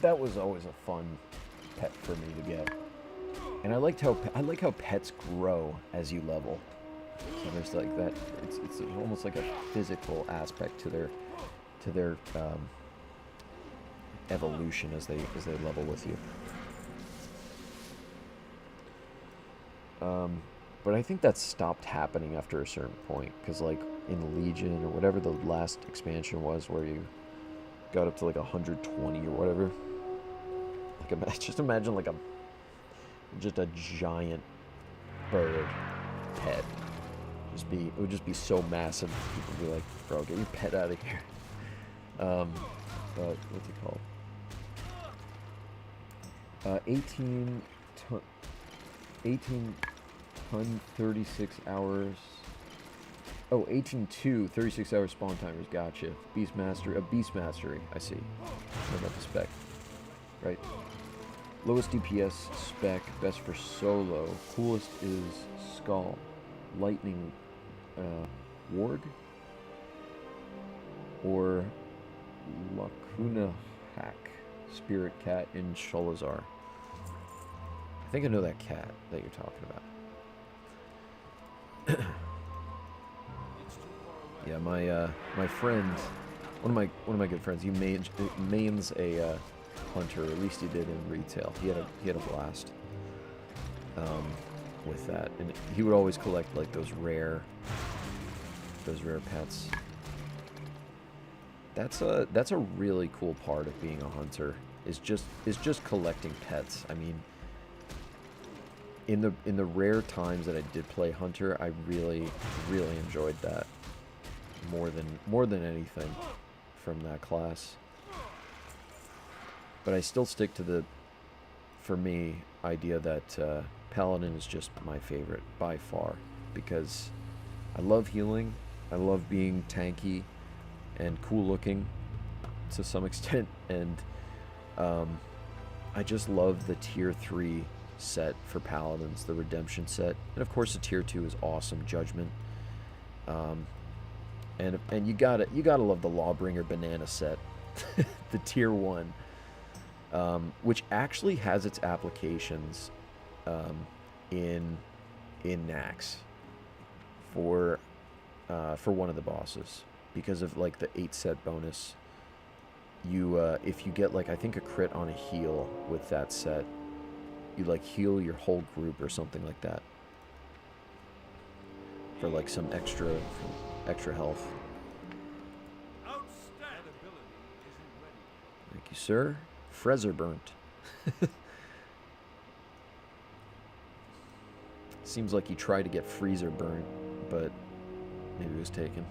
That was always a fun pet for me to get. And I like how pets grow as you level. So there's like that it's almost like a physical aspect to their evolution as they level with you. But I think that stopped happening after a certain point, because like in Legion or whatever the last expansion was, where you got up to like 120 or whatever. Like just imagine like just a giant bird pet. It would just be so massive. People would be like, bro, get your pet out of here. But what's it called? 18 ton 36 hours. Oh, 18-2, 36 hour spawn timers. Gotcha. Beast mastery. I see. What about the spec? Right. Lowest DPS spec, best for solo. Coolest is Skull. Lightning Warg. Or Lacuna Hack. Spirit Cat in Shalazar. I think I know that cat that you're talking about. Yeah, my friend, one of my good friends, he mains a hunter, or at least he did in retail. He had a blast with that, and he would always collect like those rare pets. That's a really cool part of being a hunter, is just collecting pets. I mean, in the rare times that I did play hunter, I really enjoyed that more than anything from that class. But I still stick to the, for me, idea that paladin is just my favorite by far, because I love healing, I love being tanky and cool looking to some extent, and I just love the tier 3 set for paladins, the redemption set, and of course the tier 2 is awesome, judgment, and you gotta love the lawbringer banana set, the tier 1, which actually has its applications in Nax for one of the bosses, because of like the 8 set bonus. You if you get like, I think, a crit on a heal with that set, you like heal your whole group or something like that for like some extra health. Thank you, sir. Frezer burnt. Seems like he tried to get freezer burnt, but maybe it was taken.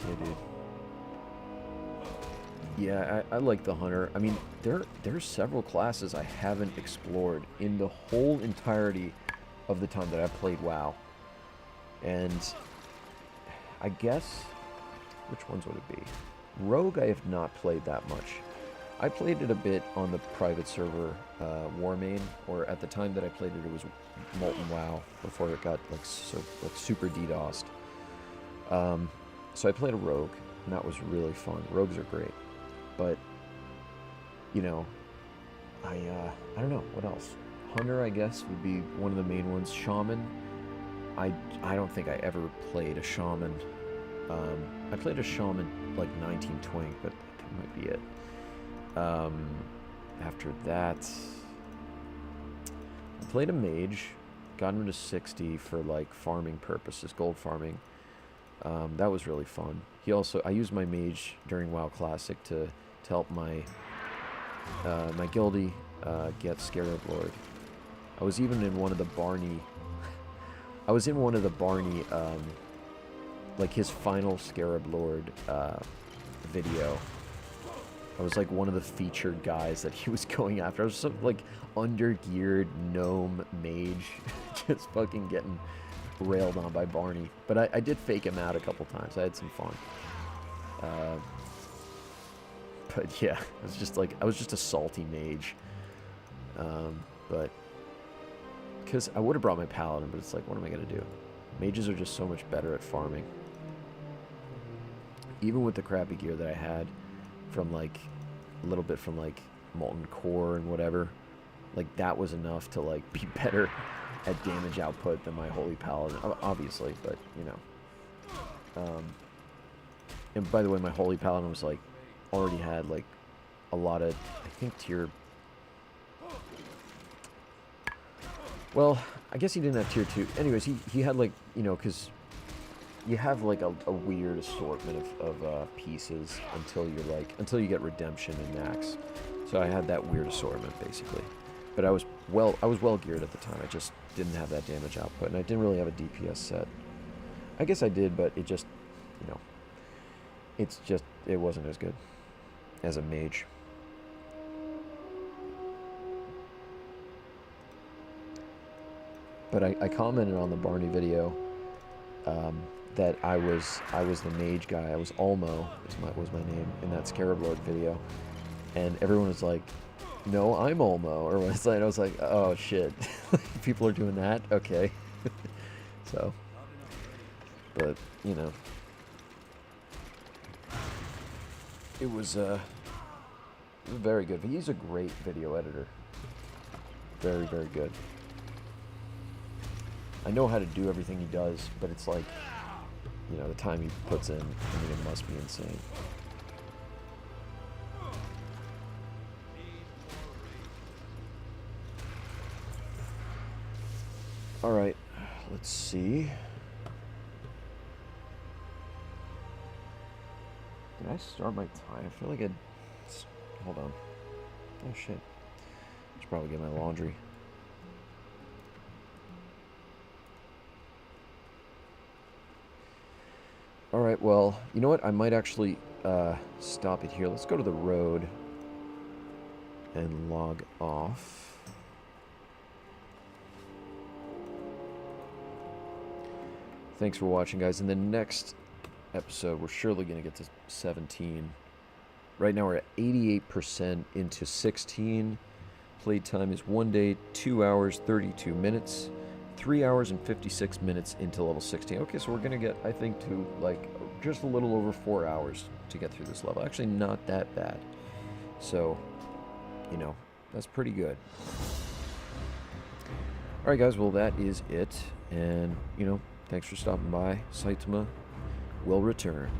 Yeah, dude. Yeah, I like the hunter. I mean, there's several classes I haven't explored in the whole entirety of the time that I've played WoW. And I guess, which ones would it be? Rogue I have not played that much. I played it a bit on the private server Warmain, or at the time that I played it, it was Molten WoW, before it got like super DDoSed. So I played a rogue, and that was really fun. Rogues are great, but you know, I don't know what else. Hunter, I guess, would be one of the main ones. Shaman, I don't think I ever played a shaman. I played a shaman like 19 Twink, but that might be it. After that, I played a mage, got him to 60 for like farming purposes, gold farming. That was really fun. I used my mage during WoW Classic to help my my guildie get Scarab Lord. I was even in one of the Barney. I was in one of the Barney, like his final Scarab Lord video. I was like one of the featured guys that he was going after. I was some like under-geared gnome mage, just fucking getting railed on by Barney. But I did fake him out a couple times. I had some fun. But yeah, it was just like, I was just a salty mage. But because I would have brought my paladin, but it's like, what am I gonna do? Mages are just so much better at farming. Even with the crappy gear that I had from like a little bit from like Molten Core and whatever, like that was enough to like be better at damage output than my Holy Paladin, obviously, but you know. And by the way, my Holy Paladin was like, already had like a lot of, I think, tier, well, I guess he didn't have tier 2. Anyways, he had like, you know, because you have like a weird assortment of pieces until you get redemption and max. So I had that weird assortment basically, but I was well geared at the time. I just didn't have that damage output, and I didn't really have a DPS set. I guess I did, but it just, you know, it wasn't as good as a mage. But I commented on the Barney video that I was the mage guy. I was Olmo was my name in that Scarab Lord video, and everyone was like, "No, I'm Olmo." Or I was like, "Oh shit, people are doing that? Okay." So, but you know, it was very good. He's a great video editor. Very, very good. I know how to do everything he does, but it's like, you know, the time he puts in, I mean, it must be insane. Alright, let's see. Did I start my time? I feel like I'd... Hold on. Oh shit. I should probably get my laundry. Alright, well, you know what? I might actually stop it here. Let's go to the road and log off. Thanks for watching, guys. In the next episode, we're surely going to get to 17. Right now, we're at 88% into 16. Playtime is 1 day, 2 hours, 32 minutes. 3 hours and 56 minutes into level 16. Okay, so we're going to get, I think, to, like, just a little over 4 hours to get through this level. Actually, not that bad. So, you know, that's pretty good. Alright, guys, well, that is it. And, you know, thanks for stopping by. Saitama will return.